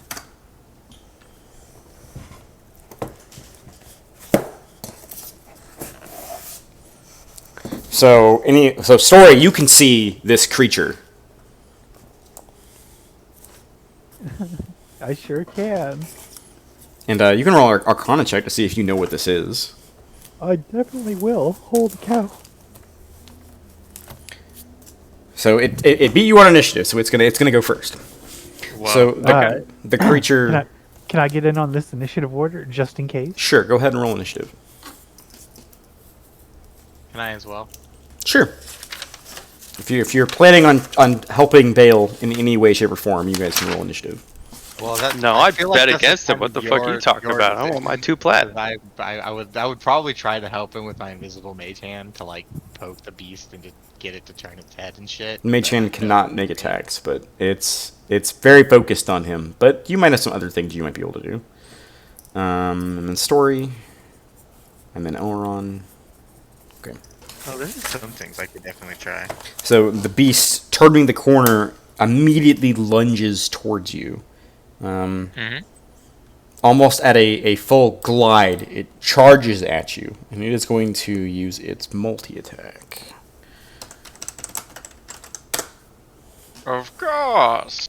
Speaker 6: So Story, you can see this creature.
Speaker 4: I sure can.
Speaker 6: And you can roll an Arcana check to see if you know what this is.
Speaker 4: I definitely will. Holy cow!
Speaker 6: So it beat you on initiative, so it's gonna go first.
Speaker 2: Wow.
Speaker 6: So
Speaker 4: Okay.
Speaker 6: the creature.
Speaker 4: Can I get in on this initiative order just in case?
Speaker 6: Sure, go ahead and roll initiative.
Speaker 3: Can I as well?
Speaker 6: Sure. If you're planning on helping Bale in any way, shape, or form, you guys can roll initiative.
Speaker 3: Well, that,
Speaker 5: No, I
Speaker 3: feel
Speaker 5: bet
Speaker 3: that's
Speaker 5: against him.
Speaker 3: kind
Speaker 5: What
Speaker 3: of
Speaker 5: the fuck are you talking
Speaker 3: your
Speaker 5: about? I want my 2 plat.
Speaker 3: I would probably try to help him with my invisible mage hand to like poke the beast and to get it to turn its head and shit.
Speaker 6: Mage
Speaker 3: but I
Speaker 6: Hand
Speaker 3: don't
Speaker 6: cannot make attacks, but it's very focused on him. But you might have some other things you might be able to do. And then Story, and then Elron. Okay.
Speaker 3: Oh, there's some things I could definitely try.
Speaker 6: So the beast, turning the corner, immediately lunges towards you.
Speaker 2: Mm-hmm.
Speaker 6: Almost at a full glide, it charges at you, and it is going to use its multi-attack.
Speaker 2: Of course.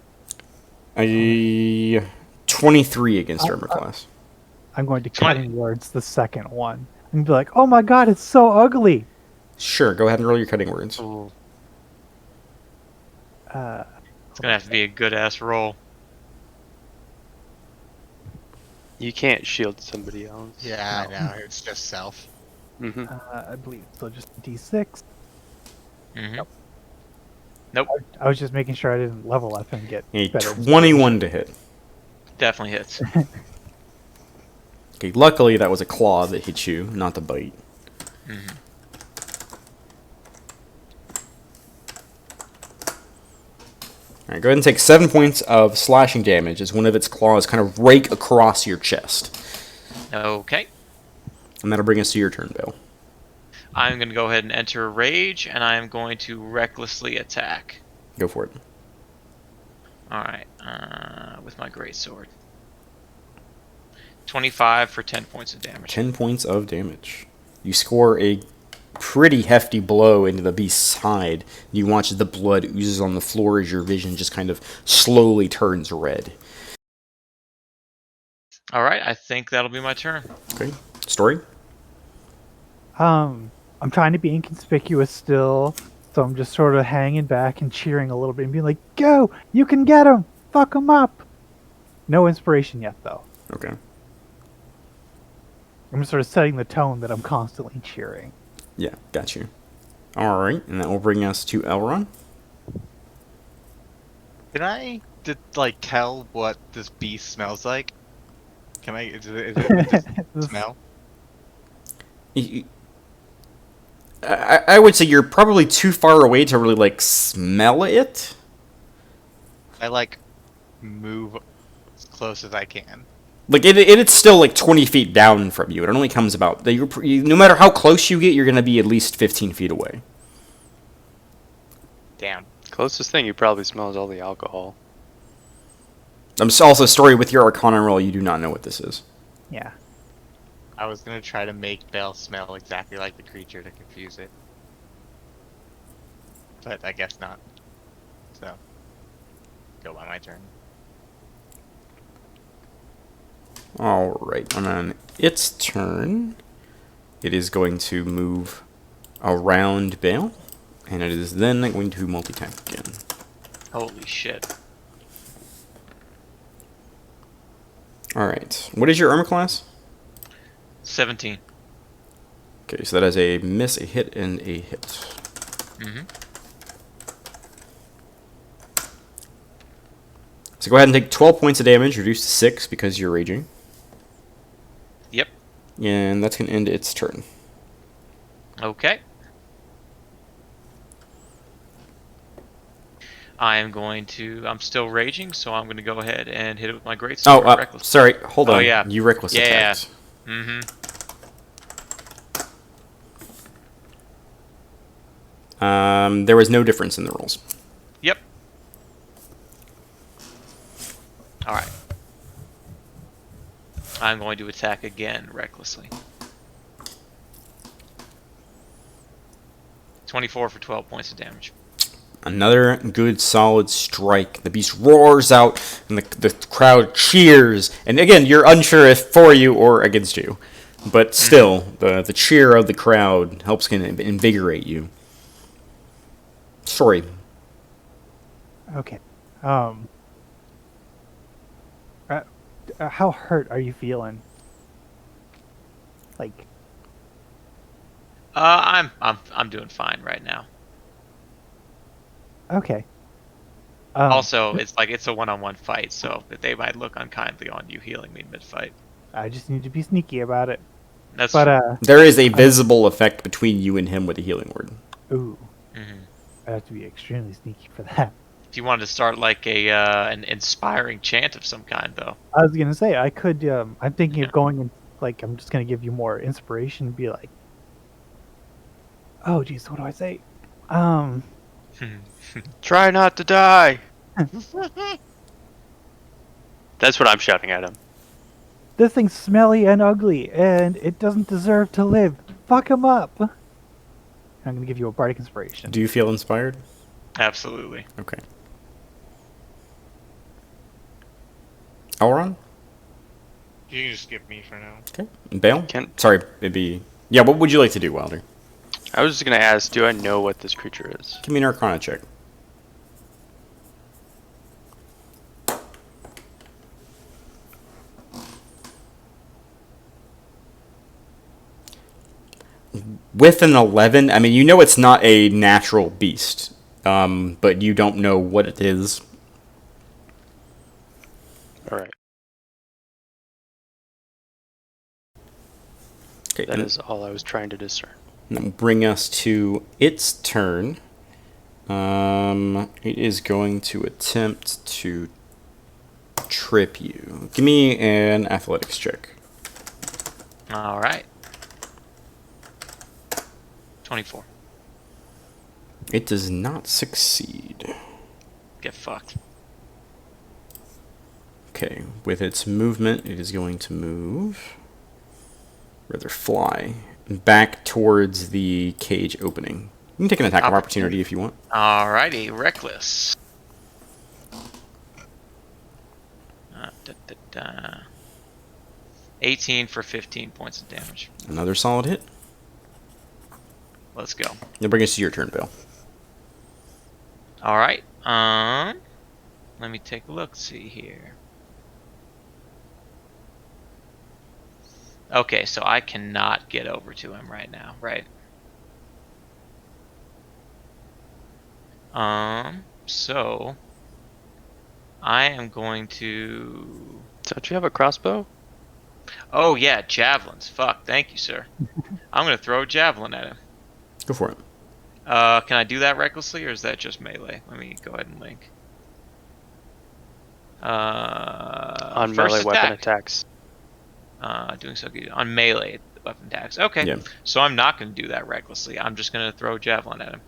Speaker 6: A 23 against armor class.
Speaker 4: I'm going to
Speaker 2: 20.
Speaker 4: cutting words the second one and be like, "Oh my god, it's so ugly."
Speaker 6: Sure, go ahead and roll your cutting words.
Speaker 5: Ooh.
Speaker 2: It's gonna have to be a good ass roll.
Speaker 5: You can't shield somebody else.
Speaker 3: Yeah,
Speaker 4: No.
Speaker 3: I know. It's just self.
Speaker 5: Mm-hmm.
Speaker 4: I believe so. Just D6.
Speaker 2: Mm-hmm. Nope.
Speaker 4: I was just making sure I didn't level up and get
Speaker 6: A
Speaker 4: better.
Speaker 6: 21 to hit.
Speaker 2: Definitely hits.
Speaker 6: Okay, luckily that was a claw that hit you, not the bite.
Speaker 2: Mm-hmm.
Speaker 6: Alright, go ahead and take 7 points of slashing damage as one of its claws kind of rake across your chest.
Speaker 2: Okay.
Speaker 6: And that'll bring us to your turn, Bill.
Speaker 2: I'm gonna go ahead and enter a rage, and I am going to recklessly attack.
Speaker 6: Go for it.
Speaker 2: All right. With my greatsword. 25 for 10 points of damage.
Speaker 6: 10 points of damage. You score a pretty hefty blow into the beast's side. You watch as the blood oozes on the floor as your vision just kind of slowly turns red.
Speaker 2: All right, I think that'll be my turn.
Speaker 6: Okay. Story?
Speaker 4: I'm trying to be inconspicuous still, so I'm just sort of hanging back and cheering a little bit and being like, "Go! You can get him! Fuck him up!" No inspiration yet, though.
Speaker 6: Okay.
Speaker 4: I'm just sort of setting the tone that I'm constantly cheering.
Speaker 6: Yeah, got you. Alright, and that will bring us to Elron.
Speaker 3: Can I tell what this beast smells like? Can I? Is it smell?
Speaker 6: I would say you're probably too far away to really, like, smell it.
Speaker 3: I move as close as I can.
Speaker 6: Like, it's still, like, 20 feet down from you. It only comes about... no matter how close you get, you're going to be at least 15 feet away.
Speaker 3: Damn.
Speaker 5: Closest thing you probably smell is all the alcohol.
Speaker 6: I'm also sorry, with your Arcana roll, you do not know what this is.
Speaker 4: Yeah.
Speaker 3: I was gonna try to make Belle smell exactly like the creature to confuse it. But I guess not. So, go by my turn.
Speaker 6: Alright, and on its turn, it is going to move around Bale, and it is then going to multi-attack again.
Speaker 2: Holy shit.
Speaker 6: Alright, what is your armor class?
Speaker 2: 17.
Speaker 6: Okay, so that is a miss, a hit, and a hit.
Speaker 2: Mm-hmm.
Speaker 6: So go ahead and take 12 points of damage, reduced to 6 because you're raging.
Speaker 2: Yep.
Speaker 6: And that's going to end its turn.
Speaker 2: Okay. I'm still raging, so I'm going to go ahead and hit it with my greatsword.
Speaker 6: Oh, sorry, hold on.
Speaker 2: Oh, yeah.
Speaker 6: You reckless
Speaker 2: Yeah.
Speaker 6: attacked.
Speaker 2: Mm-hmm.
Speaker 6: There was no difference in the rolls.
Speaker 2: Yep. Alright. I'm going to attack again, recklessly. 24 for 12 points of damage.
Speaker 6: Another good solid strike. The beast roars out, and the crowd cheers. And again, you're unsure if for you or against you. But still, the cheer of the crowd helps kind of invigorate you. Sorry.
Speaker 4: Okay. How hurt are you feeling? Like,
Speaker 2: I'm doing fine right now.
Speaker 4: okay.
Speaker 2: Also, it's a one-on-one fight, so they might look unkindly on you healing me mid-fight.
Speaker 4: I just need to be sneaky about it.
Speaker 2: That's
Speaker 4: But
Speaker 6: There is a visible effect between you and him with the healing word.
Speaker 4: ooh,
Speaker 2: Mhm.
Speaker 4: I have to be extremely sneaky for that.
Speaker 2: If you wanted to start like an inspiring chant of some kind, though.
Speaker 4: I was gonna say I could. I'm thinking of going and I'm just gonna give you more inspiration and be like, oh geez, what do I say?
Speaker 5: Try not to die! That's what I'm shouting at him.
Speaker 4: This thing's smelly and ugly, and it doesn't deserve to live. Fuck him up. I'm gonna give you a bardic inspiration.
Speaker 6: Do you feel inspired?
Speaker 2: Absolutely.
Speaker 6: Okay. Elron?
Speaker 3: You can just skip me for now.
Speaker 6: Okay. Bale?
Speaker 5: Can-
Speaker 6: Sorry, it'd be... Yeah, what would you like to do, Wilder?
Speaker 5: I was just gonna ask, do I know what this creature is?
Speaker 6: Give me an Arcana check. With an 11, I mean, you know it's not a natural beast, but you don't know what it is.
Speaker 5: Alright,
Speaker 6: Okay,
Speaker 5: that is all I was trying to discern.
Speaker 6: and that'll bring us to its turn. It is going to attempt to trip you. Give me an athletics check.
Speaker 2: All right. 24.
Speaker 6: It does not succeed.
Speaker 2: Get fucked.
Speaker 6: Okay, with its movement, it is going to move, rather fly, back towards the cage opening. You can take an attack of opportunity if you want.
Speaker 2: Alrighty, reckless. 18 for 15 points of damage.
Speaker 6: Another solid hit.
Speaker 2: Let's go.
Speaker 6: Now bring us to your turn, Bill.
Speaker 2: Alright, let me take a look, see here. Okay, so I cannot get over to him right now, right? So I am going to...
Speaker 5: Don't you have a crossbow?
Speaker 2: Oh yeah, javelins. Fuck, thank you, sir. I'm gonna throw a javelin at him.
Speaker 6: Go for it.
Speaker 2: Can I do that recklessly, or is that just melee? Let me go ahead and link.
Speaker 5: On
Speaker 2: First
Speaker 5: melee weapon
Speaker 2: attack.
Speaker 5: attacks.
Speaker 2: Doing so good on melee weapon attacks. Okay,
Speaker 6: Yeah.
Speaker 2: so I'm not going to do that recklessly. I'm just going to throw a javelin at him.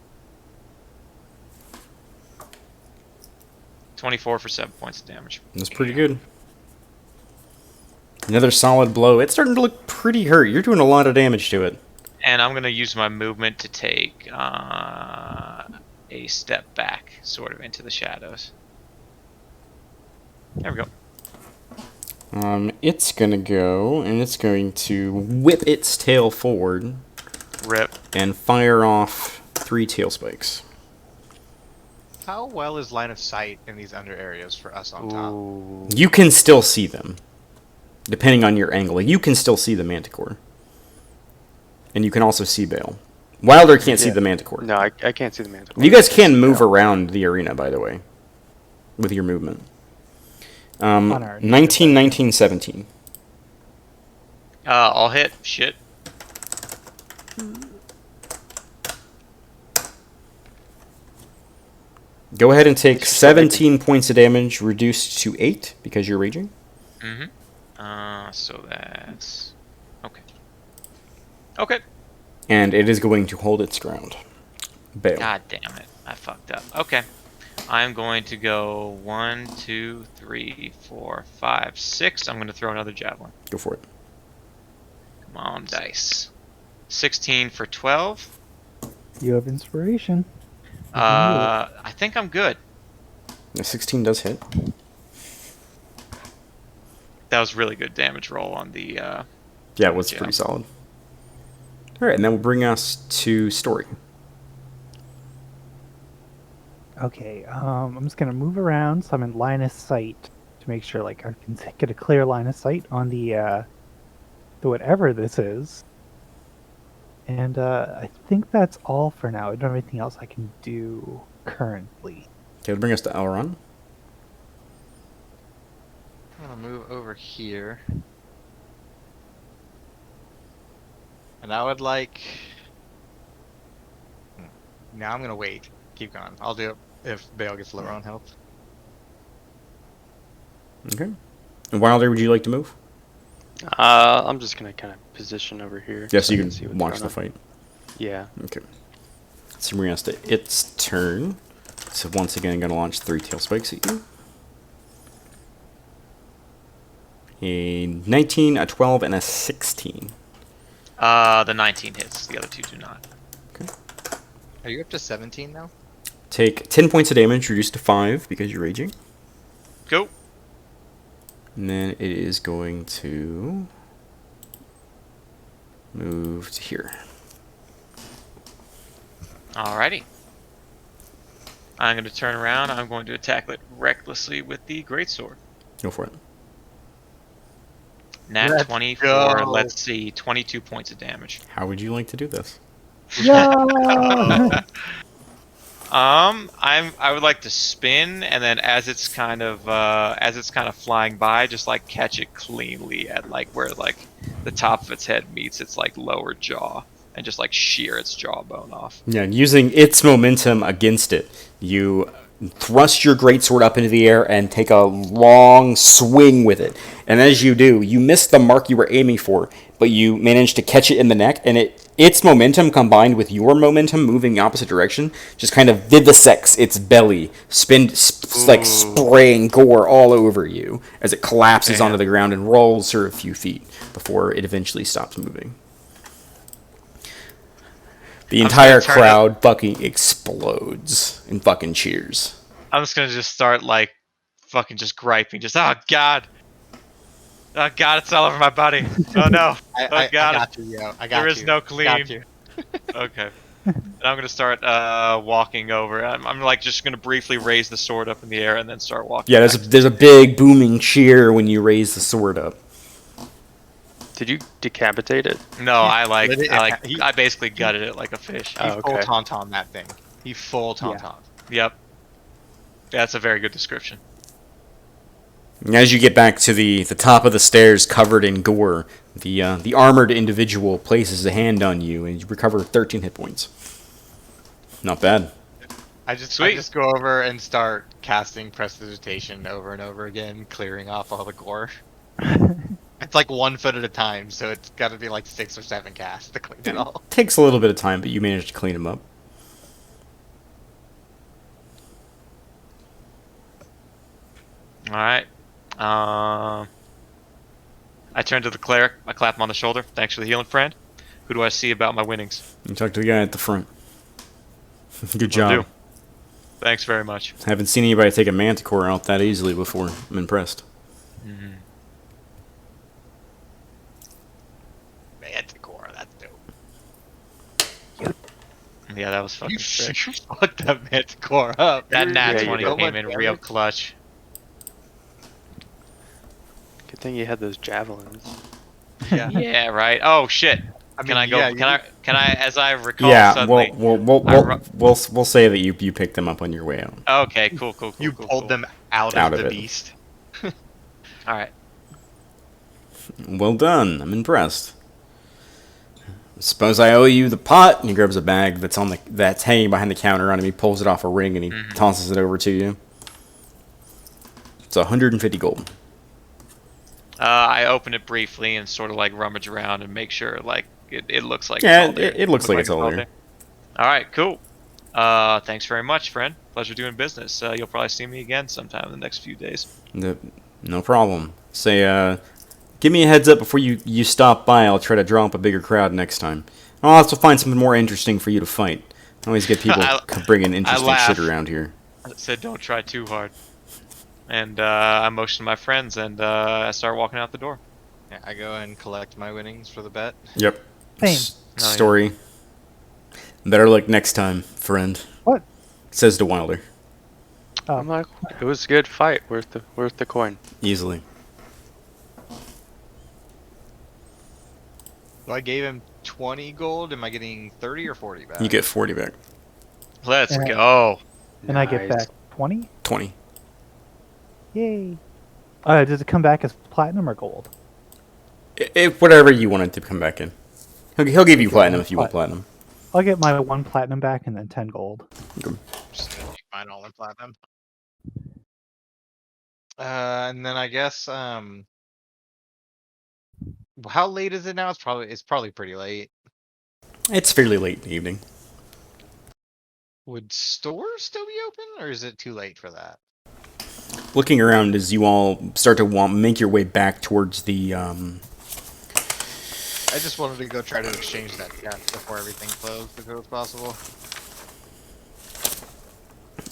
Speaker 2: 24 for 7 points of damage.
Speaker 6: That's pretty good. Another solid blow. It's starting to look pretty hurt. You're doing a lot of damage to it.
Speaker 2: And I'm going to use my movement to take a step back, sort of, into the shadows. There we go.
Speaker 6: It's gonna go, and it's going to whip its tail forward
Speaker 2: Rip.
Speaker 6: and fire off 3 tail spikes.
Speaker 3: How well is line of sight in these under areas for us on top?
Speaker 5: Ooh.
Speaker 6: You can still see them, depending on your angle. You can still see the Manticore. And you can also see Bale. Wilder can't see
Speaker 5: Yeah.
Speaker 6: the Manticore.
Speaker 5: No, I can't see the manticore.
Speaker 6: You guys can move around the arena, by the way, with your movement.
Speaker 4: On our-
Speaker 6: 19, 19, 17.
Speaker 2: I'll hit. Shit.
Speaker 6: Go ahead and take 17 points of damage, reduced to 8 because you're raging.
Speaker 2: Mm-hmm. So that's... Okay. Okay.
Speaker 6: And it is going to hold its ground. Bale.
Speaker 2: God damn it. I fucked up. Okay. I'm going to go 1, 2, 3, 4, 5, 6. I'm going to throw another javelin.
Speaker 6: Go for it.
Speaker 2: Come on, dice. 16 for 12.
Speaker 4: You have inspiration.
Speaker 2: I think I'm good.
Speaker 6: The 16 does hit.
Speaker 2: That was really good damage roll on the...
Speaker 6: Yeah, it was pretty solid. Alright, and that will bring us to Story.
Speaker 4: Okay, I'm just gonna move around so I'm in line of sight to make sure like I can get a clear line of sight on the whatever this is. And I think that's all for now. I don't have anything else I can do currently.
Speaker 6: Okay, it'll bring us to Elrond.
Speaker 3: I'm gonna move over here. And I would like... Now I'm gonna wait. Keep going. I'll do it if Bale gets lower on health.
Speaker 6: Okay. And Wilder, would you like to move?
Speaker 5: I'm just gonna kind of position over here.
Speaker 6: Yes,
Speaker 5: so
Speaker 6: you
Speaker 5: I
Speaker 6: can
Speaker 5: see what's
Speaker 6: watch
Speaker 5: going
Speaker 6: the
Speaker 5: on.
Speaker 6: fight.
Speaker 5: Yeah.
Speaker 6: Okay. So bring us to its turn. So once again, going to launch 3 tail spikes at you. A 19, a 12, and a 16.
Speaker 2: The 19 hits. The other 2 do not.
Speaker 6: Okay.
Speaker 3: Are you up to 17 now?
Speaker 6: Take 10 points of damage, reduced to 5 because you're raging.
Speaker 2: Go.
Speaker 6: And then it is going to move to here.
Speaker 2: Alrighty. I'm going to turn around. I'm going to attack it recklessly with the greatsword.
Speaker 6: Go for it.
Speaker 2: Nat
Speaker 3: Let's
Speaker 2: 24.
Speaker 3: go.
Speaker 2: Let's see. 22 points of damage.
Speaker 6: How would you like to do this?
Speaker 4: Yeah!
Speaker 2: I would like to spin, and then as it's kind of flying by, just like catch it cleanly at like where like the top of its head meets its like lower jaw, and just like shear its jawbone off.
Speaker 6: Yeah, using its momentum against it, you thrust your greatsword up into the air and take a long swing with it. And as you do, you miss the mark you were aiming for, but you manage to catch it in the neck, and its momentum combined with your momentum moving the opposite direction just kind of vivisects its belly, like spraying gore all over you as it collapses onto the ground and rolls for a few feet before it eventually stops moving. The entire crowd fucking explodes in fucking cheers.
Speaker 2: I'm just gonna just start like fucking just griping, just oh god, it's all over my body. Oh no,
Speaker 3: I got you, yo. I got you.
Speaker 2: There is no clean.
Speaker 3: Got you.
Speaker 2: Okay, and I'm gonna start walking over. I'm like just gonna briefly raise the sword up in the air and then start walking.
Speaker 6: Yeah, there's a big booming cheer when you raise the sword up.
Speaker 5: Did you decapitate it?
Speaker 2: No, I basically gutted it like a fish.
Speaker 3: He full tauntaun that thing. He full tauntaun.
Speaker 2: Yep. That's a very good description.
Speaker 6: And as you get back to the top of the stairs covered in gore, the armored individual places a hand on you and you recover 13 hit points. Not bad.
Speaker 3: I just go over and start casting Prestidigitation over and over again, clearing off all the gore. It's like 1 foot at a time, so it's got to be like 6 or 7 casts to clean it all.
Speaker 6: Takes a little bit of time, but you manage to clean them up.
Speaker 2: All right. I turn to the cleric. I clap him on the shoulder. Thanks for the healing, friend. Who do I see about my winnings?
Speaker 6: You talk to the guy at the front. Good job.
Speaker 2: Thanks very much.
Speaker 6: Haven't seen anybody take a manticore out that easily before. I'm impressed.
Speaker 2: Mm-hmm.
Speaker 3: Manticore, that's dope.
Speaker 2: Yeah, that was fucking
Speaker 3: You
Speaker 2: sick.
Speaker 3: fucked that Manticore up.
Speaker 2: That nat
Speaker 5: Yeah,
Speaker 2: 20
Speaker 5: you
Speaker 2: came in real clutch.
Speaker 5: Good thing you had those javelins.
Speaker 3: Yeah.
Speaker 2: Yeah, right. Oh shit. Can I go?
Speaker 3: Yeah,
Speaker 2: Can I? As I recall,
Speaker 6: Yeah,
Speaker 2: suddenly.
Speaker 6: we'll say that you picked them up on your way out.
Speaker 2: Okay, cool.
Speaker 3: You pulled them out
Speaker 6: Out
Speaker 3: of
Speaker 6: of
Speaker 3: the
Speaker 6: it.
Speaker 3: beast.
Speaker 2: All right.
Speaker 6: Well done. I'm impressed. Suppose I owe you the pot. And he grabs a bag that's hanging behind the counter on him. He pulls it off a ring and he tosses it over to you. It's 150 gold.
Speaker 2: I open it briefly and sort of like rummage around and make sure like it looks like
Speaker 6: Yeah,
Speaker 2: it's all there.
Speaker 6: it looks like it's all there.
Speaker 2: All right, cool. Thanks very much, friend. Pleasure doing business. You'll probably see me again sometime in the next few days.
Speaker 6: No problem. Say, give me a heads up before you stop by. I'll try to draw up a bigger crowd next time. I'll also find something more interesting for you to fight. I always get people bringing interesting shit around here.
Speaker 2: I said don't try too hard. And I motion to my friends and I start walking out the door.
Speaker 3: Yeah, I go and collect my winnings for the bet.
Speaker 6: Yep.
Speaker 4: Same.
Speaker 6: Story. Better luck next time, friend.
Speaker 4: What?
Speaker 6: Says to Wilder.
Speaker 4: Oh.
Speaker 5: I'm like, it was a good fight, worth the coin.
Speaker 6: Easily.
Speaker 3: So I gave him 20 gold. Am I getting 30 or 40 back?
Speaker 6: You get 40 back.
Speaker 2: Let's
Speaker 4: Yeah.
Speaker 2: go.
Speaker 4: And I get
Speaker 5: Nice.
Speaker 4: back 20?
Speaker 6: 20.
Speaker 4: Yay. Does it come back as platinum or gold?
Speaker 6: Whatever you want it to come back in. He'll give you platinum if you want platinum.
Speaker 4: I'll get my 1 platinum back and then 10 gold.
Speaker 3: Just gonna make mine all in platinum. And then I guess how late is it now? It's probably pretty late.
Speaker 6: It's fairly late in the evening.
Speaker 3: Would stores still be open, or is it too late for that?
Speaker 6: Looking around as you all start to make your way back towards the
Speaker 3: I just wanted to go try to exchange that chest before everything closed, if it was possible.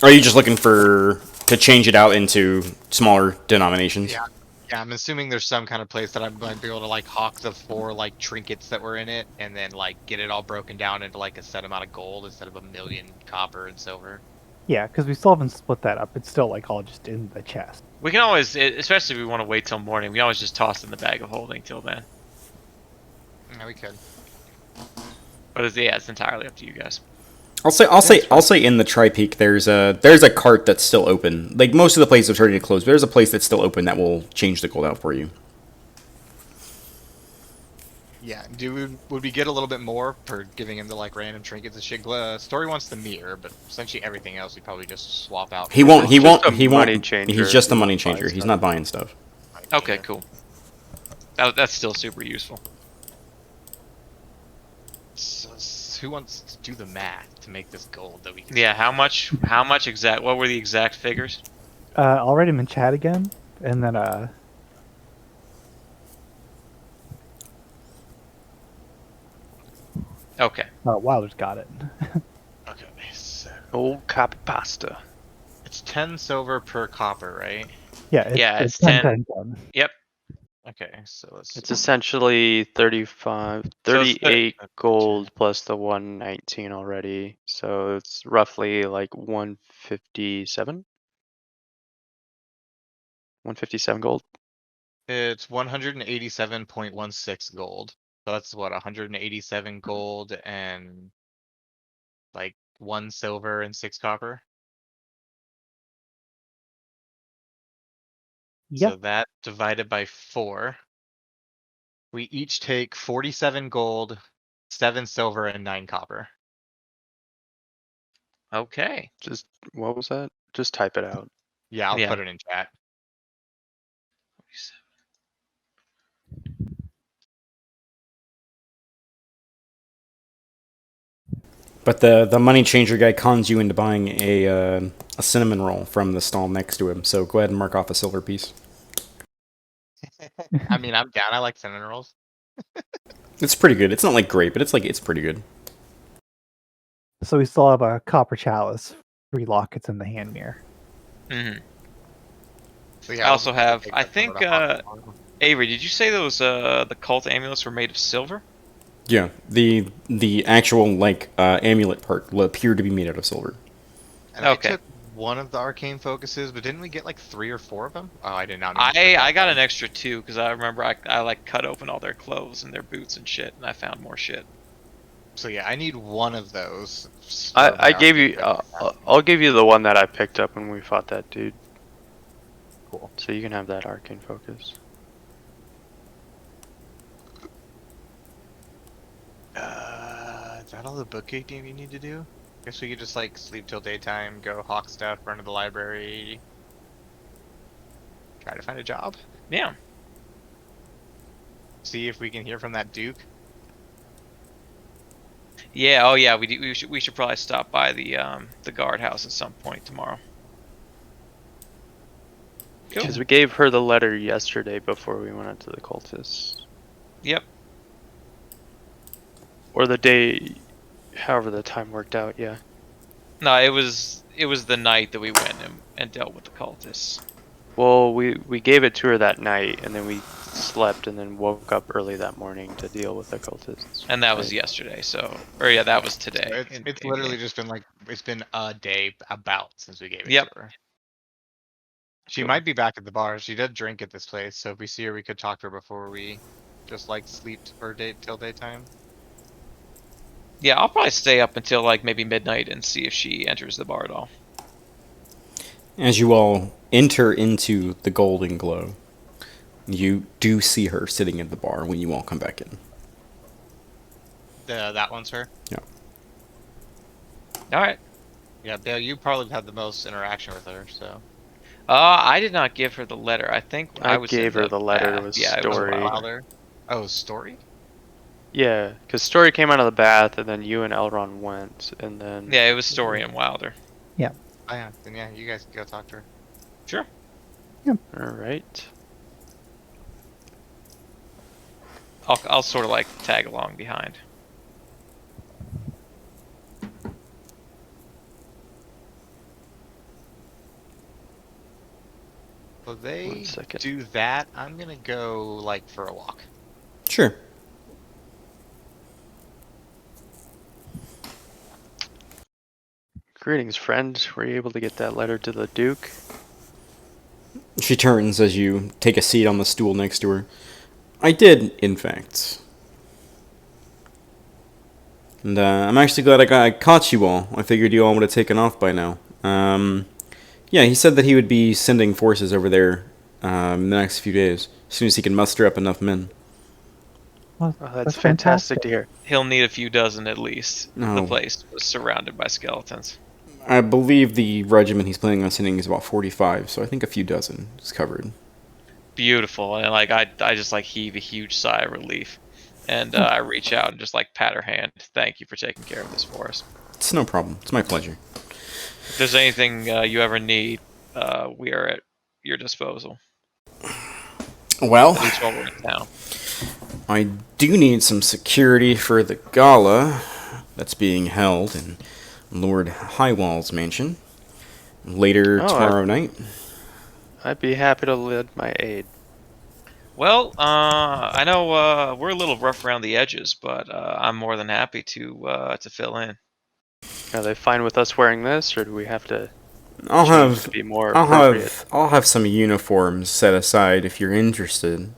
Speaker 6: Are you just looking to change it out into smaller denominations?
Speaker 3: Yeah. Yeah, I'm assuming there's some kind of place that I might be able to like hawk the 4 like trinkets that were in it, and then like get it all broken down into like a set amount of gold instead of 1,000,000 copper and silver.
Speaker 4: Yeah, because we still haven't split that up. It's still like all just in the chest.
Speaker 2: We can always, especially if we want to wait till morning, we always just toss it in the bag of holding till then.
Speaker 3: Yeah, we could.
Speaker 2: But it's entirely up to you guys.
Speaker 6: I'll say in the Tri-Peak there's a cart that's still open. Like most of the places are starting to close, but there's a place that's still open that will change the gold out for you.
Speaker 3: Yeah. Would we get a little bit more for giving him the like random trinkets and shit? Story wants the mirror, but essentially everything else we probably just swap out.
Speaker 1: He
Speaker 3: for
Speaker 1: won't. He
Speaker 5: Just
Speaker 1: won't.
Speaker 5: a
Speaker 1: He
Speaker 5: money
Speaker 1: won't.
Speaker 5: changer
Speaker 1: He's
Speaker 5: if
Speaker 1: just a
Speaker 5: you
Speaker 1: money
Speaker 5: wanna buy
Speaker 1: changer. He's
Speaker 5: stuff.
Speaker 1: not buying stuff.
Speaker 2: Okay, cool. That's still super useful.
Speaker 3: So, who wants to do the math to make this gold that we can?
Speaker 2: Yeah, how much exact? What were the exact figures?
Speaker 4: I'll write him in chat again, and then
Speaker 2: Okay.
Speaker 4: Wilder's got it.
Speaker 3: Okay, so
Speaker 5: Old copy pasta.
Speaker 3: it's 10 silver per copper, right?
Speaker 4: Yeah,
Speaker 2: Yeah, it's
Speaker 4: 10,
Speaker 2: 10.
Speaker 4: 10, 10.
Speaker 2: Yep.
Speaker 3: Okay, so let's.
Speaker 5: It's essentially 35,
Speaker 2: So it's
Speaker 5: 38 gold plus the 119 already. So it's roughly like 157? 157 gold.
Speaker 3: It's 187.16 gold. So that's what 187 gold and like 1 silver and 6 copper.
Speaker 4: Yep.
Speaker 3: So that divided by 4. We each take 47 gold, 7 silver, and 9 copper.
Speaker 2: Okay.
Speaker 5: Just, what was that? Just type it out.
Speaker 3: Yeah, I'll
Speaker 2: Yeah.
Speaker 3: put it in chat.
Speaker 1: But the money changer guy cons you into buying a cinnamon roll from the stall next to him. So go ahead and mark off a silver piece.
Speaker 3: I mean, I'm down. I like cinnamon rolls.
Speaker 1: It's pretty good. It's not like great, but it's pretty good.
Speaker 4: So we still have a copper chalice, 3 lockets, in the hand mirror.
Speaker 2: Mm-hmm.
Speaker 3: So
Speaker 2: I also have.
Speaker 3: take
Speaker 2: I
Speaker 3: that
Speaker 2: think.
Speaker 3: from the hospital.
Speaker 2: Avery, did you say those the cult amulets were made of silver?
Speaker 1: Yeah, the actual like amulet part will appear to be made out of silver.
Speaker 3: And
Speaker 2: Okay.
Speaker 3: I took one of the arcane focuses, but didn't we get like 3 or 4 of them? Oh, I did not.
Speaker 2: I got an extra 2 because I remember I like cut open all their clothes and their boots and shit, and I found more shit.
Speaker 3: So yeah, I need one of those.
Speaker 5: I gave you, I'll give you the one that I picked up when we fought that dude.
Speaker 3: Cool.
Speaker 5: So you can have that arcane focus.
Speaker 3: Is that all the bookkeeping you need to do? Guess we could just like sleep till daytime, go hawk stuff, run to the library, try to find a job,
Speaker 2: Yeah.
Speaker 3: see if we can hear from that Duke.
Speaker 2: Yeah. Oh yeah. We should probably stop by the guardhouse at some point tomorrow. Cool.
Speaker 5: Because we gave her the letter yesterday before we went out to the cultists.
Speaker 2: Yep.
Speaker 5: Or the day, however the time worked out, yeah.
Speaker 2: No, it was the night that we went and dealt with the cultists.
Speaker 5: Well, we gave it to her that night, and then we slept, and then woke up early that morning to deal with the cultists.
Speaker 2: And that was yesterday, so... Or yeah, that was today.
Speaker 3: It's literally just been like, it's been a day about since we gave it
Speaker 2: Yep.
Speaker 3: to her. She
Speaker 2: Cool.
Speaker 3: might be back at the bar. She did drink at this place, so if we see her, we could talk to her before we just like sleep for till daytime.
Speaker 2: Yeah, I'll probably stay up until like maybe midnight and see if she enters the bar at all.
Speaker 1: As you all enter into the golden glow, you do see her sitting at the bar when you all come back in.
Speaker 3: That one's her.
Speaker 1: Yeah.
Speaker 2: Alright.
Speaker 3: Yeah, Dale, you probably had the most interaction with her, so.
Speaker 2: I did not give her the letter. I think
Speaker 5: I
Speaker 2: was
Speaker 5: gave
Speaker 2: in
Speaker 5: her the letter
Speaker 2: bath.
Speaker 5: with
Speaker 2: Yeah, it was
Speaker 5: story.
Speaker 2: Wilder.
Speaker 3: Oh, story?
Speaker 5: Yeah, because Story came out of the bath, and then you and Elrond went, and then...
Speaker 2: Yeah, it was Story and Wilder.
Speaker 3: Oh yeah, then yeah, you guys can go talk to her.
Speaker 2: Sure.
Speaker 5: Alright.
Speaker 2: I'll sort of like tag along behind.
Speaker 3: So they
Speaker 5: 1 second.
Speaker 3: do that. I'm gonna go like for a walk.
Speaker 1: Sure.
Speaker 5: Greetings, friend. Were you able to get that letter to the Duke?
Speaker 1: She turns as you take a seat on the stool next to her. I did, in fact. And I'm actually glad I caught you all. I figured you all would have taken off by now. Yeah, he said that he would be sending forces over there in the next few days, as soon as he can muster up enough men.
Speaker 4: Well,
Speaker 5: Oh, that's fantastic to hear.
Speaker 2: He'll need a few dozen at least. The
Speaker 1: No.
Speaker 2: place was surrounded by skeletons.
Speaker 1: I believe the regiment he's planning on sending is about 45, so I think a few dozen is covered.
Speaker 2: Beautiful, and like I just like heave a huge sigh of relief, and I reach out and just like pat her hand. Thank you for taking care of this for us.
Speaker 1: It's no problem. It's my pleasure.
Speaker 2: If there's anything you ever need, we are at your disposal.
Speaker 1: Well,
Speaker 2: At least while we're in town.
Speaker 1: I do need some security for the gala that's being held in Lord Highwall's mansion later tomorrow night.
Speaker 5: I'd be happy to lend my aid.
Speaker 2: Well, I know we're a little rough around the edges, but I'm more than happy to fill in.
Speaker 5: Are they fine with us wearing this, or do we have to
Speaker 1: I'll
Speaker 5: change
Speaker 1: have
Speaker 5: to be more appropriate?
Speaker 1: I'll have some uniforms set aside if you're interested.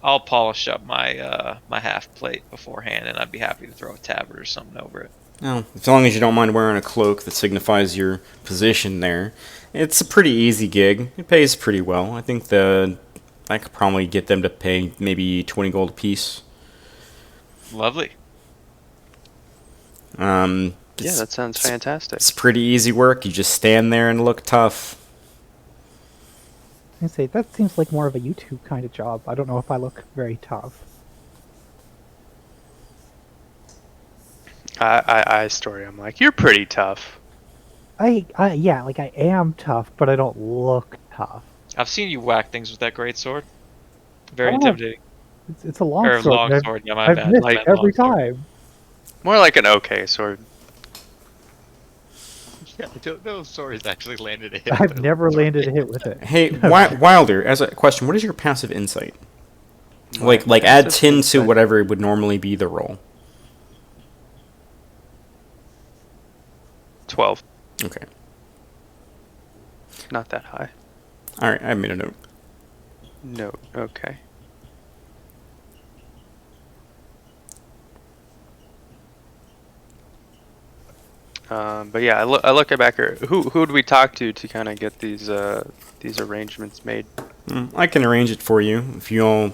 Speaker 2: I'll polish up my my half plate beforehand, and I'd be happy to throw a tabard or something over it.
Speaker 1: No, as long as you don't mind wearing a cloak that signifies your position there. It's a pretty easy gig. It pays pretty well. I think I could probably get them to pay maybe 20 gold apiece.
Speaker 2: Lovely.
Speaker 5: Yeah,
Speaker 1: It's,
Speaker 5: that sounds fantastic.
Speaker 1: it's pretty easy work. You just stand there and look tough.
Speaker 4: I say that seems like more of a YouTube kind of job. I don't know if I look very tough.
Speaker 5: Story. I'm like, you're pretty tough.
Speaker 4: Yeah, like I am tough, but I don't look tough.
Speaker 2: I've seen you whack things with that great sword. Very
Speaker 4: Oh,
Speaker 2: intimidating.
Speaker 4: It's a long
Speaker 2: Or
Speaker 4: sword.
Speaker 2: long
Speaker 4: and
Speaker 2: sword, yeah, my
Speaker 4: I've
Speaker 2: bad.
Speaker 4: missed
Speaker 2: Light
Speaker 4: every
Speaker 2: long sword.
Speaker 4: time.
Speaker 5: More like an okay sword.
Speaker 3: Yeah, I don't know if Sora's actually landed a hit.
Speaker 4: I've
Speaker 3: with it.
Speaker 4: never landed a hit with it.
Speaker 1: Hey, Wilder, as a question, what is your passive insight? Like add
Speaker 5: passive
Speaker 1: 10 to
Speaker 5: insight.
Speaker 1: whatever would normally be the roll.
Speaker 5: 12.
Speaker 1: Okay.
Speaker 5: Not that high.
Speaker 1: Alright, I made a note.
Speaker 5: No. Okay. But yeah, I look at back here. Who would we talk to kind of get these arrangements made?
Speaker 1: I can arrange it for you. If you all...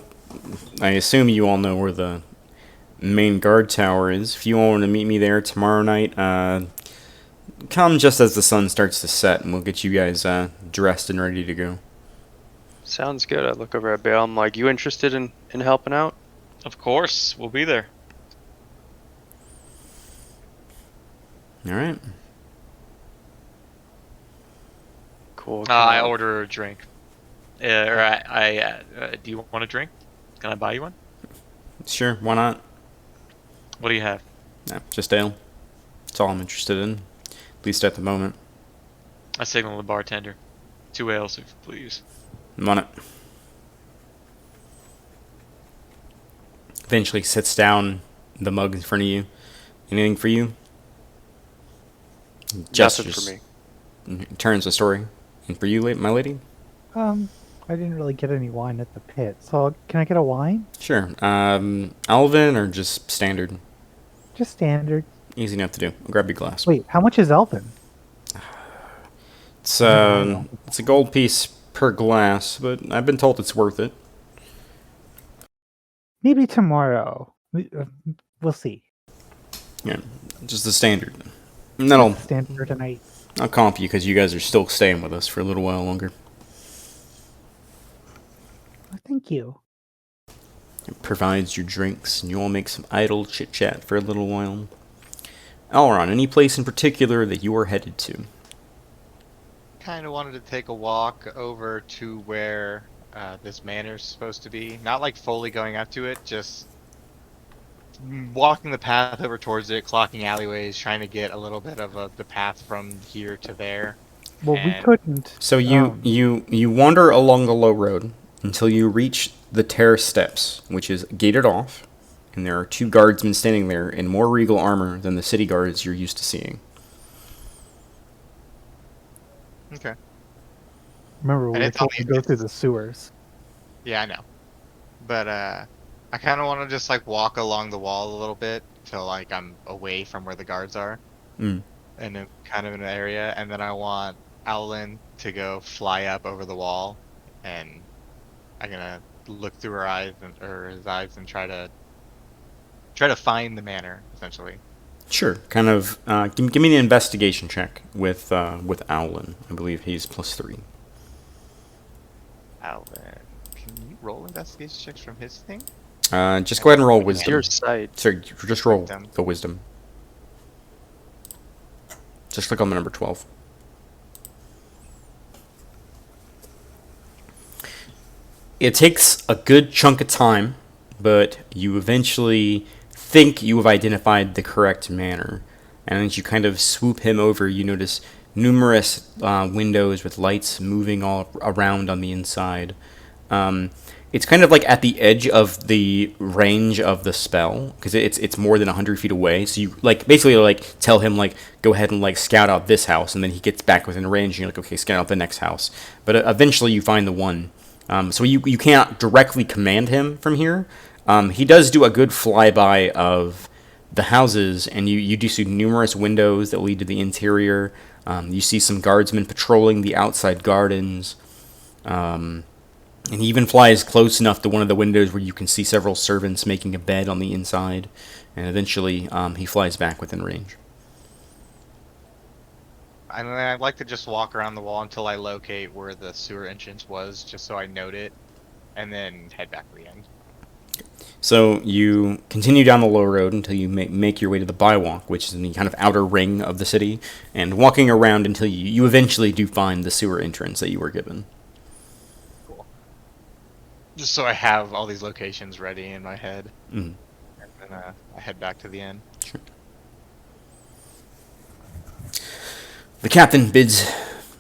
Speaker 1: I assume you all know where the main guard tower is. If you all want to meet me there tomorrow night, come just as the sun starts to set, and we'll get you guys dressed and ready to go.
Speaker 5: Sounds good. I look over at Bale. I'm like, you interested in helping out?
Speaker 2: Of course, we'll be there.
Speaker 1: Alright.
Speaker 5: Cool.
Speaker 2: I order a drink. Do you want a drink? Can I buy you one?
Speaker 1: Sure, why not?
Speaker 2: What do you have?
Speaker 1: No, just ale. That's all I'm interested in. At least at the moment.
Speaker 2: I signal the bartender. 2 ales, if you please.
Speaker 1: I'm on it. Eventually sits down, the mug in front of you. Anything for you?
Speaker 5: Nothing for me.
Speaker 1: And turns the story. And for you, my lady?
Speaker 4: I didn't really get any wine at the pit, so can I get a wine?
Speaker 1: Sure. Alvin or just standard?
Speaker 4: Just standard.
Speaker 1: Easy enough to do. I'll grab your glass.
Speaker 4: Wait, how much is Elvin?
Speaker 1: It's a gold piece per glass, but I've been told it's worth it.
Speaker 4: Maybe tomorrow. We'll see.
Speaker 1: Yeah, just the standard. And then
Speaker 4: Standard for tonight.
Speaker 1: I'll comp you because you guys are still staying with us for a little while longer.
Speaker 4: Oh, thank you.
Speaker 1: It provides your drinks, and you all make some idle chit-chat for a little while. Elron, any place in particular that you are headed to?
Speaker 3: Kind of wanted to take a walk over to where this manor's supposed to be. Not like fully going up to it, just walking the path over towards it, clocking alleyways, trying to get a little bit of the path from here to there.
Speaker 4: Well, we
Speaker 3: And-
Speaker 4: couldn't.
Speaker 1: So you wander along the low road until you reach the terrace steps, which is gated off, and there are 2 guardsmen standing there in more regal armor than the city guards you're used to seeing.
Speaker 3: Okay.
Speaker 4: Remember, we
Speaker 3: And
Speaker 4: were
Speaker 3: it's
Speaker 4: told
Speaker 3: only-
Speaker 4: to go through the sewers.
Speaker 3: Yeah, I know. But I kind of want to just like walk along the wall a little bit till like I'm away from where the guards are,
Speaker 1: Mm.
Speaker 3: and then kind of in an area, and then I want Owlin to go fly up over the wall, and I'm gonna look through her eyes or his eyes and try to try to find the manor, essentially.
Speaker 1: Sure. Kind of. Give me an investigation check with Owlin. I believe he's +3.
Speaker 3: Alan, can you roll investigation checks from his thing?
Speaker 1: Just go ahead and roll
Speaker 5: It's
Speaker 1: wisdom.
Speaker 5: your site.
Speaker 1: Sorry, just roll
Speaker 3: Wisdom.
Speaker 1: the wisdom. Just click on the number 12. It takes a good chunk of time, but you eventually think you have identified the correct manner. And as you kind of swoop him over, you notice numerous windows with lights moving all around on the inside. It's kind of like at the edge of the range of the spell because it's more than 100 feet away. So you basically tell him go ahead and scout out this house, and then he gets back within range, and you're like, okay, scout out the next house. But eventually you find the one. So you can't directly command him from here. He does do a good flyby of the houses, and you do see numerous windows that lead to the interior. You see some guardsmen patrolling the outside gardens. And he even flies close enough to one of the windows where you can see several servants making a bed on the inside. And eventually he flies back within range.
Speaker 3: And then I'd like to just walk around the wall until I locate where the sewer entrance was, just so I note it, and then head back to the end.
Speaker 1: So you continue down the low road until you make your way to the bywalk, which is in the kind of outer ring of the city, and walking around until you eventually do find the sewer entrance that you were given.
Speaker 3: Cool. Just so I have all these locations ready in my head.
Speaker 1: Mm.
Speaker 3: And then I head back to the end.
Speaker 1: Sure. The captain bids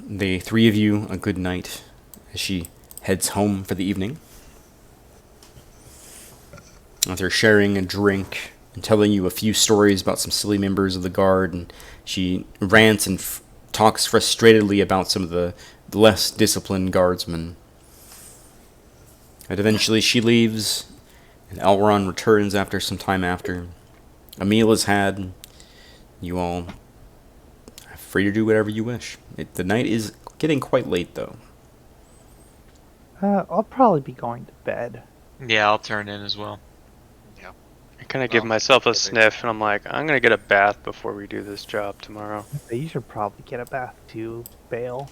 Speaker 1: the three of you a good night as she heads home for the evening. After sharing a drink and telling you a few stories about some silly members of the guard, and she rants and talks frustratedly about some of the less disciplined guardsmen. And eventually she leaves, and Elrond returns after some time after. A meal is had. You all are free to do whatever you wish. The night is getting quite late, though.
Speaker 4: I'll probably be going to bed.
Speaker 2: Yeah, I'll turn in as well.
Speaker 3: Yeah.
Speaker 5: I kind of give
Speaker 3: Well,
Speaker 5: myself a
Speaker 3: perfect.
Speaker 5: sniff, and I'm like, I'm gonna get a bath before we do this job tomorrow.
Speaker 4: You should probably get a bath too, Bale.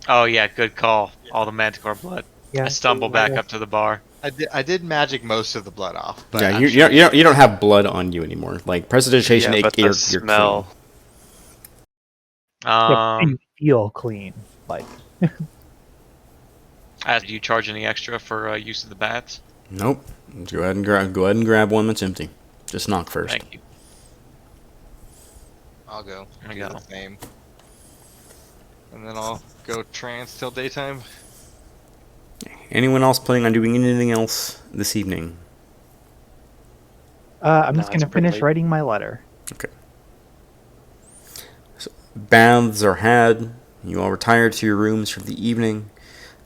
Speaker 2: Oh yeah, good call. All the Manticore blood.
Speaker 4: Yeah.
Speaker 2: I stumble back up to the bar.
Speaker 3: I did magic most of the blood off. But
Speaker 1: Yeah,
Speaker 3: I'm
Speaker 1: you
Speaker 3: sure-
Speaker 1: don't you don't have blood on you anymore. Like prestidigitation,
Speaker 5: Yeah, but
Speaker 1: you're
Speaker 5: the smell.
Speaker 1: clean.
Speaker 4: Yeah, you feel clean. Like,
Speaker 2: Do you charge any extra for use of the baths?
Speaker 1: Nope. Go ahead and grab one that's empty. Just knock first.
Speaker 2: Thank you.
Speaker 3: I'll go.
Speaker 2: I
Speaker 3: Do
Speaker 2: go.
Speaker 3: the same. And then I'll go trance till daytime.
Speaker 1: Anyone else planning on doing anything else this evening?
Speaker 4: I'm
Speaker 5: No,
Speaker 4: just
Speaker 5: it's
Speaker 4: gonna
Speaker 5: pretty
Speaker 4: finish
Speaker 5: late.
Speaker 4: writing my letter.
Speaker 1: Okay. So, baths are had. You all retire to your rooms for the evening,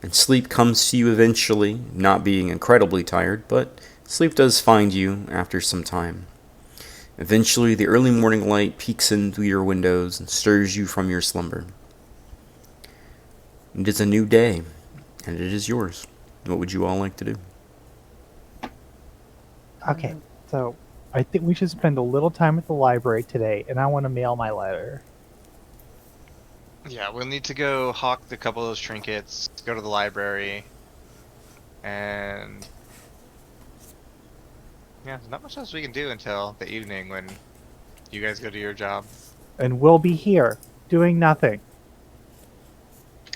Speaker 1: and sleep comes to you eventually, not being incredibly tired, but sleep does find you after some time. Eventually, the early morning light peeks in through your windows and stirs you from your slumber. It is a new day, and it is yours. What would you all like to do?
Speaker 4: Okay, so I think we should spend a little time at the library today, and I want to mail my letter.
Speaker 3: Yeah, we'll need to go hawk a couple of those trinkets, go to the library, and yeah, there's not much else we can do until the evening when you guys go to your job.
Speaker 4: And we'll be here, doing nothing.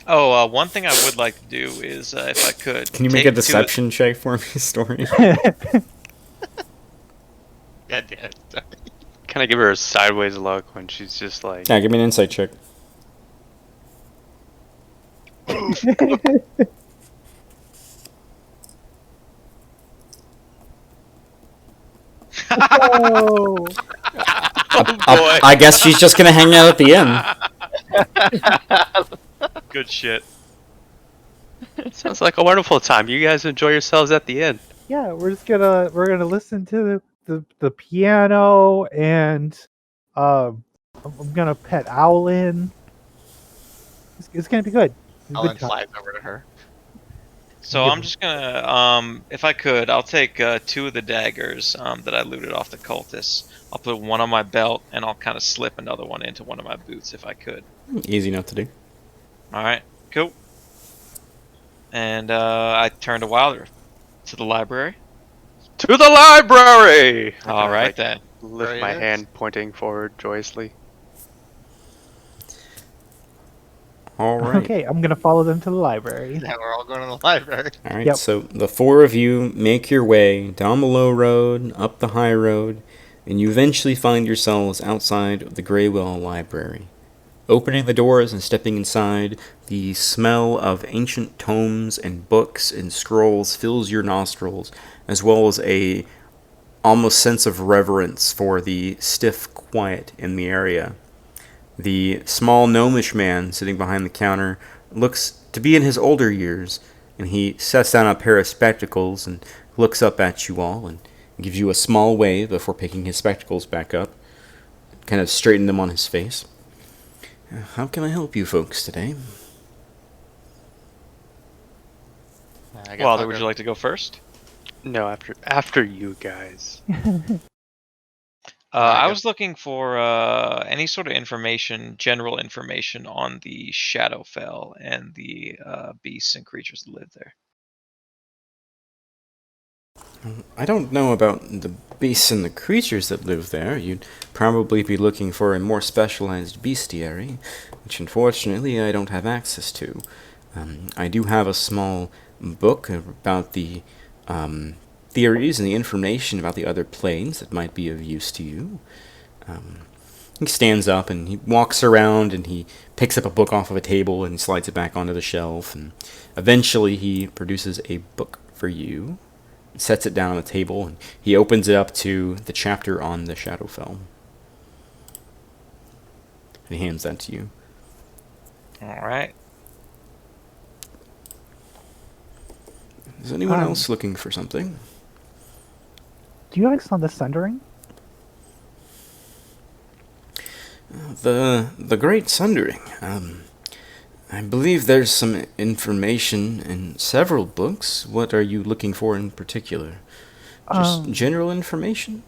Speaker 2: Oh, one thing I would like to do is, if I could,
Speaker 1: Can you make
Speaker 2: take
Speaker 1: a
Speaker 2: two-
Speaker 1: deception check for me, Story?
Speaker 3: God damn it.
Speaker 5: Kind of give her a sideways look when she's just like,
Speaker 1: Yeah, give me an insight check.
Speaker 4: Oh,
Speaker 1: I guess she's just gonna hang out at the inn.
Speaker 2: Good shit.
Speaker 5: sounds like a wonderful time. You guys enjoy yourselves at the end.
Speaker 4: yeah, we're gonna listen to the piano, and I'm gonna pet Owlin. It's gonna be good. It's a
Speaker 3: Ellen
Speaker 4: good time.
Speaker 3: flies over to her.
Speaker 2: So I'm just gonna, if I could, I'll take 2 of the daggers that I looted off the cultists. I'll put one on my belt, and I'll kind of slip another one into one of my boots if I could.
Speaker 6: Easy enough to do.
Speaker 2: All right, cool. And I turn to Wilder. To the library.
Speaker 5: To the library! I'm
Speaker 2: All
Speaker 5: gonna,
Speaker 2: right
Speaker 5: like,
Speaker 2: then.
Speaker 5: lift
Speaker 3: There
Speaker 5: my
Speaker 3: it is.
Speaker 5: hand pointing forward joyously.
Speaker 6: All right.
Speaker 4: Okay, I'm gonna follow them to the library.
Speaker 3: Now we're all going to the library.
Speaker 6: All right.
Speaker 4: Yep.
Speaker 6: So the 4 of you make your way down the low road, up the high road, and you eventually find yourselves outside of the Greywell Library. Opening the doors and stepping inside, the smell of ancient tomes and books and scrolls fills your nostrils, as well as a almost sense of reverence for the stiff quiet in the area. The small gnomish man sitting behind the counter looks to be in his older years, and he sets down a pair of spectacles and looks up at you all and gives you a small wave before picking his spectacles back up, kind of straighten them on his face. How can I help you folks today?
Speaker 3: I guess
Speaker 2: Wilder,
Speaker 3: I'll
Speaker 2: would
Speaker 3: go.
Speaker 2: you like to go first?
Speaker 5: No, after you guys.
Speaker 2: I
Speaker 3: guess-
Speaker 2: was looking for any sort of information, general information on the Shadowfell and the beasts and creatures that live there.
Speaker 6: I don't know about the beasts and the creatures that live there. You'd probably be looking for a more specialized bestiary, which unfortunately I don't have access to. I do have a small book about the theories and the information about the other planes that might be of use to you. He stands up and he walks around and he picks up a book off of a table and slides it back onto the shelf, and eventually he produces a book for you, sets it down on the table, and he opens it up to the chapter on the Shadowfell. And he hands that to you.
Speaker 2: All right.
Speaker 6: Is anyone
Speaker 4: Um,
Speaker 6: else looking for something?
Speaker 4: Do you guys on the Sundering?
Speaker 6: The Great Sundering. I believe there's some information in several books. What are you looking for in particular? Just general information?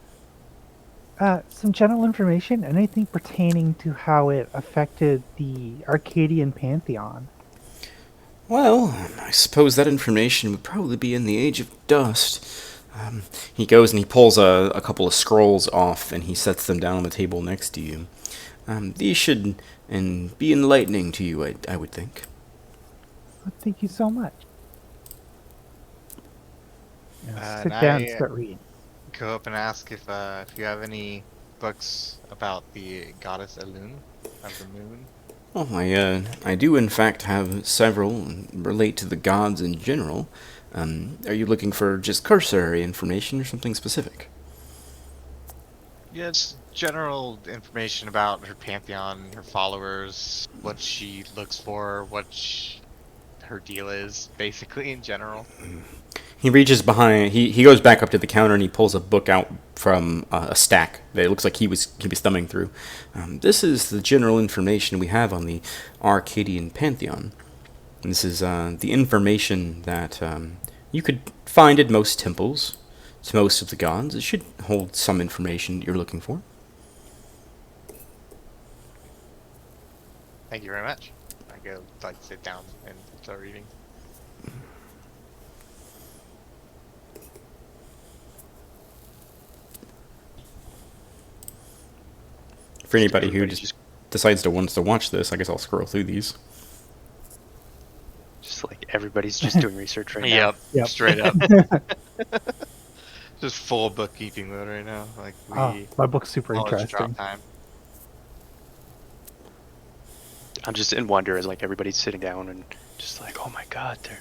Speaker 4: Some general information, anything pertaining to how it affected the Arcadian pantheon.
Speaker 6: Well, I suppose that information would probably be in the Age of Dust. He goes and he pulls a couple of scrolls off and he sets them down on the table next to you. These should be enlightening to you, I would think.
Speaker 4: Well, thank you so much. Sit
Speaker 3: and
Speaker 4: down and
Speaker 3: I-
Speaker 4: start reading.
Speaker 3: Go up and ask if you have any books about the goddess Elune of the moon.
Speaker 6: Well, I do in fact have several relate to the gods in general. Are you looking for just cursory information or something specific?
Speaker 3: Yeah, it's general information about her pantheon, her followers, what she looks for, her deal is, basically in general.
Speaker 6: He reaches behind. He goes back up to the counter and he pulls a book out from a stack that it looks like he was thumbing through. This is the general information we have on the Arcadian pantheon. This is the information that you could find at most temples, to most of the gods. It should hold some information you're looking for.
Speaker 3: Thank you very much. I go sit down and start reading.
Speaker 6: For anybody who
Speaker 5: Everybody
Speaker 6: just decides to wants to watch this, I guess I'll scroll through these.
Speaker 5: just like everybody's just doing research right now.
Speaker 4: Yep.
Speaker 2: Straight up.
Speaker 3: Just full bookkeeping mode right now. Like
Speaker 4: My book's super
Speaker 3: knowledge
Speaker 4: interesting.
Speaker 3: drop time.
Speaker 5: I'm just in wonder as like everybody's sitting down and just like, oh my god, they're.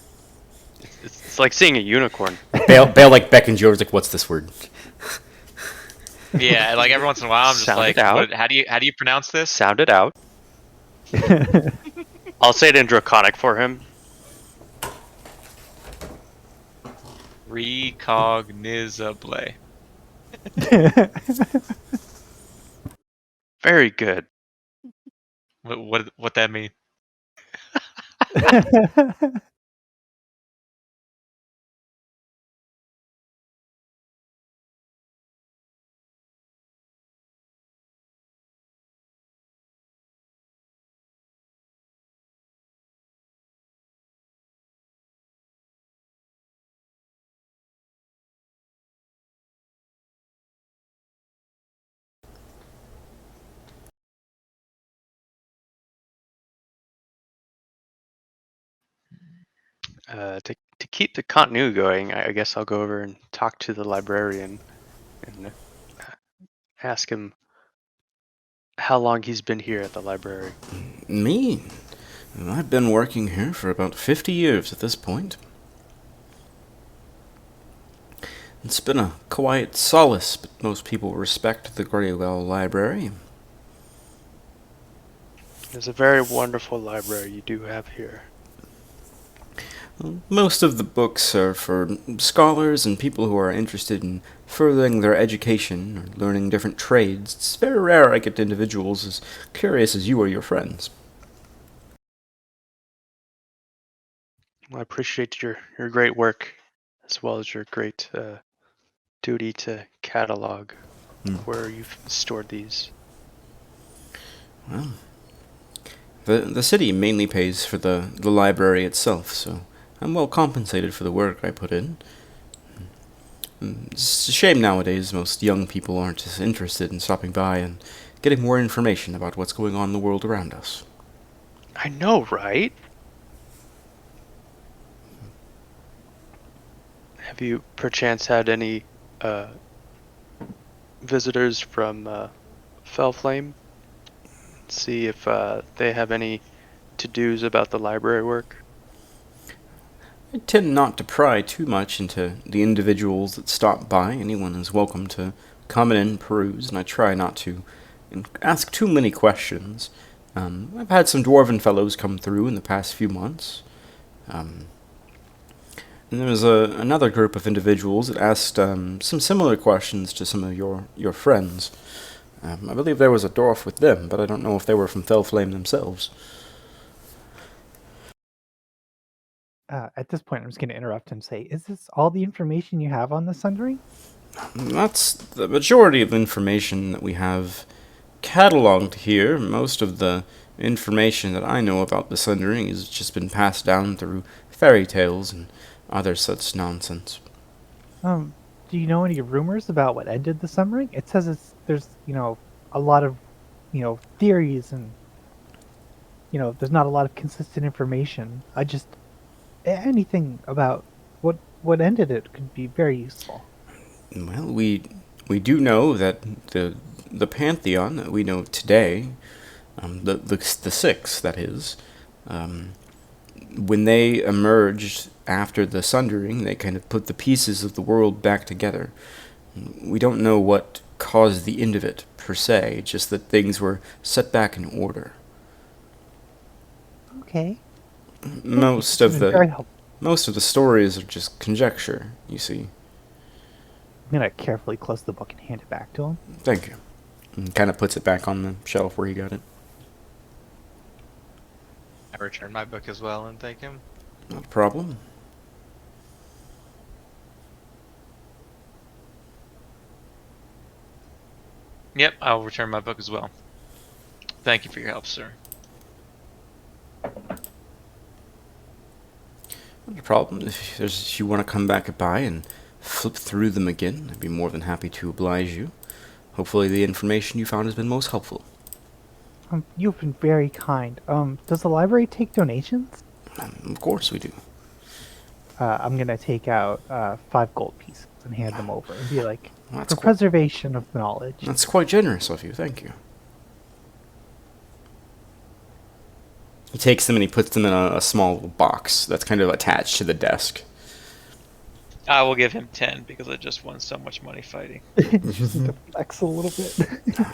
Speaker 5: It's like seeing a unicorn.
Speaker 6: Bale like beckons you over, like, what's this word?
Speaker 2: Yeah, like every once in a while, I'm just
Speaker 5: Sound
Speaker 2: like,
Speaker 5: it out.
Speaker 2: how do you pronounce this?
Speaker 5: Sound it out. I'll say it in Draconic for him.
Speaker 2: Recognizable.
Speaker 5: Very good.
Speaker 2: What that mean?
Speaker 5: To keep the continuity going, I guess I'll go over and talk to the librarian and ask him how long he's been here at the library.
Speaker 6: Me? I've been working here for about 50 years at this point. It's been a quiet solace, but most people respect the Greywell Library.
Speaker 5: It's a very wonderful library you do have here.
Speaker 6: Most of the books are for scholars and people who are interested in furthering their education or learning different trades. It's very rare I get individuals as curious as you or your friends.
Speaker 5: Well, I appreciate your great work, as well as your great duty to catalog where you've stored these.
Speaker 6: Well, the city mainly pays for the library itself, so I'm well compensated for the work I put in. It's a shame nowadays most young people aren't as interested in stopping by and getting more information about what's going on in the world around us.
Speaker 5: I know, right? Have you perchance had any visitors from Fellflame? See if they have any to-dos about the library work?
Speaker 6: I tend not to pry too much into the individuals that stop by. Anyone is welcome to come in and peruse, and I try not to ask too many questions. I've had some dwarven fellows come through in the past few months. And there was another group of individuals that asked some similar questions to some of your friends. I believe there was a dwarf with them, but I don't know if they were from Fellflame themselves.
Speaker 4: At this point, I'm just going to interrupt and say, is this all the information you have on the Sundering?
Speaker 6: That's the majority of information that we have cataloged here. Most of the information that I know about the Sundering has just been passed down through fairy tales and other such nonsense.
Speaker 4: Do you know any rumors about what ended the Sundering? It says there's a lot of theories and there's not a lot of consistent information. Anything about what ended it could be very useful.
Speaker 6: Well, we do know that the Pantheon that we know today, the six, that is, when they emerged after the Sundering, they kind of put the pieces of the world back together. We don't know what caused the end of it, per se, just that things were set back in order.
Speaker 4: Okay.
Speaker 6: Most of
Speaker 4: Very helpful.
Speaker 6: the stories are just conjecture, you see.
Speaker 4: I'm gonna carefully close the book and hand it back to him.
Speaker 6: Thank you. And kind of puts it back on the shelf where he got it.
Speaker 3: I return my book as well and thank him.
Speaker 6: Not a problem.
Speaker 2: Yep, I'll return my book as well. Thank you for your help, sir.
Speaker 6: Not a problem. If you want to come back by and flip through them again, I'd be more than happy to oblige you. Hopefully the information you found has been most helpful.
Speaker 4: You've been very kind. Does the library take donations?
Speaker 6: Of course we do.
Speaker 4: I'm gonna take out 5 gold pieces and hand them over and be like,
Speaker 6: That's
Speaker 4: for preservation of knowledge.
Speaker 6: That's quite generous of you. Thank you. He takes them and he puts them in a small box that's kind of attached to the desk.
Speaker 2: I will give him 10 because I just won so much money fighting.
Speaker 4: Just to flex a little bit.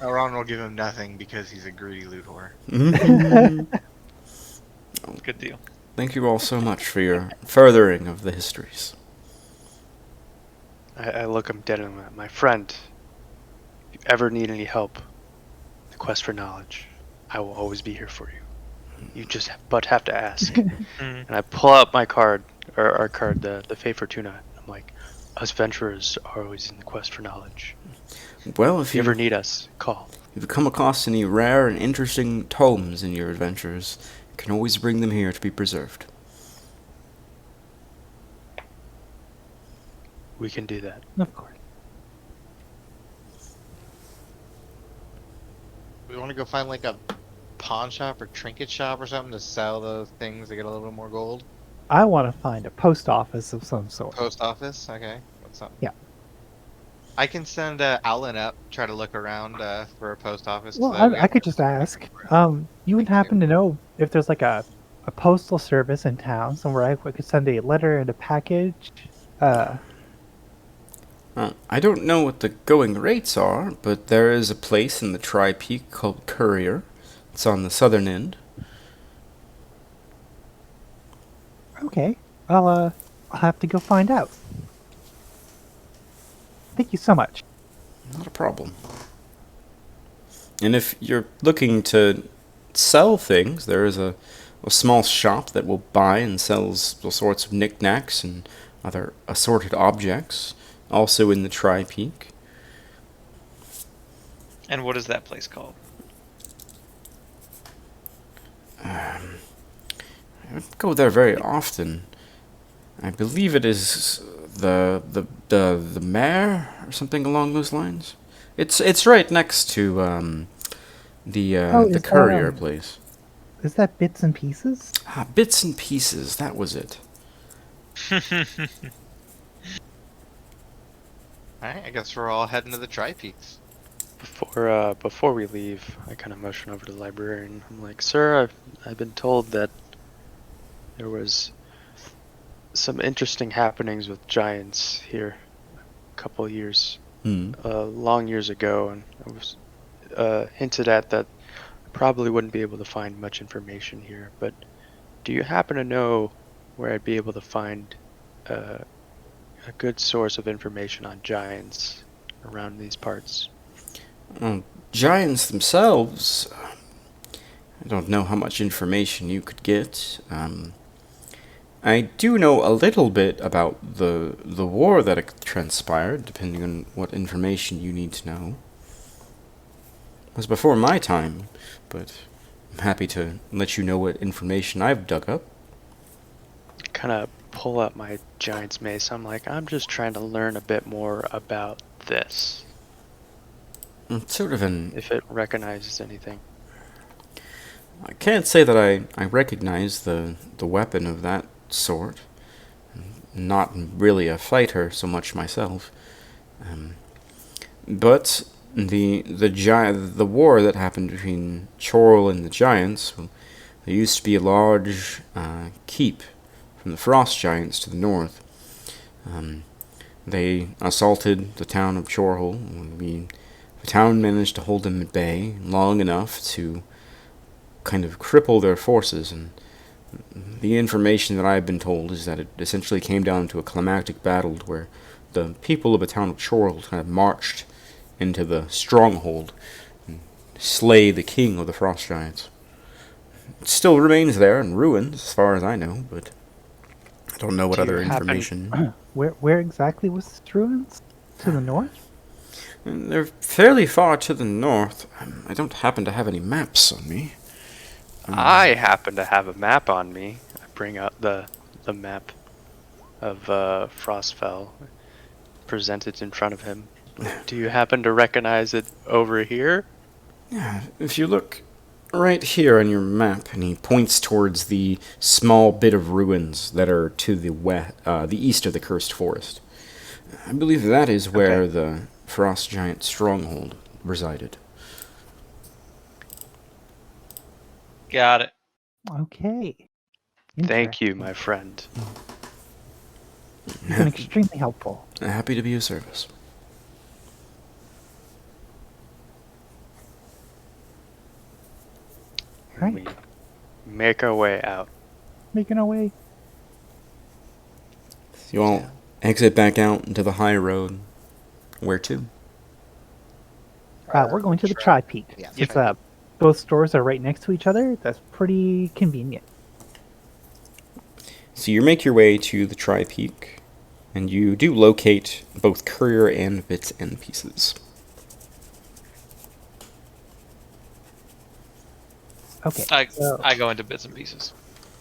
Speaker 3: Ron will give him nothing because he's a greedy loot whore.
Speaker 2: Good deal.
Speaker 6: Thank you all so much for your furthering of the histories.
Speaker 5: I look him dead in the eye. My friend, if you ever need any help, the quest for knowledge, I will always be here for you. You just have to ask. And I pull out my card, or our card, the Fey Fortuna. I'm like, us adventurers are always in the quest for knowledge.
Speaker 6: Well,
Speaker 5: If you ever need us, call.
Speaker 6: If you come across any rare and interesting tomes in your adventures, you can always bring them here to be preserved.
Speaker 5: We can do that.
Speaker 4: Of course.
Speaker 3: We want to go find like a pawn shop or trinket shop or something to sell those things to get a little bit more gold.
Speaker 4: I want to find a post office of some sort.
Speaker 3: Post office. Okay. What's up?
Speaker 4: Yeah.
Speaker 3: I can send Alan up, try to look around for a post office.
Speaker 4: Well,
Speaker 3: So we
Speaker 4: I
Speaker 3: got
Speaker 4: could just ask. You would happen to know if there's like a postal service in town somewhere I could send a letter and a package?
Speaker 6: I don't know what the going rates are, but there is a place in the Tri-Peak called Courier. It's on the southern end.
Speaker 4: Okay. I'll have to go find out. Thank you so much.
Speaker 6: Not a problem. And if you're looking to sell things, there is a small shop that will buy and sells all sorts of knickknacks and other assorted objects, also in the Tri-Peak.
Speaker 2: And what is that place called?
Speaker 6: I don't go there very often. I believe it is the mayor or something along those lines. It's right next to the courier place.
Speaker 4: Is that Bits and Pieces?
Speaker 6: Ah, Bits and Pieces. That was it.
Speaker 3: Alright, I guess we're all heading to the Tri-Peaks.
Speaker 5: Before we leave, I kind of motion over to the librarian. I'm like, sir, I've been told that there was some interesting happenings with giants here a couple years, long years ago, and I was hinted at that I probably wouldn't be able to find much information here. But do you happen to know where I'd be able to find a good source of information on giants around these parts?
Speaker 6: Giants themselves, I don't know how much information you could get. I do know a little bit about the war that transpired, depending on what information you need to know. It was before my time, but I'm happy to let you know what information I've dug up.
Speaker 5: Kind of pull up my giant's mace. I'm like, I'm just trying to learn a bit more about this.
Speaker 6: It's sort of an...
Speaker 5: If it recognizes anything.
Speaker 6: I can't say that I recognize the weapon of that sort. I'm not really a fighter so much myself. But the war that happened between Chorl and the Giants, well, there used to be a large keep from the Frost Giants to the north. They assaulted the town of Chorl, and the town managed to hold them at bay long enough to kind of cripple their forces, and the information that I've been told is that it essentially came down to a climactic battle where the people of the town of Chorl kind of marched into the stronghold and slay the king of the Frost Giants. It still remains there in ruins, as far as I know, but I don't know what other information.
Speaker 4: Where exactly was this ruins? To the north?
Speaker 6: They're fairly far to the north. I don't happen to have any maps on me.
Speaker 5: I happen to have a map on me. I bring out the map of Frostfell, present it in front of him. Do you happen to recognize it over here?
Speaker 6: Yeah, if you look right here on your map, and he points towards the small bit of ruins that are to the east of the Cursed Forest. I believe that is where the Frost Giant stronghold resided.
Speaker 2: Got it.
Speaker 4: Okay.
Speaker 5: Thank you, my friend.
Speaker 4: You've been extremely helpful.
Speaker 6: Happy to be of service.
Speaker 4: Right.
Speaker 5: We make our way out.
Speaker 4: Making our way.
Speaker 6: You all exit back out into the high road. Where to?
Speaker 4: We're going to the Tri-Peak.
Speaker 3: Yeah,
Speaker 4: Since both stores are right next to each other, that's pretty convenient.
Speaker 6: So you make your way to the Tri-Peak, and you do locate both Courier and Bits and Pieces.
Speaker 4: Okay.
Speaker 2: I go into bits and pieces.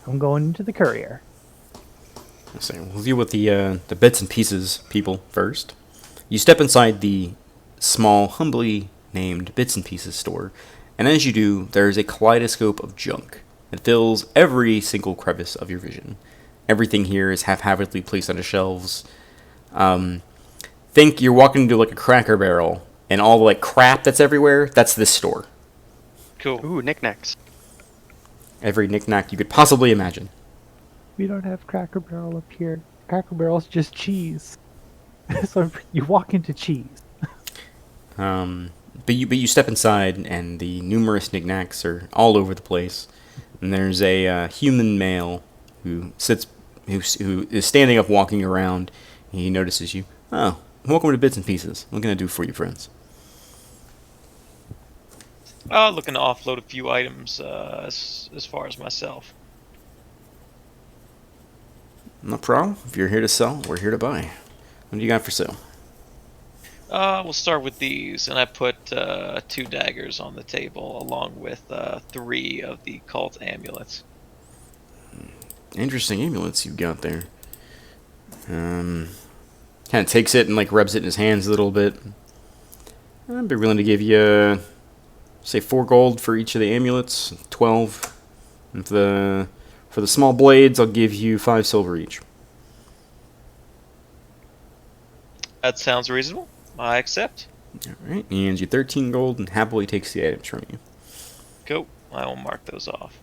Speaker 4: I'm going into the Courier.
Speaker 6: So we'll deal with the Bits and Pieces people first. You step inside the small, humbly named Bits and Pieces store, and as you do, there is a kaleidoscope of junk that fills every single crevice of your vision. everything here is haphazardly placed on the shelves. Think you're walking into like a Cracker Barrel, and all the like crap that's everywhere, that's this store.
Speaker 2: Cool.
Speaker 5: Ooh, knickknacks.
Speaker 6: Every knickknack you could possibly imagine.
Speaker 4: We don't have Cracker Barrel up here. Cracker Barrel's just cheese. So you walk into cheese.
Speaker 6: But you step inside, and the numerous knickknacks are all over the place. And there's a human male who is standing up, walking around. And he notices you. Oh, welcome to Bits and Pieces. What can I do for you, friends?
Speaker 2: Looking to offload a few items as far as myself.
Speaker 6: No problem. If you're here to sell, we're here to buy. What do you got for sale?
Speaker 2: We'll start with these, and I put 2 daggers on the table, along with 3 of the cult amulets.
Speaker 6: Interesting amulets you've got there. Kind of takes it and like rubs it in his hands a little bit. I'd be willing to give you, say, 4 gold for each of the amulets, 12. And for the small blades, I'll give you 5 silver each.
Speaker 2: That sounds reasonable. I accept.
Speaker 6: All right. He hands you 13 gold and happily takes the items from you.
Speaker 2: Cool. I will mark those off.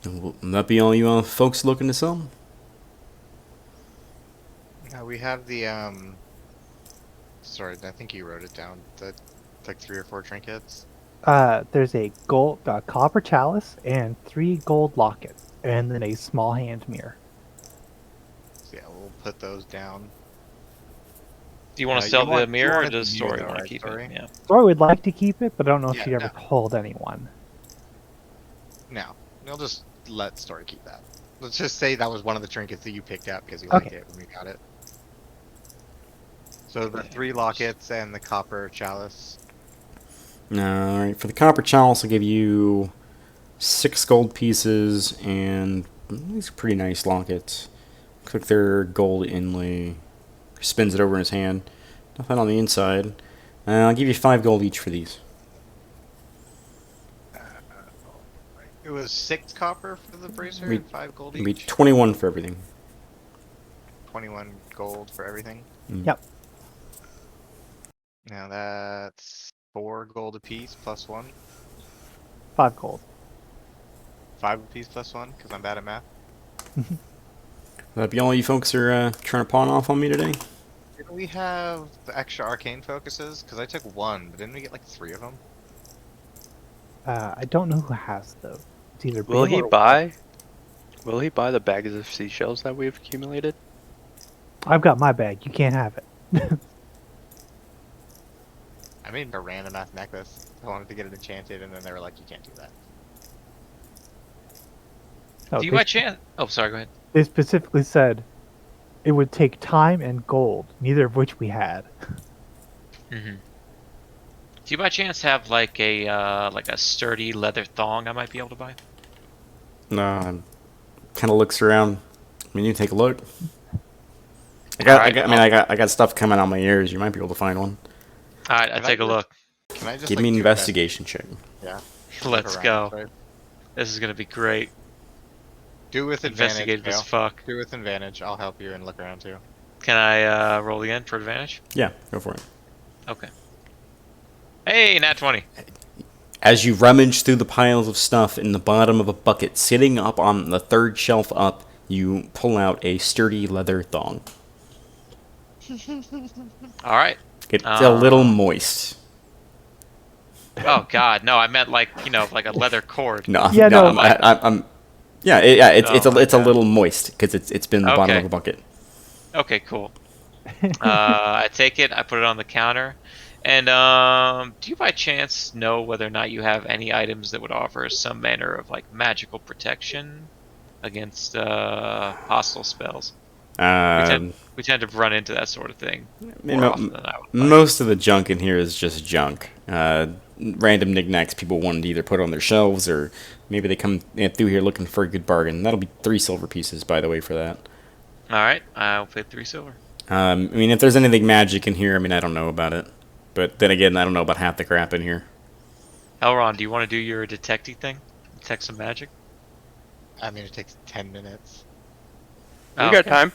Speaker 6: Will that be all you folks looking to sell?
Speaker 3: We have the sorry, I think you wrote it down. The like 3 or 4 trinkets.
Speaker 4: There's a copper chalice and 3 gold lockets, and then a small hand mirror.
Speaker 3: So yeah, we'll put those down.
Speaker 2: Do you want to
Speaker 3: You
Speaker 2: sell the
Speaker 3: want- you
Speaker 2: mirror, or
Speaker 3: wanted
Speaker 2: does
Speaker 3: the mirror
Speaker 2: Story
Speaker 3: though,
Speaker 2: want to
Speaker 3: right,
Speaker 2: keep
Speaker 3: Story?
Speaker 2: it? Yeah.
Speaker 4: Story would like to keep it, but I don't know if
Speaker 3: Yeah,
Speaker 4: she'd ever
Speaker 3: no.
Speaker 4: told anyone.
Speaker 3: No, we'll just let Story keep that. Let's just say that was one of the trinkets that you picked up because you liked
Speaker 4: Okay.
Speaker 3: it when we got it. So the 3 lockets and the copper chalice.
Speaker 6: Alright, for the copper chalice, I'll give you 6 gold pieces and these are pretty nice lockets. Click their gold inlay. Spins it over in his hand. Nothing on the inside. I'll give you 5 gold each for these.
Speaker 3: It was 6 copper for the bracer
Speaker 6: We-
Speaker 3: and 5 gold
Speaker 6: It'll be
Speaker 3: each.
Speaker 6: 21 for everything.
Speaker 3: 21 gold for everything.
Speaker 4: Yep.
Speaker 3: Now that's 4 gold apiece plus 1.
Speaker 4: 5 gold.
Speaker 3: 5 apiece plus 1 because I'm bad at math.
Speaker 6: Will that be all you folks are trying to pawn off on me today?
Speaker 3: Didn't we have the extra arcane focuses? Because I took 1, but didn't we get like 3 of them?
Speaker 4: I don't know who has those. It's either
Speaker 5: Will
Speaker 4: Bill
Speaker 5: he
Speaker 4: or-
Speaker 5: buy? Will he buy the bags of seashells that we've accumulated?
Speaker 4: I've got my bag. You can't have it.
Speaker 3: I made a random ass necklace. I wanted to get it enchanted, and then they were like, "You can't do that."
Speaker 4: No,
Speaker 2: Do you
Speaker 4: they,
Speaker 2: by chance? Oh, sorry. Go ahead.
Speaker 4: they specifically said it would take time and gold, neither of which we had.
Speaker 2: Mm-hmm. Do you by chance have like a sturdy leather thong I might be able to buy?
Speaker 6: No, kind of looks around. I mean, you take a look. I got stuff coming out my ears. You might be able to find one.
Speaker 2: All right, I'll
Speaker 3: Can I
Speaker 2: take a
Speaker 3: just-
Speaker 2: look.
Speaker 3: Can I just
Speaker 6: Give
Speaker 3: like,
Speaker 6: me an
Speaker 3: do
Speaker 6: investigation check.
Speaker 3: Yeah.
Speaker 2: Let's
Speaker 3: Look
Speaker 2: go.
Speaker 3: around, sorry.
Speaker 2: This is gonna be great.
Speaker 3: Do with advantage.
Speaker 2: Investigative as
Speaker 3: Kale.
Speaker 2: fuck.
Speaker 3: Do with advantage. I'll help you and look around too.
Speaker 2: Can I roll again for advantage?
Speaker 6: Yeah, go for it.
Speaker 2: Okay. Hey, nat 20.
Speaker 6: As you rummage through the piles of stuff in the bottom of a bucket, sitting up on the 3rd shelf up, you pull out a sturdy leather thong.
Speaker 2: All right.
Speaker 6: It's a little moist.
Speaker 2: Oh God, no! I meant like like a leather cord.
Speaker 6: No,
Speaker 4: Yeah,
Speaker 6: no,
Speaker 4: no.
Speaker 6: I'm yeah, it's
Speaker 2: Oh my
Speaker 6: a
Speaker 2: God.
Speaker 6: little moist because it's been in the bottom
Speaker 2: Okay.
Speaker 6: of a bucket.
Speaker 2: Okay, cool. I take it. I put it on the counter. And do you by chance know whether or not you have any items that would offer some manner of like magical protection against hostile spells? We tend to run into that sort of thing more often than I would like.
Speaker 6: Most of the junk in here is just junk. Random knickknacks people wanted to either put on their shelves or maybe they come through here looking for a good bargain. That'll be 3 silver pieces, by the way, for that.
Speaker 2: All right, I'll pay 3 silver.
Speaker 6: I mean, if there's anything magic in here, I mean, I don't know about it. But then again, I don't know about half the crap in here.
Speaker 2: Elron, do you want to do your detecting thing? Detect some magic?
Speaker 3: I mean, it takes 10 minutes.
Speaker 5: We got time.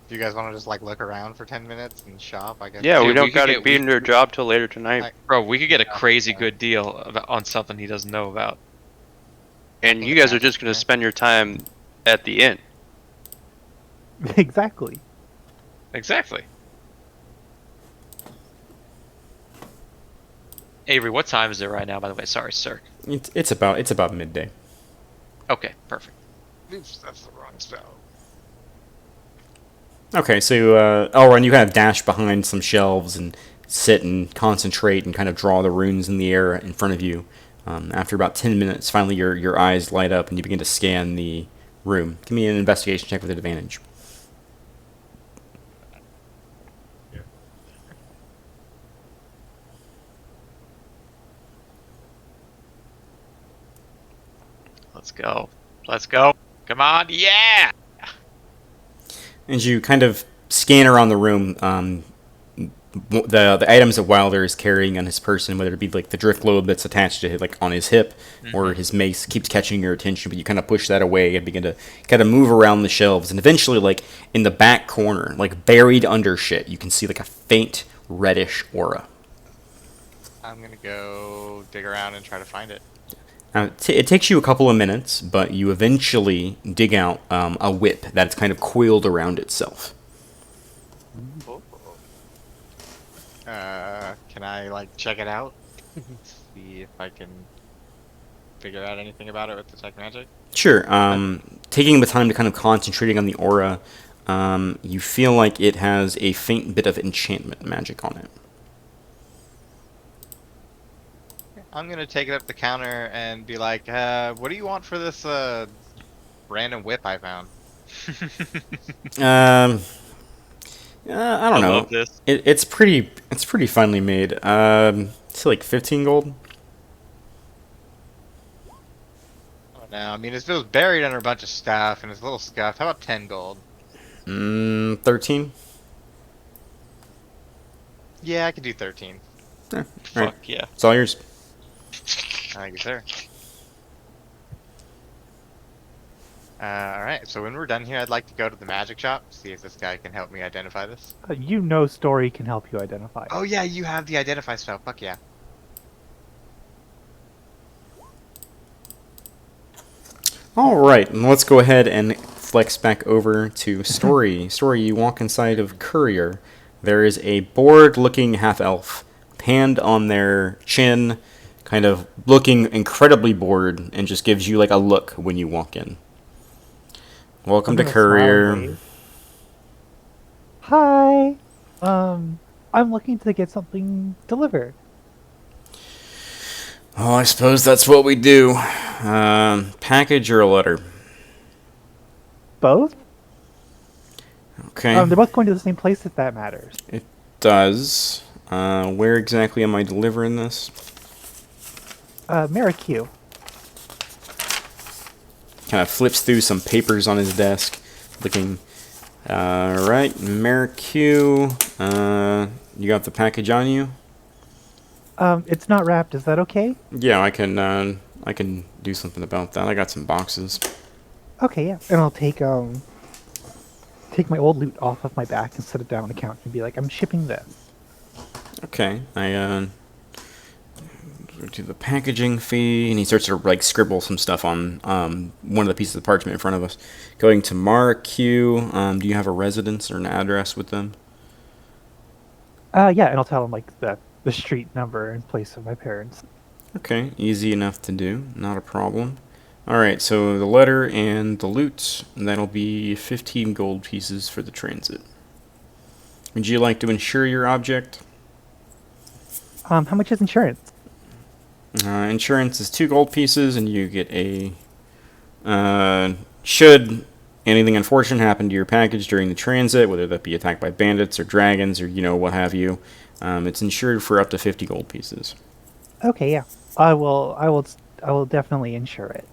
Speaker 3: Do you guys want to just like look around for 10 minutes and shop? I guess.
Speaker 5: Yeah,
Speaker 2: Dude,
Speaker 5: we
Speaker 2: we
Speaker 5: don't
Speaker 2: could
Speaker 5: gotta
Speaker 2: get-
Speaker 5: be
Speaker 2: we-
Speaker 5: in your job till later tonight.
Speaker 2: Bro, we could get a
Speaker 3: Yeah,
Speaker 2: crazy
Speaker 3: yeah.
Speaker 2: good deal on something he doesn't know about.
Speaker 5: And you guys are just gonna spend your time at the inn.
Speaker 4: Exactly.
Speaker 2: Exactly. Avery, what time is it right now, by the way? Sorry, sir.
Speaker 6: It's about midday.
Speaker 2: Okay, perfect.
Speaker 3: Oops, that's the wrong spell.
Speaker 6: Okay, so Elrond, you kind of dash behind some shelves and sit and concentrate and kind of draw the runes in the air in front of you. After about 10 minutes, finally your eyes light up and you begin to scan the room. Give me an investigation check with advantage.
Speaker 2: Let's go. Let's go. Come on, yeah!
Speaker 6: As you kind of scan around the room, the items that Wilder is carrying on his person, whether it be like the drift globe that's attached to like on his hip, or his mace, keeps catching your attention. But you kind of push that away and begin to kind of move around the shelves, and eventually, like in the back corner, like buried under shit, you can see like a faint reddish aura.
Speaker 3: I'm gonna go dig around and try to find it.
Speaker 6: Now, it takes you a couple of minutes, but you eventually dig out a whip that's kind of coiled around itself.
Speaker 3: Can I like check it out? See if I can figure out anything about it with detect magic?
Speaker 6: Sure. Taking the time to kind of concentrating on the aura, you feel like it has a faint bit of enchantment magic on it.
Speaker 3: I'm gonna take it up the counter and be like, what do you want for this random whip I found?
Speaker 6: I don't know.
Speaker 2: love this.
Speaker 6: It's pretty finely made. It's like 15 gold.
Speaker 3: Oh, no, I mean if it was buried under a bunch of stuff and it's a little scuffed, how about 10 gold?
Speaker 6: 13.
Speaker 3: Yeah, I could do 13.
Speaker 6: Alright.
Speaker 2: Fuck yeah.
Speaker 6: It's all yours.
Speaker 3: Thank you, sir. Alright, so when we're done here, I'd like to go to the magic shop, see if this guy can help me identify this.
Speaker 4: You know Story can help you identify.
Speaker 3: Oh yeah, you have the identify spell, fuck yeah.
Speaker 6: All right, and let's go ahead and flex back over to Story. Story, you walk inside of Courier. There is a bored-looking half-elf, hand on their chin, kind of looking incredibly bored, and just gives you like a look when you walk in. Welcome to
Speaker 4: I'm gonna smile and
Speaker 6: Courier.
Speaker 4: wave. Hi. I'm looking to get something delivered.
Speaker 6: Oh, I suppose that's what we do. Package or a letter?
Speaker 4: Both?
Speaker 6: Okay.
Speaker 4: They're both going to the same place if that matters.
Speaker 6: It does. Where exactly am I delivering this?
Speaker 4: Maricue.
Speaker 6: Kind of flips through some papers on his desk, looking. Right, Maricue. You got the package on you?
Speaker 4: It's not wrapped. Is that okay?
Speaker 6: Yeah, I can do something about that. I got some boxes.
Speaker 4: Okay, yeah. And I'll take my old loot off of my back and set it down on the counter and be like, I'm shipping this.
Speaker 6: Okay, I do the packaging fee, and he starts to like scribble some stuff on one of the pieces of parchment in front of us. Going to Maricue. Do you have a residence or an address with them?
Speaker 4: Yeah, and I'll tell him like the street number and place of my parents.
Speaker 6: Okay, easy enough to do, not a problem. Alright, so the letter and the loot, that'll be 15 gold pieces for the transit. Would you like to insure your object?
Speaker 4: How much is insurance?
Speaker 6: Insurance is 2 gold pieces, and you get a... should anything unfortunate happen to your package during the transit, whether that be attacked by bandits or dragons or, what have you, it's insured for up to 50 gold pieces.
Speaker 4: Okay, yeah. I will definitely insure it.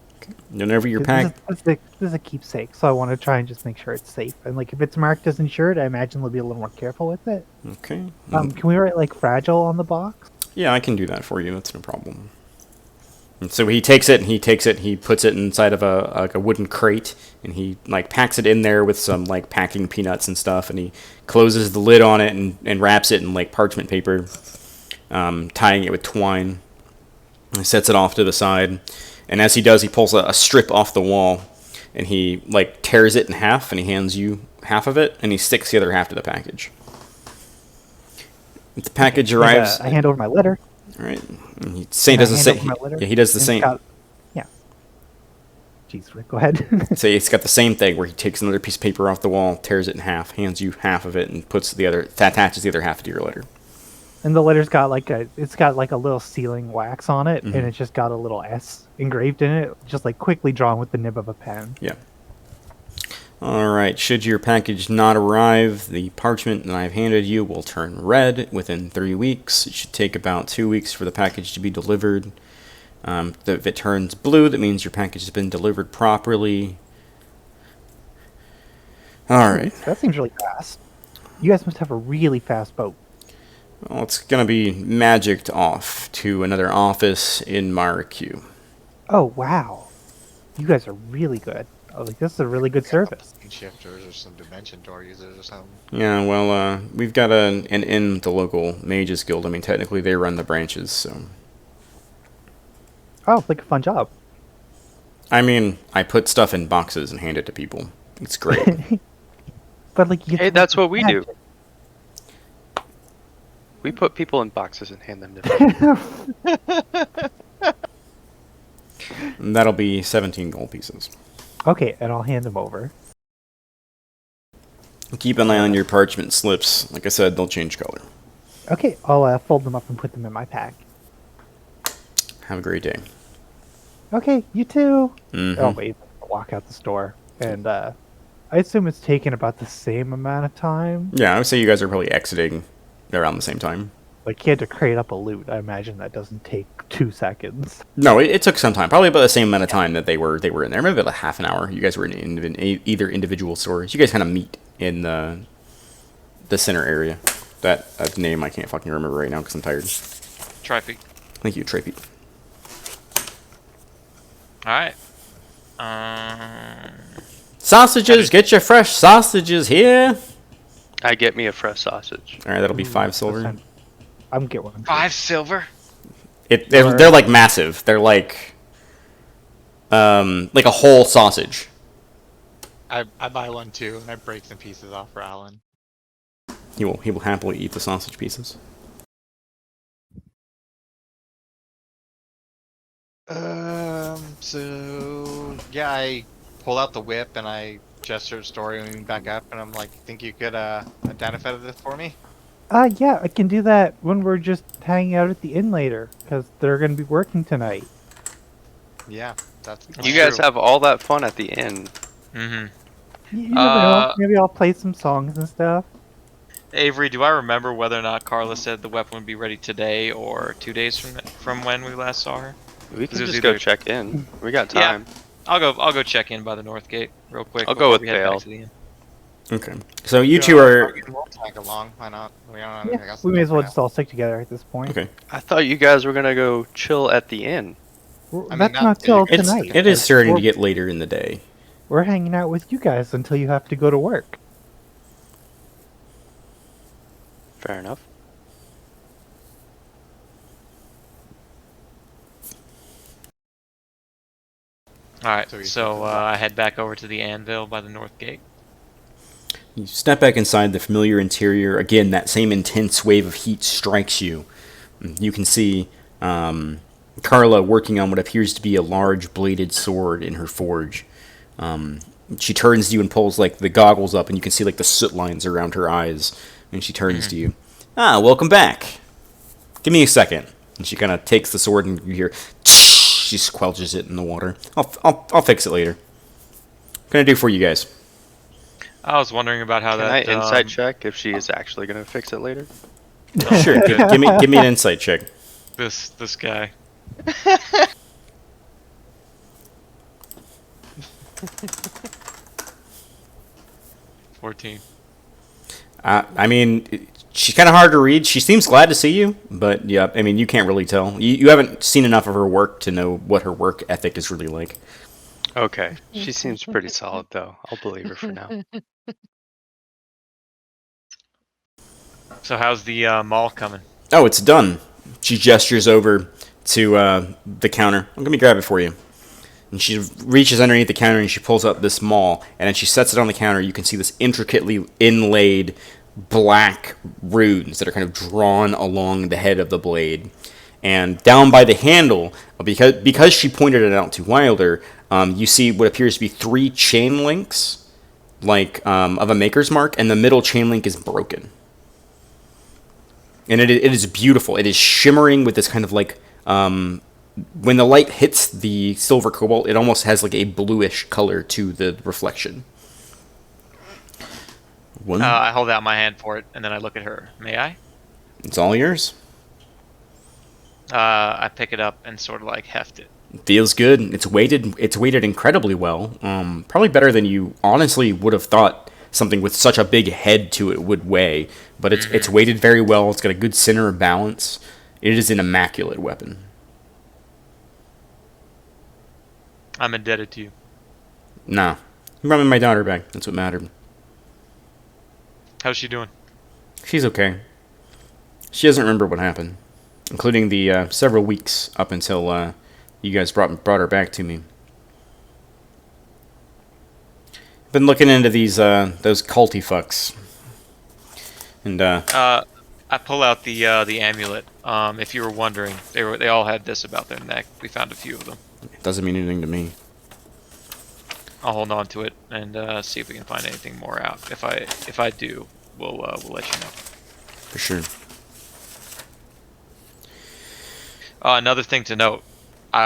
Speaker 6: Whenever your
Speaker 4: This
Speaker 6: pack...
Speaker 4: is a keepsake, so I want to try and just make sure it's safe. And like if it's marked as insured, I imagine they'll be a little more careful with it.
Speaker 6: Okay.
Speaker 4: Can we write like fragile on the box?
Speaker 6: Yeah, I can do that for you. That's no problem.
Speaker 1: And so he takes it, he puts it inside of a wooden crate, and he like packs it in there with some like packing peanuts and stuff, and he closes the lid on it and wraps it in like parchment paper, tying it with twine. And he sets it off to the side, and as he does, he pulls a strip off the wall, and he like tears it in half, and he hands you half of it, and he sticks the other half to the package. The package arrives.
Speaker 4: I hand over my letter.
Speaker 1: All right. And he
Speaker 4: And I
Speaker 1: does the
Speaker 4: hand
Speaker 1: same.
Speaker 4: over my letter,
Speaker 1: Yeah, he does the
Speaker 4: and it's
Speaker 1: same.
Speaker 4: yeah. Jeez, Rick, go ahead.
Speaker 1: So it's got the same thing where he takes another piece of paper off the wall, tears it in half, hands you half of it, and attaches the other half to your letter.
Speaker 4: And the letter's got like a little sealing wax on it,
Speaker 1: Mhm.
Speaker 4: and it's just got a little S engraved in it, just like quickly drawn with the nib of a pen.
Speaker 1: Yeah. All right. Should your package not arrive, the parchment that I've handed you will turn red within 3 weeks. It should take about 2 weeks for the package to be delivered. If it turns blue, that means your package has been delivered properly. All right.
Speaker 4: That seems really fast. You guys must have a really fast boat.
Speaker 1: Well, it's going to be magicked off to another office in Marquee.
Speaker 4: Oh wow, you guys are really good. I was like, this is a really good service.
Speaker 3: Shifters or some dimension door users or something.
Speaker 1: Yeah, well, we've got an in with the local Mages Guild. I mean, technically they run the branches, so...
Speaker 4: Oh, like a fun job.
Speaker 1: I mean, I put stuff in boxes and hand it to people. It's great.
Speaker 4: But like, you
Speaker 5: Hey, that's what we do. We put people in boxes and hand them to people.
Speaker 1: And that'll be 17 gold pieces.
Speaker 4: Okay, and I'll hand them over.
Speaker 1: Keep an eye on your parchment slips. Like I said, they'll change color.
Speaker 4: Okay, I'll fold them up and put them in my pack.
Speaker 1: Have a great day.
Speaker 4: Okay, you too.
Speaker 1: Mhm.
Speaker 4: Oh wait, walk out the store, and I assume it's taken about the same amount of time.
Speaker 1: Yeah, I would say you guys are probably exiting around the same time.
Speaker 4: Like, you had to crate up a loot. I imagine that doesn't take 2 seconds.
Speaker 1: No, it took some time. Probably about the same amount of time that they were in there. Maybe about a half an hour. You guys were in either individual stores. You guys kind of meet in the center area. That name I can't fucking remember right now because I'm tired.
Speaker 2: Trify.
Speaker 1: Thank you, Trapey.
Speaker 2: Alright.
Speaker 1: Sausages! Get your fresh sausages here!
Speaker 5: I get me a fresh sausage.
Speaker 1: Alright, that'll be 5 silver.
Speaker 4: I'm gonna get one.
Speaker 2: 5 silver?
Speaker 1: They're like massive. They're like a whole sausage.
Speaker 3: I buy one too, and I break some pieces off for Alan.
Speaker 1: He will happily eat the sausage pieces.
Speaker 3: So yeah, I pull out the whip and I gesture story back up, and I'm like, think you could identify this for me?
Speaker 4: Yeah, I can do that when we're just hanging out at the inn later, because they're gonna be working tonight.
Speaker 3: Yeah, that's.
Speaker 5: You guys have all that fun at the end.
Speaker 2: Mm-hmm.
Speaker 4: You never know. Maybe I'll play some songs and stuff.
Speaker 2: Avery, do I remember whether or not Carla said the weapon would be ready today or 2 days from when we last saw her?
Speaker 5: We can
Speaker 2: It was
Speaker 5: just go
Speaker 2: either-
Speaker 5: check in. We got
Speaker 2: Yeah.
Speaker 5: time.
Speaker 2: I'll go check in by the north gate real quick.
Speaker 5: I'll go
Speaker 2: before
Speaker 5: with
Speaker 2: we head back
Speaker 5: Bale.
Speaker 2: to the inn.
Speaker 1: Okay. So you two are...
Speaker 3: We'll tag along. Why not? We don't. I
Speaker 4: Yeah,
Speaker 3: guess
Speaker 4: we may as well
Speaker 3: yeah.
Speaker 4: just all stick together at this point.
Speaker 1: Okay.
Speaker 5: I thought you guys were gonna go chill at the inn.
Speaker 3: I mean,
Speaker 4: That's
Speaker 3: not
Speaker 4: not till
Speaker 3: big.
Speaker 4: tonight.
Speaker 1: It is starting to
Speaker 4: We're-
Speaker 1: get later in the day.
Speaker 4: We're hanging out with you guys until you have to go to work.
Speaker 5: Fair enough.
Speaker 2: Alright,
Speaker 3: So you
Speaker 2: so
Speaker 3: took the
Speaker 2: I head back over to the anvil by the north gate.
Speaker 1: You step back inside the familiar interior. Again, that same intense wave of heat strikes you. You can see Carla working on what appears to be a large bladed sword in her forge. She turns to you and pulls like the goggles up, and you can see like the soot lines around her eyes. And she turns to you. Ah, welcome back. Give me a second. And she kind of takes the sword, and you hear. She squelches it in the water. I'll fix it later. What can I do for you guys?
Speaker 2: I was wondering about how
Speaker 5: Can I
Speaker 2: that
Speaker 5: insight check if she is actually gonna fix it later?
Speaker 1: Sure. Give me an insight check.
Speaker 2: this guy. $14.
Speaker 1: I mean,
Speaker 6: she's kind of hard to read. She seems glad to see you, but yeah, I mean, you can't really tell. You haven't seen enough of her work to know what her work ethic is really like.
Speaker 5: Okay, she seems pretty solid though. I'll believe her for now.
Speaker 2: So how's the mall coming?
Speaker 6: Oh, it's done. She gestures over to the counter. Let me grab it for you. And she reaches underneath the counter and she pulls out this maul, and then she sets it on the counter. You can see this intricately inlaid black runes that are kind of drawn along the head of the blade. And down by the handle, because she pointed it out to Wilder, you see what appears to be 3 chain links, like of a maker's mark, and the middle chain link is broken. And it is beautiful. It is shimmering with this kind of like, when the light hits the silver cobalt, it almost has like a bluish color to the reflection.
Speaker 2: I hold out my hand for it, and then I look at her. May I?
Speaker 6: It's all yours.
Speaker 2: I pick it up and sort of like heft it.
Speaker 6: Feels good. It's weighted incredibly well. Probably better than you honestly would have thought something with such a big head to it would weigh. But it's weighted very well. It's got a good center of balance. It is an immaculate weapon.
Speaker 2: I'm indebted to you.
Speaker 6: Nah. I'm bringing my daughter back. That's what mattered.
Speaker 2: How's she doing?
Speaker 6: She's okay. She doesn't remember what happened, including the several weeks up until you guys brought her back to me. Been looking into these those culty fucks, and
Speaker 2: I pull out the amulet. If you were wondering, they all had this about their neck. We found a few of them.
Speaker 6: it doesn't mean anything to me.
Speaker 2: I'll hold on to it and see if we can find anything more out. If I do, we'll let you know.
Speaker 6: For sure.
Speaker 2: Another thing to note,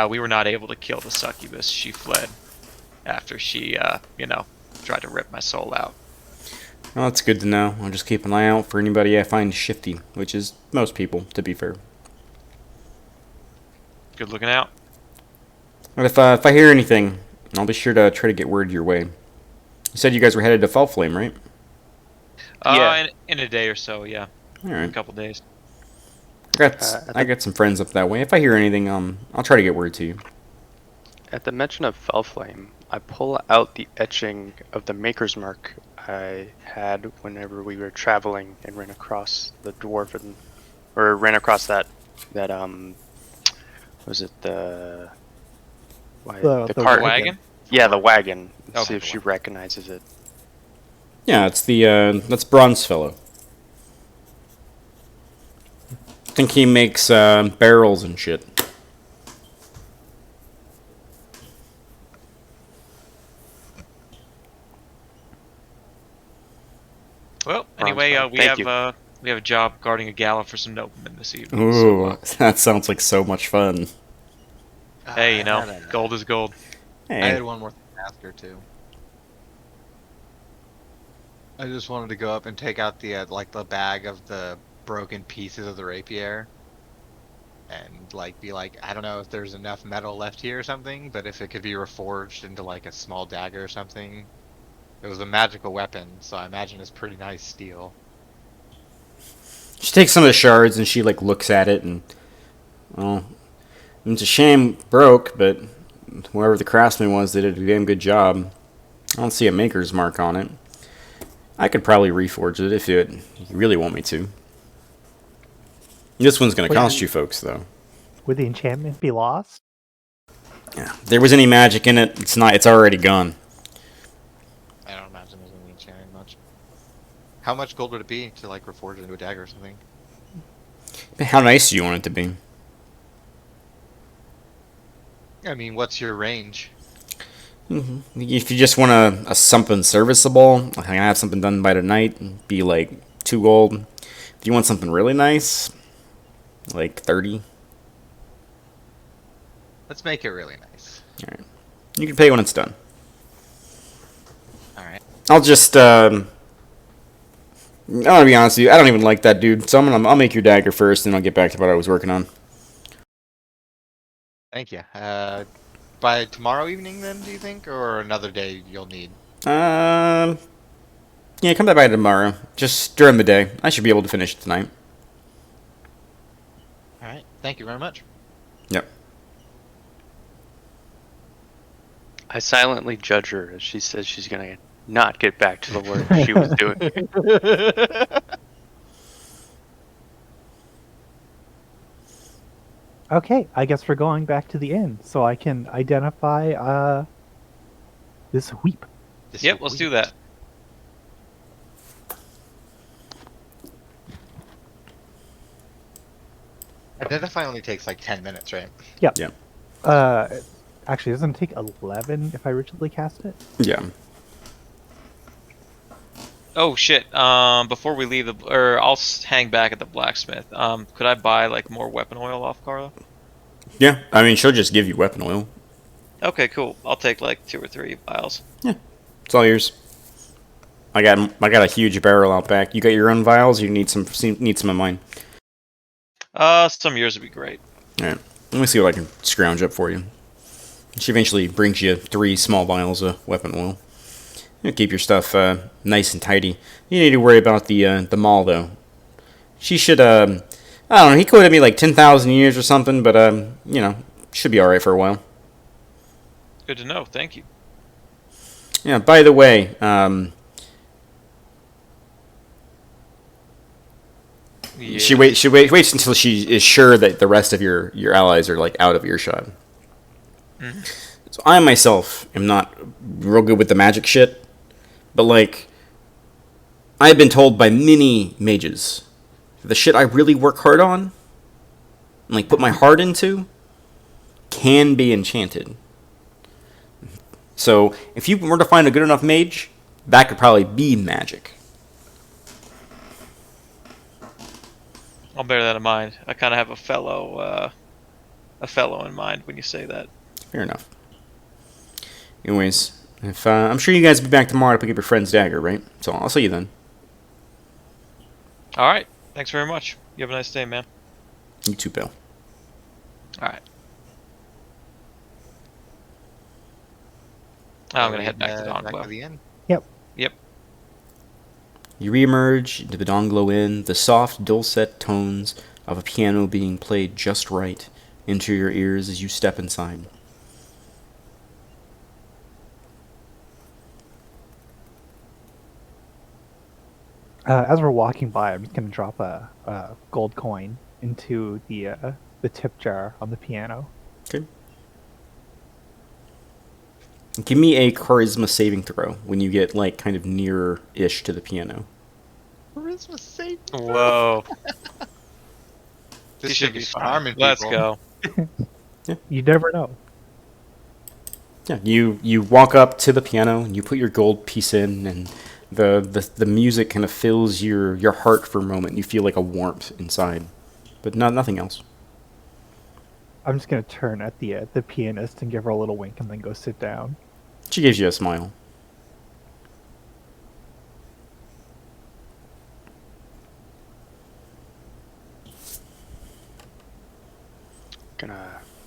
Speaker 2: we were not able to kill the succubus. She fled after she, tried to rip my soul out.
Speaker 6: Well, that's good to know. I'll just keep an eye out for anybody I find shifty, which is most people, to be fair.
Speaker 2: Good looking out.
Speaker 6: But if I hear anything, I'll be sure to try to get word your way. You said you guys were headed to Fall Flame, right?
Speaker 5: Yeah.
Speaker 2: In a day or so, yeah.
Speaker 6: All
Speaker 2: A
Speaker 6: right.
Speaker 2: couple days.
Speaker 6: I got some friends up that way. If I hear anything, I'll try to get word to you.
Speaker 5: At the mention of Fellflame, I pull out the etching of the Maker's Mark I had whenever we were traveling and ran across the dwarven, or ran across that was it the
Speaker 4: The
Speaker 5: cart
Speaker 2: Wagon?
Speaker 5: Yeah, the wagon.
Speaker 2: Oh,
Speaker 5: See if
Speaker 2: the
Speaker 5: she recognizes it.
Speaker 6: Yeah, it's the that's Bronze Fellow. I think he makes barrels and shit.
Speaker 2: Well, anyway,
Speaker 5: Bronze Fellow.
Speaker 2: we have a job guarding a gala for some noblemen this evening.
Speaker 6: Ooh, that sounds like so much fun.
Speaker 2: Hey, gold is gold.
Speaker 3: I
Speaker 6: Hey,
Speaker 3: had one more thing to ask her too. I just wanted to go up and take out the the bag of the broken pieces of the rapier, and be like, I don't know if there's enough metal left here or something, but if it could be reforged into like a small dagger or something. It was a magical weapon, so I imagine it's pretty nice steel.
Speaker 6: she takes some of the shards and she looks at it and, well, it's a shame it broke, but whoever the craftsman was, they did a damn good job. I don't see a maker's mark on it. I could probably reforge it if you really want me to. This one's going to cost you folks, though.
Speaker 4: Would the enchantment be lost?
Speaker 6: Yeah. If there was any magic in it, it's not. It's already gone.
Speaker 3: I don't imagine there's any enchanting much. How much gold would it be to reforge it into a dagger or something?
Speaker 6: How nice do you want it to be?
Speaker 3: I mean, what's your range?
Speaker 6: If you just want a something serviceable, I have something done by tonight, be 2 gold. If you want something really nice, 30.
Speaker 3: Let's make it really nice.
Speaker 6: Alright. You can pay when it's done.
Speaker 3: Alright.
Speaker 6: I'll just, I'm gonna be honest with you, I don't even like that dude, so I'll make your dagger first, and I'll get back to what I was working on.
Speaker 3: Thank you. By tomorrow evening then, do you think? Or another day you'll need?
Speaker 6: Yeah, come back by tomorrow. Just during the day. I should be able to finish it tonight.
Speaker 3: All right. Thank you very much.
Speaker 6: Yep.
Speaker 5: I silently judge her as she says she's gonna not get back to the work she was doing.
Speaker 4: Okay, I guess we're going back to the inn so I can identify this weep.
Speaker 2: Yep, let's do that.
Speaker 3: Identify only takes like 10 minutes, right?
Speaker 4: Yep.
Speaker 6: Yeah.
Speaker 4: Actually, doesn't it take 11 if I originally cast it?
Speaker 6: Yeah.
Speaker 2: Oh shit. Before we leave I'll hang back at the blacksmith. Could I buy like more weapon oil off Carla?
Speaker 6: Yeah. I mean, she'll just give you weapon oil.
Speaker 2: Okay, cool. I'll take like 2 or 3 vials.
Speaker 6: It's all yours. I got a huge barrel out back. You got your own vials. Or you need some of mine.
Speaker 2: Some of yours would be great.
Speaker 6: All right. Let me see what I can scrounge up for you. She eventually brings you 3 small vials of weapon oil. You keep your stuff nice and tidy. You need to worry about the mall though. She should I don't know. He quoted me like 10,000 years or something, but should be all right for a while.
Speaker 2: Good to know. Thank you.
Speaker 6: Yeah. By the way,
Speaker 2: Yeah.
Speaker 6: she waits until she is sure that the rest of your allies are like out of earshot.
Speaker 2: Mm-hmm.
Speaker 6: So I myself am not real good with the magic shit, but like I've been told by many mages the shit I really work hard on and like put my heart into can be enchanted. So if you were to find a good enough mage, that could probably be magic.
Speaker 2: I'll bear that in mind. I kind of have a fellow in mind when you say that.
Speaker 6: Fair enough. Anyways, if I'm sure you guys will be back tomorrow to pick up your friend's dagger, right? So I'll see you then.
Speaker 2: All right. Thanks very much. You have a nice day, man.
Speaker 6: You too, Bill.
Speaker 2: All right. I'm gonna head back to
Speaker 3: Back to
Speaker 2: Donglo.
Speaker 3: the inn.
Speaker 4: Yep.
Speaker 2: Yep.
Speaker 6: You reemerge into the Donglo Inn, the soft, dulcet tones of a piano being played just right into your ears as you step inside.
Speaker 4: As we're walking by, I'm just gonna drop a gold coin into the tip jar on the piano.
Speaker 6: Okay. Give me a charisma saving throw when you get like kind of near-ish to the piano.
Speaker 3: Charisma save.
Speaker 2: Whoa.
Speaker 3: This
Speaker 2: You
Speaker 3: should
Speaker 2: should
Speaker 3: be
Speaker 2: be
Speaker 3: charming.
Speaker 2: fine. Let's
Speaker 3: people.
Speaker 2: go.
Speaker 4: You never know.
Speaker 6: Yeah, you walk up to the piano and you put your gold piece in, and the music kind of fills your heart for a moment. You feel like a warmth inside, but nothing else.
Speaker 4: I'm just gonna turn at the pianist and give her a little wink and then go sit down.
Speaker 6: She gives you a smile.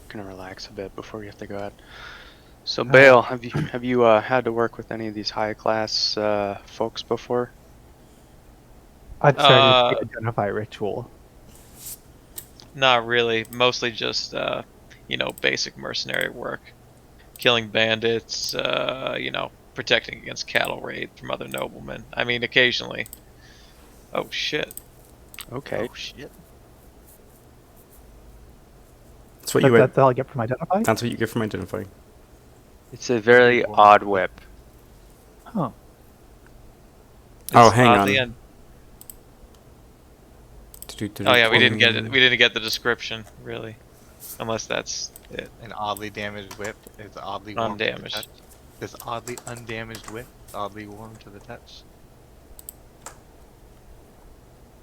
Speaker 5: Gonna relax a bit before we have to go out. So Bale, have you had to work with any of these high class folks before?
Speaker 4: I'd started the identify ritual.
Speaker 2: Not really. Mostly just basic mercenary work, killing bandits. Protecting against cattle raid from other noblemen. I mean, occasionally. Oh shit.
Speaker 5: Okay.
Speaker 3: Oh shit.
Speaker 6: That's what you
Speaker 4: That's all I get from identify?
Speaker 6: That's what you get from identifying.
Speaker 5: It's a very odd whip.
Speaker 4: Huh.
Speaker 6: Oh,
Speaker 2: It's
Speaker 6: hang
Speaker 2: oddly
Speaker 6: on.
Speaker 2: Oh yeah, we didn't get it. We didn't get the description really, unless that's it.
Speaker 3: An oddly damaged whip is oddly warm to the
Speaker 2: Undamaged.
Speaker 3: touch. This oddly undamaged whip is oddly warm to the touch.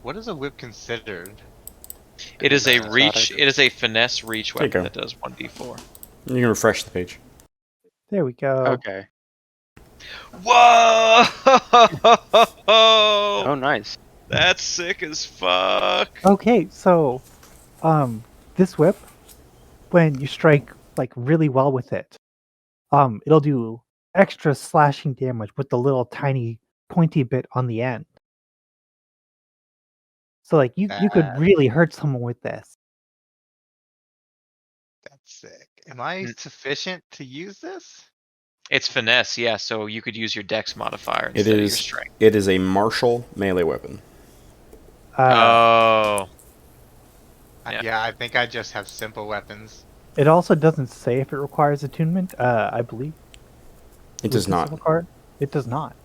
Speaker 3: What is a whip considered?
Speaker 2: It is a
Speaker 3: Exotic.
Speaker 2: reach. It is a finesse reach
Speaker 6: There you
Speaker 2: weapon
Speaker 6: go.
Speaker 2: that does 1d4.
Speaker 6: You can refresh the page.
Speaker 4: There we go.
Speaker 5: Okay.
Speaker 2: Whoa!
Speaker 5: Oh, nice.
Speaker 2: That's sick as fuck.
Speaker 4: Okay, so this whip, when you strike like really well with it, it'll do extra slashing damage with the little tiny pointy bit on the end. So like you could really hurt someone with this.
Speaker 3: That's sick. Am I
Speaker 2: Mm.
Speaker 3: sufficient to use this?
Speaker 2: It's finesse, yeah. So you could use your dex modifier
Speaker 6: It
Speaker 2: instead of your
Speaker 6: is.
Speaker 2: strength.
Speaker 6: It is a martial melee weapon.
Speaker 2: Oh, Yeah.
Speaker 3: Yeah, I think I just have simple weapons.
Speaker 4: It also doesn't say if it requires attunement. I believe
Speaker 6: It does
Speaker 4: with the
Speaker 6: not.
Speaker 4: silver card. It does not.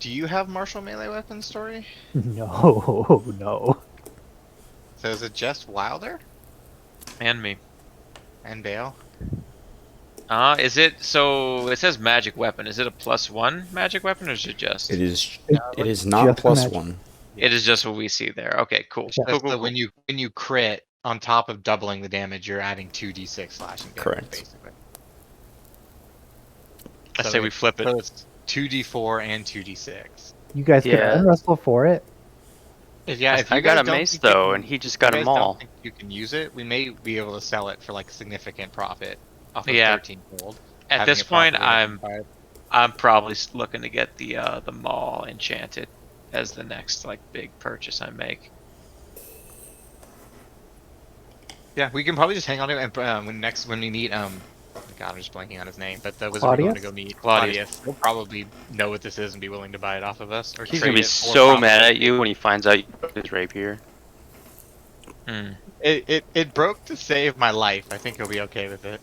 Speaker 3: Do you have martial melee weapons, Story?
Speaker 4: No, no.
Speaker 3: So is it just Wilder
Speaker 2: and me.
Speaker 3: and Bale?
Speaker 2: Is it so? It says magic weapon. Is it a +1 magic weapon, or is it just?
Speaker 6: It is.
Speaker 4: It-
Speaker 6: It is not
Speaker 4: just a
Speaker 6: plus
Speaker 4: magic-
Speaker 6: one.
Speaker 2: It is just what we see there. Okay, cool.
Speaker 4: Yeah.
Speaker 2: Cool,
Speaker 3: Just
Speaker 2: cool,
Speaker 3: that
Speaker 2: cool.
Speaker 3: when you crit on top of doubling the damage, you're adding 2d6 slashing damage.
Speaker 6: Correct.
Speaker 3: Basically.
Speaker 2: I say we flip it.
Speaker 3: So it's 2d4 and 2d6.
Speaker 4: You guys could
Speaker 5: Yeah.
Speaker 4: arm wrestle for it.
Speaker 3: Yeah, if
Speaker 5: I
Speaker 3: you
Speaker 5: got
Speaker 3: guys
Speaker 5: a
Speaker 3: don't
Speaker 5: mace
Speaker 3: think you
Speaker 5: though,
Speaker 3: can-
Speaker 5: and he just
Speaker 3: if
Speaker 5: got
Speaker 3: you
Speaker 5: them
Speaker 3: guys don't
Speaker 5: all.
Speaker 3: think you can use it, we may be able to sell it for like significant profit off of
Speaker 2: Yeah.
Speaker 3: 13 gold.
Speaker 2: At
Speaker 3: having
Speaker 2: this
Speaker 3: it properly
Speaker 2: point, I'm
Speaker 3: identified.
Speaker 2: probably looking to get the Maul enchanted as the next like big purchase I make.
Speaker 3: Yeah, we can probably just hang on to it, and when we meet God, I'm just blanking on his name, but the wizard we're going to
Speaker 4: Claudius?
Speaker 3: go meet,
Speaker 2: Claudius.
Speaker 3: Claudius, he'll probably know what this is and be willing to buy it off of us. Or
Speaker 5: He's
Speaker 3: trade
Speaker 5: gonna be
Speaker 3: it for
Speaker 5: so
Speaker 3: profit.
Speaker 5: mad at you when he finds out you broke his rapier.
Speaker 2: Hmm.
Speaker 3: It broke to save my life. I think he'll be okay with it.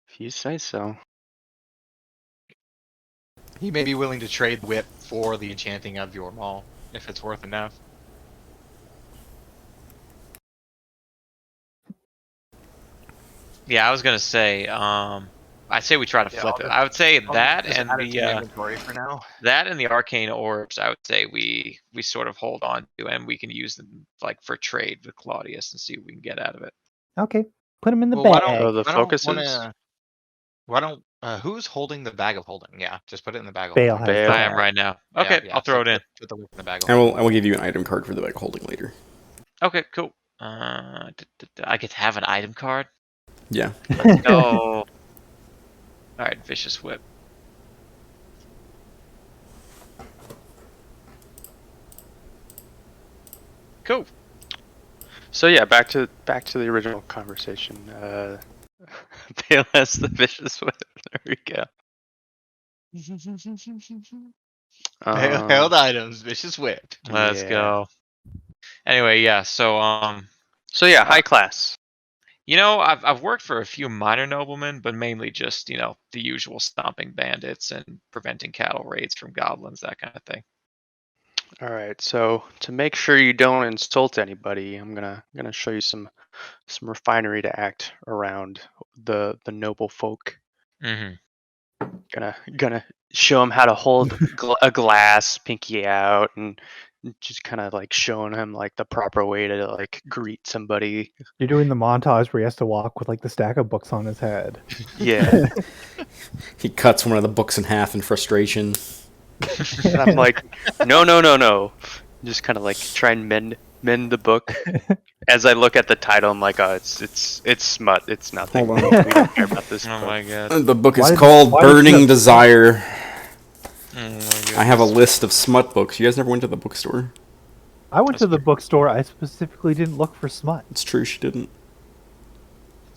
Speaker 5: If you say so.
Speaker 3: He may be willing to trade whip for the enchanting of your maul if it's worth enough.
Speaker 2: Yeah, I was gonna say. I'd say we try to
Speaker 3: Yeah,
Speaker 2: flip
Speaker 3: I'll
Speaker 2: it.
Speaker 3: just-
Speaker 2: I would say
Speaker 3: I'll
Speaker 2: that
Speaker 3: just
Speaker 2: and
Speaker 3: add it to my
Speaker 2: the
Speaker 3: inventory for now.
Speaker 2: that and the arcane orbs. I would say we sort of hold on to, and we can use them like for trade with Claudius and see what we can get out of it.
Speaker 4: Okay, put him in the
Speaker 3: Well, why
Speaker 4: bag.
Speaker 5: Oh, the
Speaker 3: I don't
Speaker 5: focuses?
Speaker 3: Why don't who's holding the bag of holding? Yeah, just put it in the bag of
Speaker 4: Bale
Speaker 3: holding.
Speaker 4: has
Speaker 5: Bale.
Speaker 2: I am right now. Okay,
Speaker 3: Yeah,
Speaker 2: I'll throw
Speaker 3: so
Speaker 2: it in.
Speaker 3: Put the whip in the bag of
Speaker 6: I
Speaker 3: holding.
Speaker 6: will give you an item card for the bag of holding later.
Speaker 2: Okay, cool. I get to have an item card.
Speaker 6: Yeah.
Speaker 2: Let's go. All right, vicious whip. Cool.
Speaker 5: So yeah, back to the original conversation. Bale has the vicious whip. There we go.
Speaker 3: Held items, vicious whip.
Speaker 2: Let's
Speaker 5: Yeah.
Speaker 2: go. Anyway, yeah. So
Speaker 5: So yeah, high class.
Speaker 2: I've worked for a few minor noblemen, but mainly just the usual stomping bandits and preventing cattle raids from goblins, that kind of thing.
Speaker 5: All right. So to make sure you don't insult anybody, I'm gonna show you some refinery to act around the noble folk.
Speaker 2: Mm-hmm.
Speaker 5: Gonna show him how to hold a glass, pinky out, and just kind of like showing him like the proper way to like greet somebody.
Speaker 4: You're doing the montage where he has to walk with like the stack of books on his head.
Speaker 5: Yeah.
Speaker 6: He cuts one of the books in half in frustration.
Speaker 5: And I'm like, no. Just kind of like try and mend the book. As I look at the title, I'm like, oh, it's smut. It's nothing.
Speaker 6: Hold on.
Speaker 5: We don't care about this.
Speaker 2: Oh
Speaker 5: book.
Speaker 2: my god.
Speaker 6: The book
Speaker 4: Why
Speaker 6: is
Speaker 4: did-
Speaker 6: called
Speaker 4: why did you
Speaker 6: Burning
Speaker 4: have-
Speaker 6: Desire.
Speaker 2: Oh my god.
Speaker 6: I have a list of smut books. You guys never went to the bookstore?
Speaker 4: I went to the bookstore. I specifically didn't look for smut.
Speaker 6: It's true, she didn't.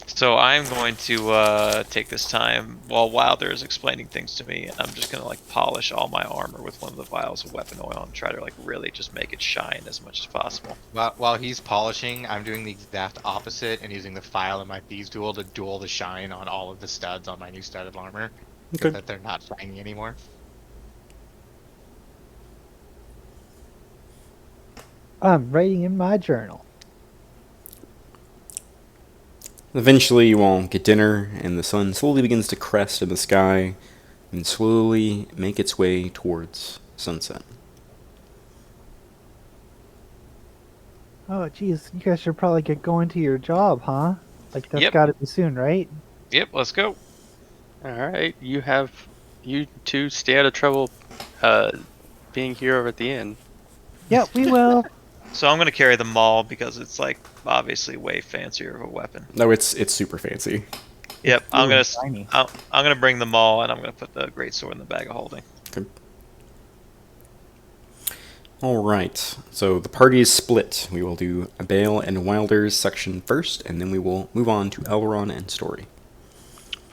Speaker 2: So I'm going to take this time while Wilder is explaining things to me, and I'm just gonna like polish all my armor with one of the vials of weapon oil and try to like really just make it shine as much as possible.
Speaker 3: While he's polishing, I'm doing the exact opposite and using the file in my thieves duel to duel the shine on all of the studs on my new studded armor, so
Speaker 6: Okay.
Speaker 3: that they're not shiny anymore.
Speaker 4: I'm writing in my journal.
Speaker 6: Eventually, you all get dinner, and the sun slowly begins to crest in the sky and slowly make its way towards sunset.
Speaker 4: Oh, geez, you guys should probably get going to your job, huh? Like that's
Speaker 2: Yep.
Speaker 4: got to be soon, right?
Speaker 2: Yep, let's go.
Speaker 5: All right, you two stay out of trouble, being here over at the inn.
Speaker 4: Yep, we will.
Speaker 2: So I'm gonna carry the maul because it's like obviously way fancier of a weapon.
Speaker 6: No, it's super fancy.
Speaker 2: Yep, I'm
Speaker 4: Ooh,
Speaker 2: gonna
Speaker 4: shiny.
Speaker 2: I'm gonna bring them all, and I'm gonna put the great sword in the bag of holding.
Speaker 6: All right. So the party is split. We will do Bale and Wilder's section first, and then we will move on to Elrond and Story.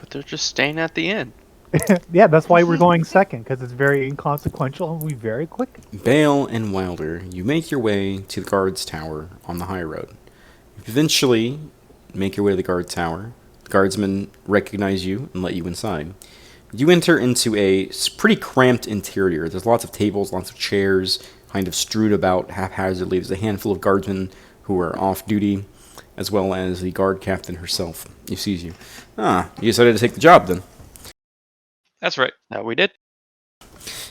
Speaker 5: But they're just staying at the inn.
Speaker 4: Yeah, that's why we're going second, because it's very inconsequential and we very quick.
Speaker 6: Bale and Wilder, you make your way to the guard's tower on the high road. You eventually make your way to the guard tower. The guardsmen recognize you and let you inside. You enter into a pretty cramped interior. There's lots of tables, lots of chairs, kind of strewed about haphazardly. There's a handful of guardsmen who are off duty, as well as the guard captain herself. He sees you. Ah, you decided to take the job then.
Speaker 2: That's right.
Speaker 5: That we did.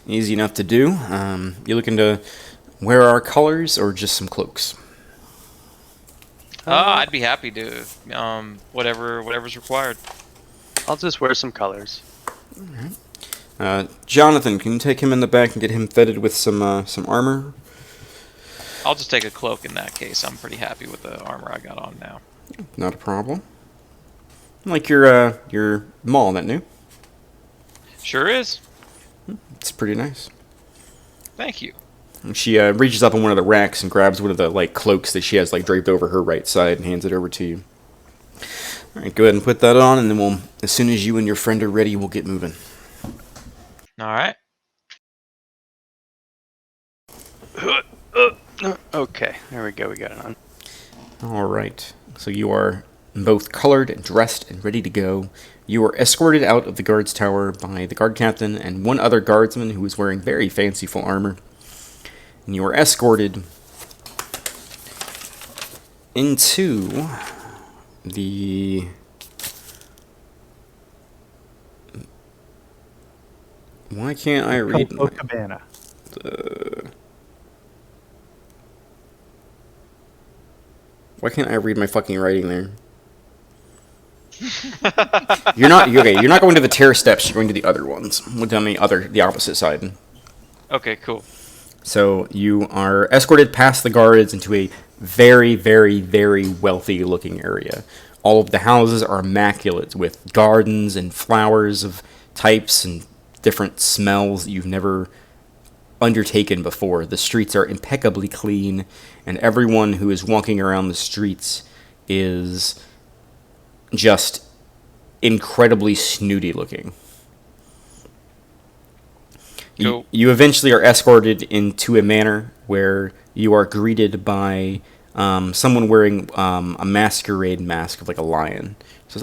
Speaker 6: Easy enough to do. You looking to wear our colors or just some cloaks?
Speaker 2: I'd be happy to. Whatever's required.
Speaker 5: I'll just wear some colors.
Speaker 6: Jonathan, can you take him in the back and get him fitted with some armor?
Speaker 2: I'll just take a cloak in that case. I'm pretty happy with the armor I got on now.
Speaker 6: Not a problem. Like your mall, that new?
Speaker 2: Sure is.
Speaker 6: It's pretty nice.
Speaker 2: Thank you.
Speaker 6: And she reaches up on one of the racks and grabs one of the cloaks that she has draped over her right side and hands it over to you. All right, go ahead and put that on, and then as soon as you and your friend are ready, we'll get moving.
Speaker 2: All right.
Speaker 5: Okay, there we go. We got it on.
Speaker 6: All right. So you are both colored and dressed and ready to go. You are escorted out of the guard's tower by the guard captain and one other guardsman who is wearing very fanciful armor. And you are escorted into the... Why can't I read my...
Speaker 4: Cabana.
Speaker 6: Why can't I read my fucking writing there? You're not going to the tear steps. You're going to the other ones. Look down the opposite side.
Speaker 2: Okay, cool.
Speaker 6: So you are escorted past the guards into a very, very, very wealthy-looking area. All of the houses are immaculate with gardens and flowers of types and different smells that you've never undertaken before. The streets are impeccably clean, and everyone who is walking around the streets is just incredibly snooty looking.
Speaker 2: Cool.
Speaker 6: You eventually are escorted into a manor where you are greeted by someone wearing a masquerade mask of a lion. Says,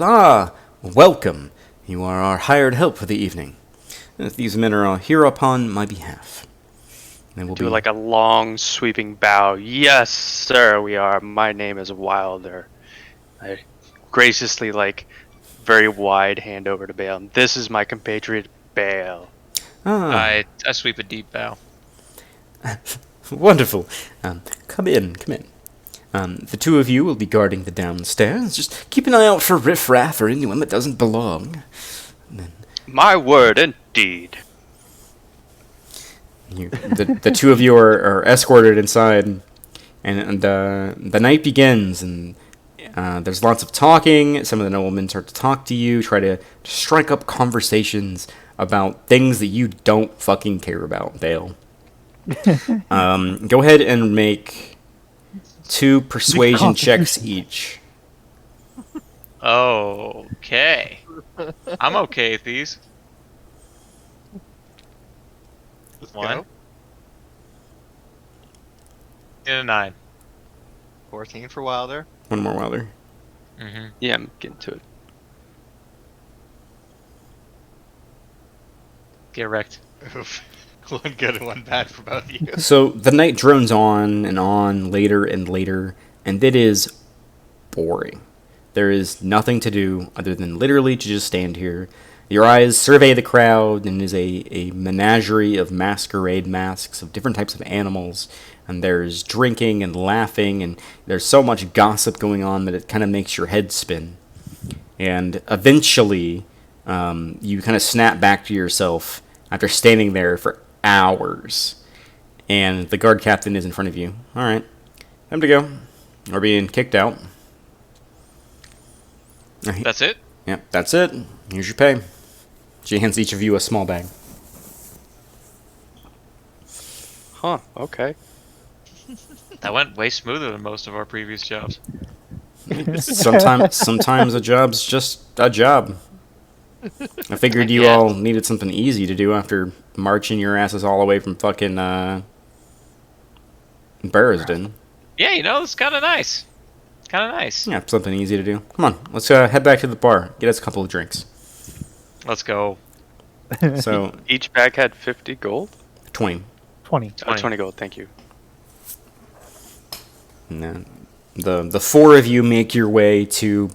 Speaker 6: welcome. You are our hired help for the evening. These men are here upon my behalf. And we'll
Speaker 5: Do a long sweeping bow. Yes, sir, we are. My name is Wilder. I graciously, very wide hand over to Bale. This is my compatriot, Bale.
Speaker 2: I sweep a deep bow.
Speaker 6: Wonderful. Come in. The two of you will be guarding the downstairs. Just keep an eye out for riffraff or anyone that doesn't belong.
Speaker 5: My word, indeed.
Speaker 6: The two of you are escorted inside, and the night begins, and there's lots of talking. Some of the noblemen start to talk to you, try to strike up conversations about things that you don't fucking care about, Bale. Go ahead and make 2 persuasion checks each.
Speaker 2: Okay. I'm okay with these.
Speaker 3: Let's
Speaker 2: 1
Speaker 3: go.
Speaker 2: and a 9.
Speaker 3: 14 for Wilder.
Speaker 6: One more, Wilder.
Speaker 2: Mm-hmm.
Speaker 5: Yeah, I'm getting to it.
Speaker 2: Get wrecked.
Speaker 3: Oof. One good and one bad for both of you.
Speaker 6: So the night drones on later and later, and it is boring. There is nothing to do other than literally to just stand here. Your eyes survey the crowd, and it is a menagerie of masquerade masks of different types of animals. And there's drinking and laughing, and there's so much gossip going on that it kind of makes your head spin. And eventually, you kind of snap back to yourself after standing there for hours. And the guard captain is in front of you. All right, time to go. Or being kicked out.
Speaker 2: That's it?
Speaker 6: Yep, that's it. Here's your pay. She hands each of you a small bag.
Speaker 5: Huh, okay.
Speaker 2: That went way smoother than most of our previous jobs.
Speaker 6: Sometimes a job's just a job. I figured you all needed something easy to do after marching your asses all the way from fucking Barrisden.
Speaker 2: Yeah, it's kind of nice. Kind of nice.
Speaker 6: Yeah, something easy to do. Come on, let's head back to the bar. Get us a couple of drinks.
Speaker 2: Let's go.
Speaker 6: So
Speaker 5: Each bag had 50 gold?
Speaker 6: 20.
Speaker 4: 20.
Speaker 5: Oh, 20 gold, thank you.
Speaker 6: And then the four of you make your way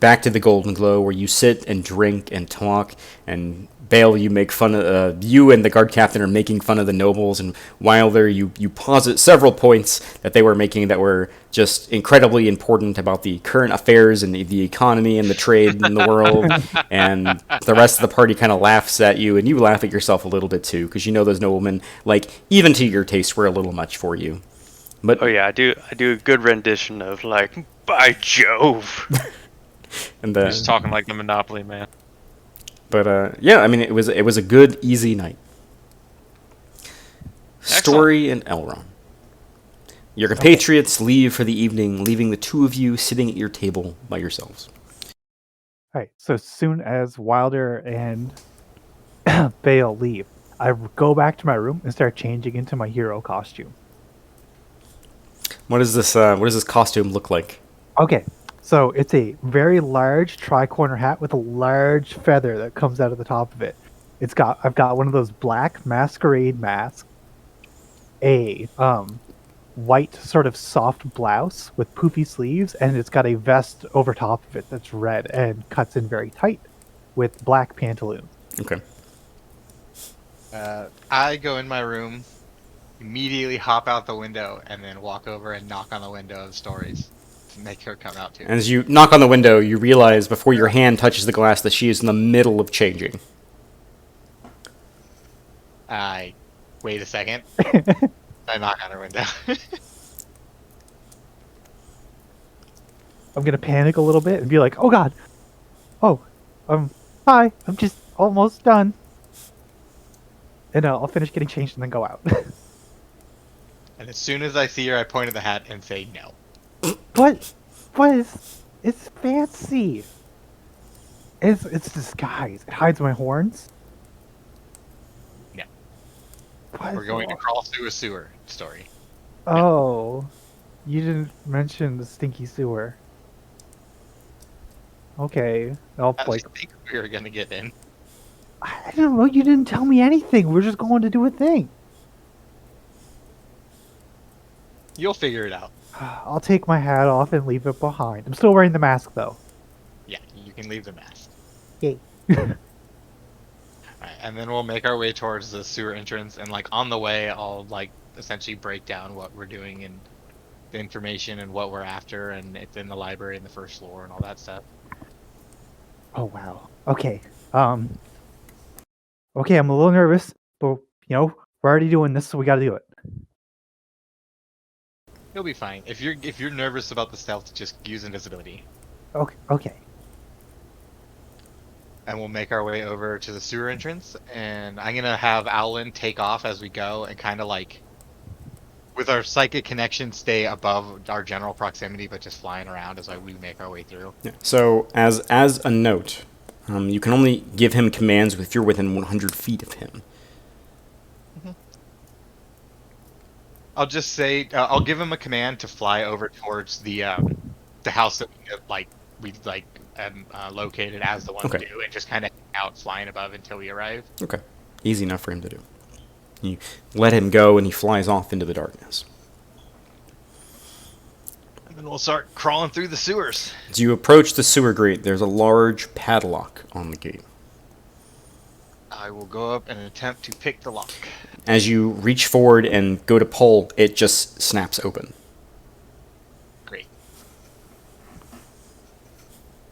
Speaker 6: back to the Golden Glow, where you sit and drink and talk. And Bale, you make fun of you and the guard captain are making fun of the nobles. And Wilder, you posit several points that they were making that were just incredibly important about the current affairs and the economy and the trade in the world. And the rest of the party kind of laughs at you, and you laugh at yourself a little bit too, because you know those noblemen, like, even to your taste, were a little much for you. But
Speaker 5: Oh yeah, I do a good rendition of like, by Jove.
Speaker 6: and
Speaker 2: Just talking like the Monopoly man.
Speaker 6: But yeah, I mean, it was a good, easy night. Story and Elrond. Your compatriots leave for the evening, leaving the two of you sitting at your table by yourselves.
Speaker 4: All right. So as soon as Wilder and Bale leave, I go back to my room and start changing into my hero costume.
Speaker 6: What does this costume look like?
Speaker 4: Okay. So it's a very large tri-corner hat with a large feather that comes out of the top of it. I've got one of those black masquerade masks, a white sort of soft blouse with poofy sleeves, and it's got a vest over top of it that's red and cuts in very tight with black pantaloons.
Speaker 6: Okay.
Speaker 3: I go in my room, immediately hop out the window, and then walk over and knock on the window of Stories to make her come out too.
Speaker 6: As you knock on the window, you realize before your hand touches the glass that she is in the middle of changing.
Speaker 3: I wait a second. I knock on her window.
Speaker 4: I'm gonna panic a little bit and be like, "Oh God, oh, hi, I'm just almost done," and I'll finish getting changed and then go out.
Speaker 3: And as soon as I see her, I point at the hat and say no.
Speaker 4: What is? It's fancy. It's disguise. It hides my horns.
Speaker 3: No.
Speaker 4: What
Speaker 3: We're
Speaker 4: is
Speaker 3: going to
Speaker 4: all-
Speaker 3: crawl through a sewer. Story.
Speaker 4: Oh, you didn't mention the stinky sewer. Okay, I'll
Speaker 3: How did
Speaker 4: like.
Speaker 3: you think we were gonna get in?
Speaker 4: I don't know. You didn't tell me anything. We're just going to do a thing.
Speaker 3: You'll figure it out.
Speaker 4: I'll take my hat off and leave it behind. I'm still wearing the mask though.
Speaker 3: Yeah, you can leave the mask.
Speaker 4: Yay.
Speaker 3: Alright, and then we'll make our way towards the sewer entrance, and like on the way, I'll like essentially break down what we're doing and the information and what we're after, and it's in the library in the first floor and all that stuff.
Speaker 4: Oh wow. Okay. Okay, I'm a little nervous, but we're already doing this, so we got to do it.
Speaker 3: You'll be fine. If you're nervous about the stealth, just use invisibility.
Speaker 4: Okay. Okay.
Speaker 3: And we'll make our way over to the sewer entrance, and I'm gonna have Owlin take off as we go, and kind of like, with our psychic connection, stay above our general proximity, but just flying around as we make our way through.
Speaker 6: Yeah. So as a note, you can only give him commands if you're within 100 feet of him.
Speaker 3: I'll just say I'll give him a command to fly over towards the house that we located as the one
Speaker 6: Okay.
Speaker 3: to do, and just kind of out flying above until we arrive.
Speaker 6: Okay. Easy enough for him to do. You let him go, and he flies off into the darkness.
Speaker 3: And then we'll start crawling through the sewers.
Speaker 6: As you approach the sewer grate, there's a large padlock on the gate.
Speaker 3: I will go up and attempt to pick the lock.
Speaker 6: As you reach forward and go to pull, it just snaps open.
Speaker 3: Great.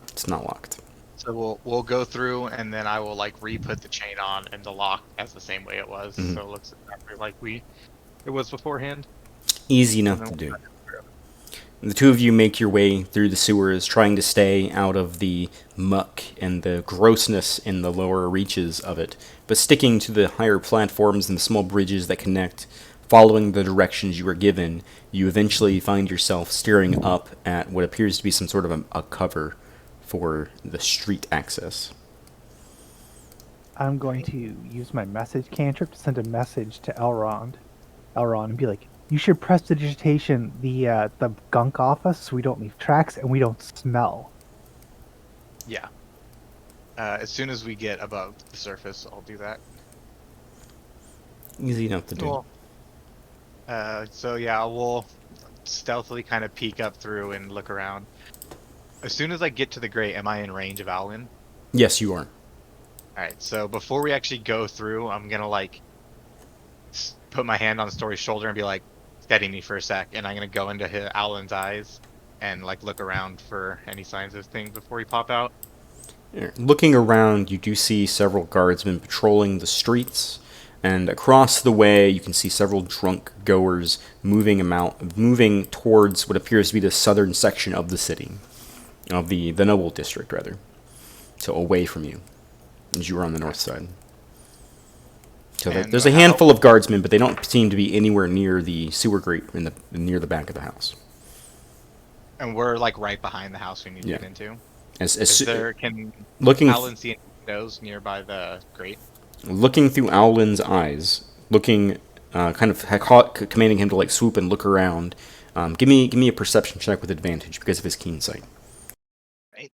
Speaker 6: It's not locked.
Speaker 3: So we'll go through, and then I will like re-put the chain on and the lock as the same way it was,
Speaker 6: Mhm.
Speaker 3: so it looks exactly like it was beforehand.
Speaker 6: Easy enough
Speaker 3: And
Speaker 6: to
Speaker 3: then
Speaker 6: do. The two of you make your way through the sewers, trying to stay out of the muck and the grossness in the lower reaches of it, but sticking to the higher platforms and the small bridges that connect. Following the directions you were given, you eventually find yourself staring up at what appears to be some sort of a cover for the street access.
Speaker 4: I'm going to use my message cantrip to send a message to Elrond, and be like, "You should prestidigitation the gunk off us so we don't leave tracks and we don't smell."
Speaker 3: Yeah. As soon as we get above the surface, I'll do that.
Speaker 6: Easy enough to do.
Speaker 3: Cool. So yeah, we'll stealthily kind of peek up through and look around. As soon as I get to the grate, am I in range of Alwyn?
Speaker 6: Yes, you are.
Speaker 3: Alright, so before we actually go through, I'm gonna like put my hand on Story's shoulder and be like, steady me for a sec, and I'm gonna go into Alwyn's eyes and like look around for any signs of things before we pop out.
Speaker 6: Looking around, you do see several guardsmen patrolling the streets, and across the way you can see several drunk goers moving towards what appears to be the southern section of the city, of the noble district rather, so away from you, as you are on the north side. So there's a handful of guardsmen, but they don't seem to be anywhere near the sewer grate near the back of the house.
Speaker 3: And we're like right behind the house we need to get into. Can Alwyn see any windows nearby the grate?
Speaker 6: Looking through Owlin's eyes, kind of commanding him to like swoop and look around. Give me a perception check with advantage because of his keen sight.
Speaker 3: Right.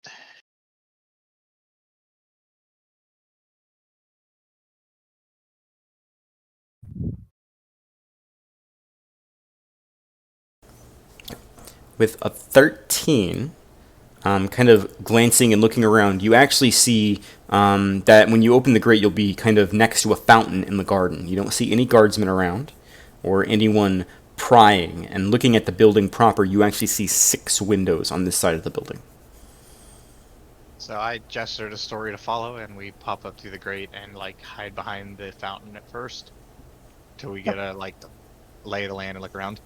Speaker 6: With a 13, kind of glancing and looking around, you actually see that when you open the grate, you'll be kind of next to a fountain in the garden. You don't see any guardsmen around or anyone prying. And looking at the building proper, you actually see 6 windows on this side of the building.
Speaker 3: So I gesture to Story to follow, and we pop up through the grate and like hide behind the fountain at first, till we get a like lay of the land and look around,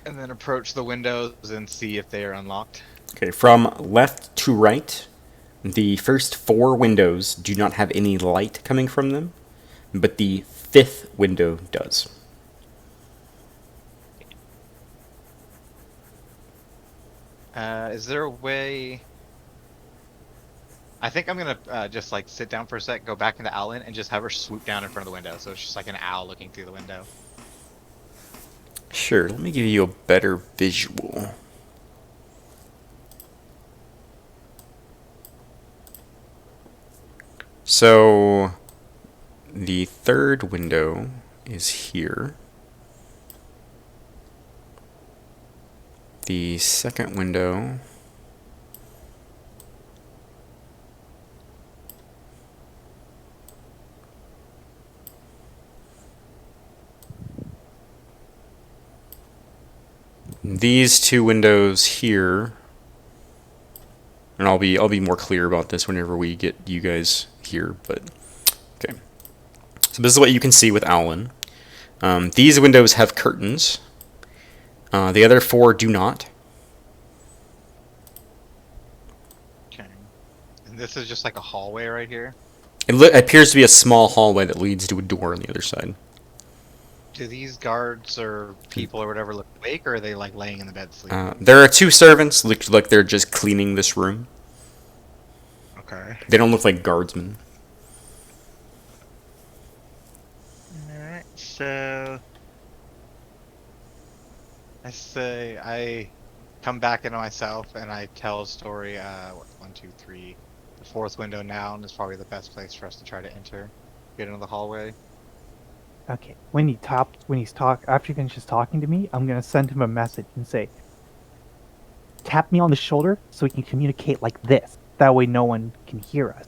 Speaker 3: and then approach the windows and see if they are unlocked.
Speaker 6: Okay, from left to right, the first 4 windows do not have any light coming from them, but the 5th window does.
Speaker 3: Is there a way? I think I'm gonna just like sit down for a sec, go back into Owlin, and just have her swoop down in front of the window, so it's just like an owl looking through the window.
Speaker 6: Sure, let me give you a better visual. So, the 3rd window is here. The 2nd window these 2 windows here, and I'll be more clear about this whenever we get you guys here, but okay. So this is what you can see with Owlin. These windows have curtains. The other 4 do not.
Speaker 3: Okay. And this is just like a hallway right here.
Speaker 6: It appears to be a small hallway that leads to a door on the other side.
Speaker 3: Do these guards or people or whatever look awake, or are they like laying in the bed sleeping?
Speaker 6: There are 2 servants, look like they're just cleaning this room.
Speaker 3: Okay.
Speaker 6: They don't look like guardsmen.
Speaker 3: Alright, so I come back into myself and I tell a story. 1, 2, 3. The 4th window now is probably the best place for us to try to enter. Get into the hallway.
Speaker 4: Okay. After he finishes talking to me, I'm gonna send him a message and say, "Tap me on the shoulder so we can communicate like this. That way, no one can hear us."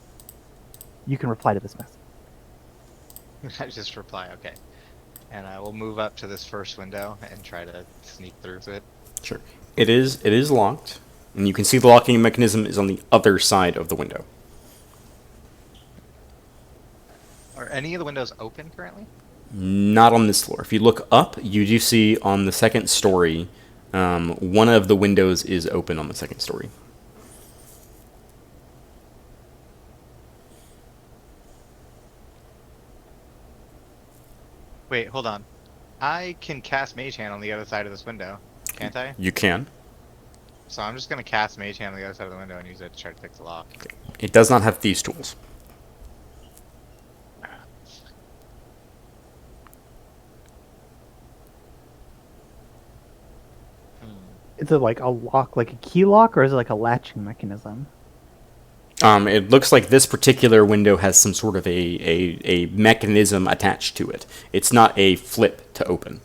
Speaker 4: You can reply to this message.
Speaker 3: I just reply, okay. And I will move up to this first window and try to sneak through it.
Speaker 6: Sure. It is locked, and you can see the locking mechanism is on the other side of the window.
Speaker 3: Are any of the windows open currently?
Speaker 6: Not on this floor. If you look up, you do see on the 2nd story One of the windows is open on the second story.
Speaker 3: Wait, hold on. I can cast Mage Hand on the other side of this window, can't I?
Speaker 6: You can.
Speaker 3: So I'm just gonna cast Mage Hand on the other side of the window and use it to try to fix the lock.
Speaker 6: It does not have thieves' tools.
Speaker 4: Is it like a lock, like a key lock, or is it like a latching mechanism?
Speaker 6: It looks like this particular window has some sort of a mechanism attached to it. It's not a flip to open.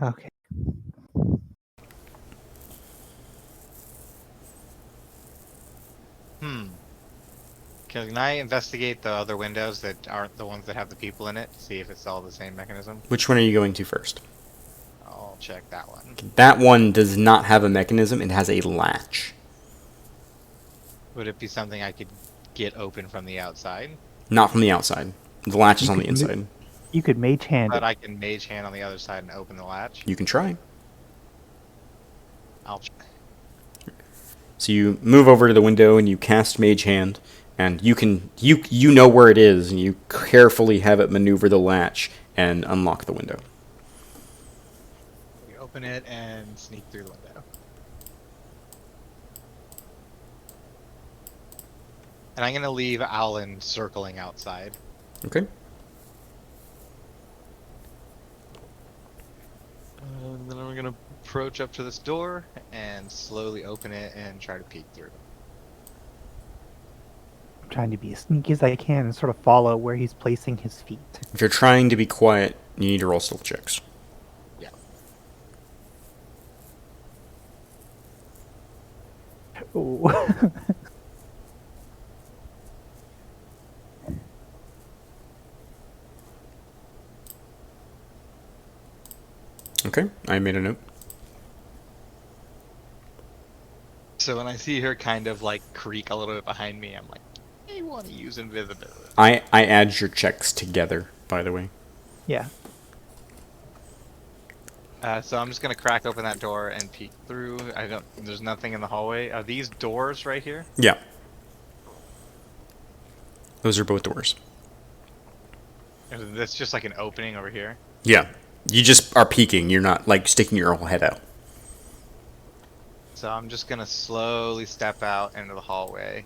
Speaker 4: Okay.
Speaker 3: Can I investigate the other windows that aren't the ones that have the people in it? See if it's all the same mechanism?
Speaker 6: Which one are you going to first?
Speaker 3: I'll check that one.
Speaker 6: That one does not have a mechanism. It has a latch.
Speaker 3: Would it be something I could get open from the outside?
Speaker 6: Not from the outside. The latch is
Speaker 4: You
Speaker 6: on the
Speaker 4: could
Speaker 6: inside.
Speaker 4: You could Mage Hand
Speaker 3: But
Speaker 4: it.
Speaker 3: I can Mage Hand on the other side and open the latch?
Speaker 6: You can try.
Speaker 3: I'll
Speaker 6: So you move over to the window and you cast Mage Hand, and you know where it is, and you carefully have it maneuver the latch and unlock the window.
Speaker 3: open it and sneak through the window. And I'm gonna leave Alan circling outside.
Speaker 6: Okay.
Speaker 3: And then I'm gonna approach up to this door and slowly open it and try to peek through.
Speaker 4: I'm trying to be as sneaky as I can and sort of follow where he's placing his feet.
Speaker 6: If you're trying to be quiet, you need to roll stealth checks.
Speaker 3: Yeah.
Speaker 4: Ooh.
Speaker 6: Okay, I made a note.
Speaker 3: So when I see her kind of like creak a little bit behind me, I'm like, I want to use invisibility.
Speaker 6: I add your checks together, by the way.
Speaker 4: Yeah.
Speaker 3: So I'm just gonna crack open that door and peek through. There's nothing in the hallway. Are these doors right here?
Speaker 6: Yeah. Those are both doors.
Speaker 3: Is this just like an opening over here?
Speaker 6: Yeah. You just are peeking. You're not, like, sticking your whole head out.
Speaker 3: So I'm just gonna slowly step out into the hallway.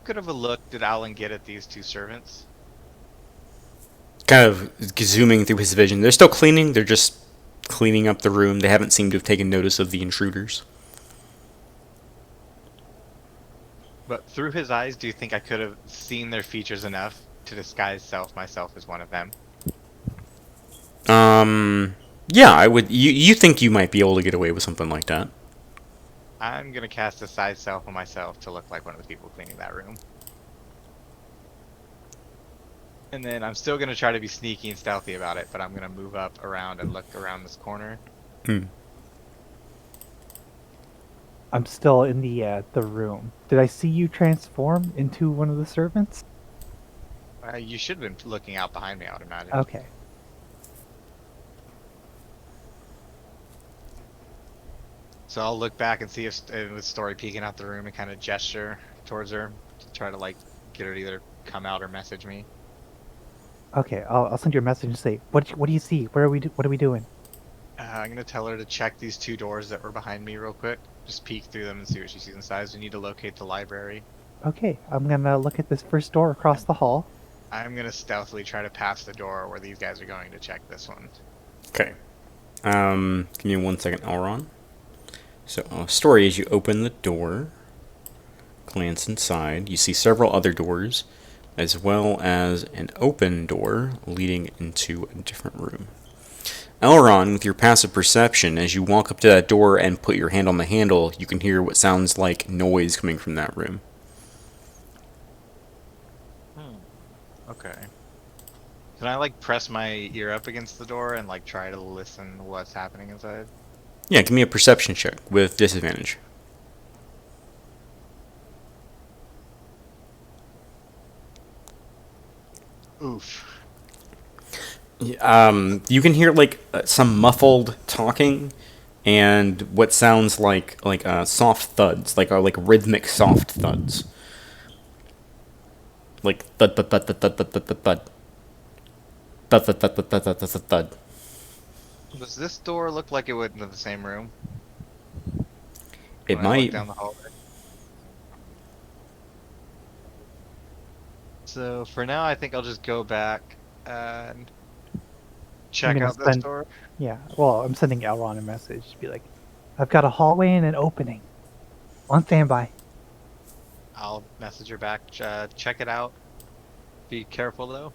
Speaker 3: Good of a look did Alan get at these two servants?
Speaker 6: Kind of zooming through his vision. They're still cleaning. They're just cleaning up the room. They haven't seemed to have taken notice of the intruders.
Speaker 3: But through his eyes, do you think I could have seen their features enough to disguise myself as one of them?
Speaker 6: Yeah, I would. You think you might be able to get away with something like that?
Speaker 3: I'm gonna cast a side self on myself to look like one of the people cleaning that room. And then I'm still gonna try to be sneaky and stealthy about it, but I'm gonna move up around and look around this corner.
Speaker 4: I'm still in the room. Did I see you transform into one of the servants?
Speaker 3: You should have been looking out behind me, I would imagine.
Speaker 4: Okay.
Speaker 3: So I'll look back and see if with Story peeking out the room and kind of gesture towards her to try to like get her to either come out or message me.
Speaker 4: Okay, I'll send you a message and say, what do you see? What are we doing?
Speaker 3: I'm gonna tell her to check these two doors that were behind me real quick. Just peek through them and see what she sees inside. We need to locate the library.
Speaker 4: Okay, I'm gonna look at this first door across the hall.
Speaker 3: I'm gonna stealthily try to pass the door where these guys are going to check this one.
Speaker 6: Okay. Give me 1 second, Elron. So, story is you open the door, glance inside. You see several other doors, as well as an open door leading into a different room. Elron, with your passive perception, as you walk up to that door and put your hand on the handle, you can hear what sounds like noise coming from that room.
Speaker 3: Okay. Can I like press my ear up against the door and like try to listen what's happening inside?
Speaker 6: Yeah, give me a perception check with disadvantage.
Speaker 3: Oof.
Speaker 1: You can hear like some muffled talking, and what sounds like soft thuds, like rhythmic soft thuds, like thud thud thud thud thud thud thud thud thud thud thud thud thud thud thud thud.
Speaker 3: Does this door look like it would into the same room
Speaker 1: It
Speaker 3: when I look
Speaker 1: might.
Speaker 3: down the hallway? So for now, I think I'll just go back and check
Speaker 4: gonna
Speaker 3: out this
Speaker 4: send-
Speaker 3: door.
Speaker 4: Yeah. Well, I'm sending Elron a message to be like, I've got a hallway and an opening. On standby.
Speaker 3: I'll message her back. Check it out. Be careful though.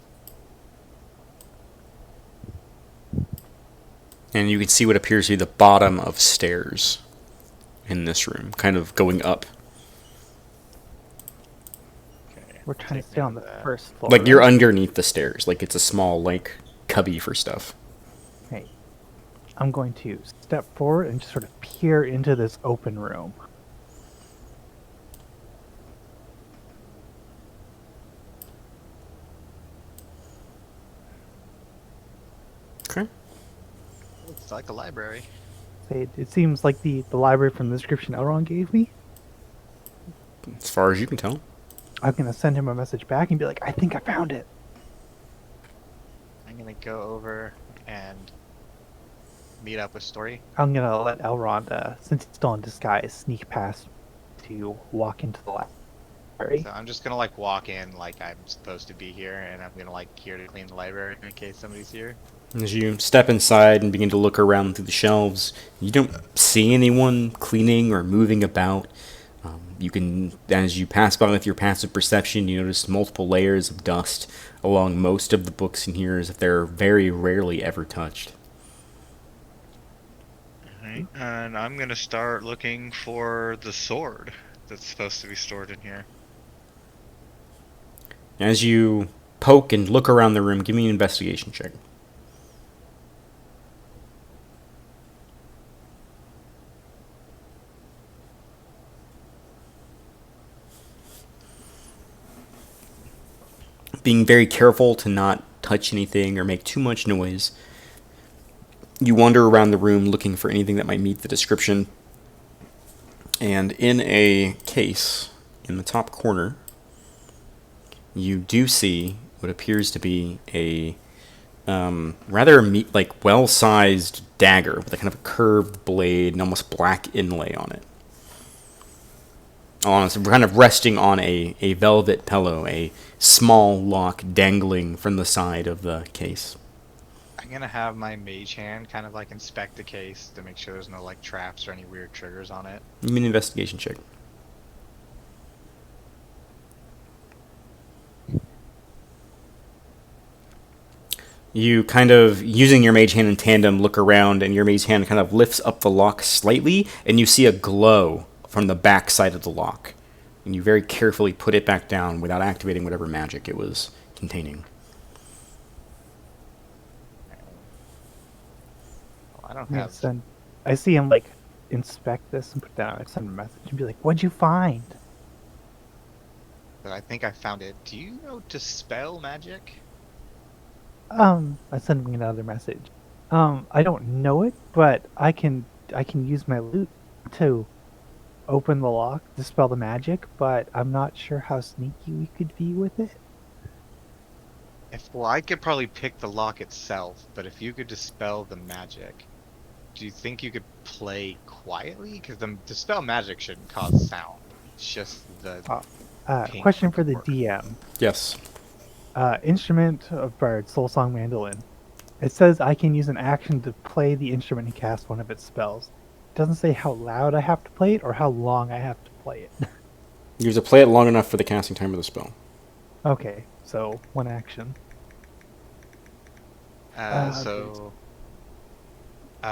Speaker 1: And you can see what appears to be the bottom of stairs in this room, kind of going up.
Speaker 3: Okay.
Speaker 4: We're trying to
Speaker 3: take
Speaker 4: stay on the
Speaker 3: note of that.
Speaker 4: first floor.
Speaker 1: Like you're
Speaker 4: right?
Speaker 1: underneath the stairs, like it's a small like cubby for stuff.
Speaker 4: Okay. I'm going to step forward and just sort of peer into this open room.
Speaker 1: Okay.
Speaker 3: Looks like a library.
Speaker 4: It seems like the library from the description Elron gave me.
Speaker 1: As far as you can tell.
Speaker 4: I'm going to send him a message back and be like, I think I found it.
Speaker 3: I'm gonna go over and meet up with Story.
Speaker 4: I'm going to let Elron, since he's still in disguise, sneak past to walk into the library.
Speaker 3: So I'm just gonna like walk in like I'm supposed to be here, and I'm gonna like here to clean the library in case somebody's here.
Speaker 1: As you step inside and begin to look around through the shelves, you don't see anyone cleaning or moving about. You can, as you pass by with your passive perception, you notice multiple layers of dust along most of the books in here, as if they're very rarely ever touched.
Speaker 3: Alright, and I'm gonna start looking for the sword that's supposed to be stored in here.
Speaker 1: As you poke and look around the room, give me an investigation check. Being very careful to not touch anything or make too much noise, you wander around the room looking for anything that might meet the description. And in a case in the top corner, you do see what appears to be a rather well-sized dagger with a kind of a curved blade and almost black inlay on it. Kind of resting on a velvet pillow, a small lock dangling from the side of the case.
Speaker 3: I'm gonna have my mage hand kind of like inspect the case to make sure there's no like traps or any weird triggers on it.
Speaker 1: Give me an investigation check. You kind of, using your mage hand in tandem, look around, and your mage hand kind of lifts up the lock slightly, and you see a glow from the back side of the lock. And you very carefully put it back down without activating whatever magic it was containing.
Speaker 3: Well, I don't
Speaker 4: I'm gonna
Speaker 3: have.
Speaker 4: send. I see him like inspect this and put down. I send him a message and be like, "What'd you find?"
Speaker 3: But I think I found it. Do you know dispel magic?
Speaker 4: I send him another message. I don't know it, but I can use my loot to open the lock, dispel the magic, but I'm not sure how sneaky we could be with it.
Speaker 3: Well, I could probably pick the lock itself, but if you could dispel the magic, do you think you could play quietly? Because the dispel magic shouldn't cause sound. It's just the pink
Speaker 4: Question for the
Speaker 3: work.
Speaker 4: DM.
Speaker 1: Yes.
Speaker 4: Instrument of Bard, Soul Song Mandolin. It says I can use an action to play the instrument and cast one of its spells. It doesn't say how loud I have to play it or how long I have to play it.
Speaker 1: You have to play it long enough for the casting time of the spell.
Speaker 4: Okay, so one action.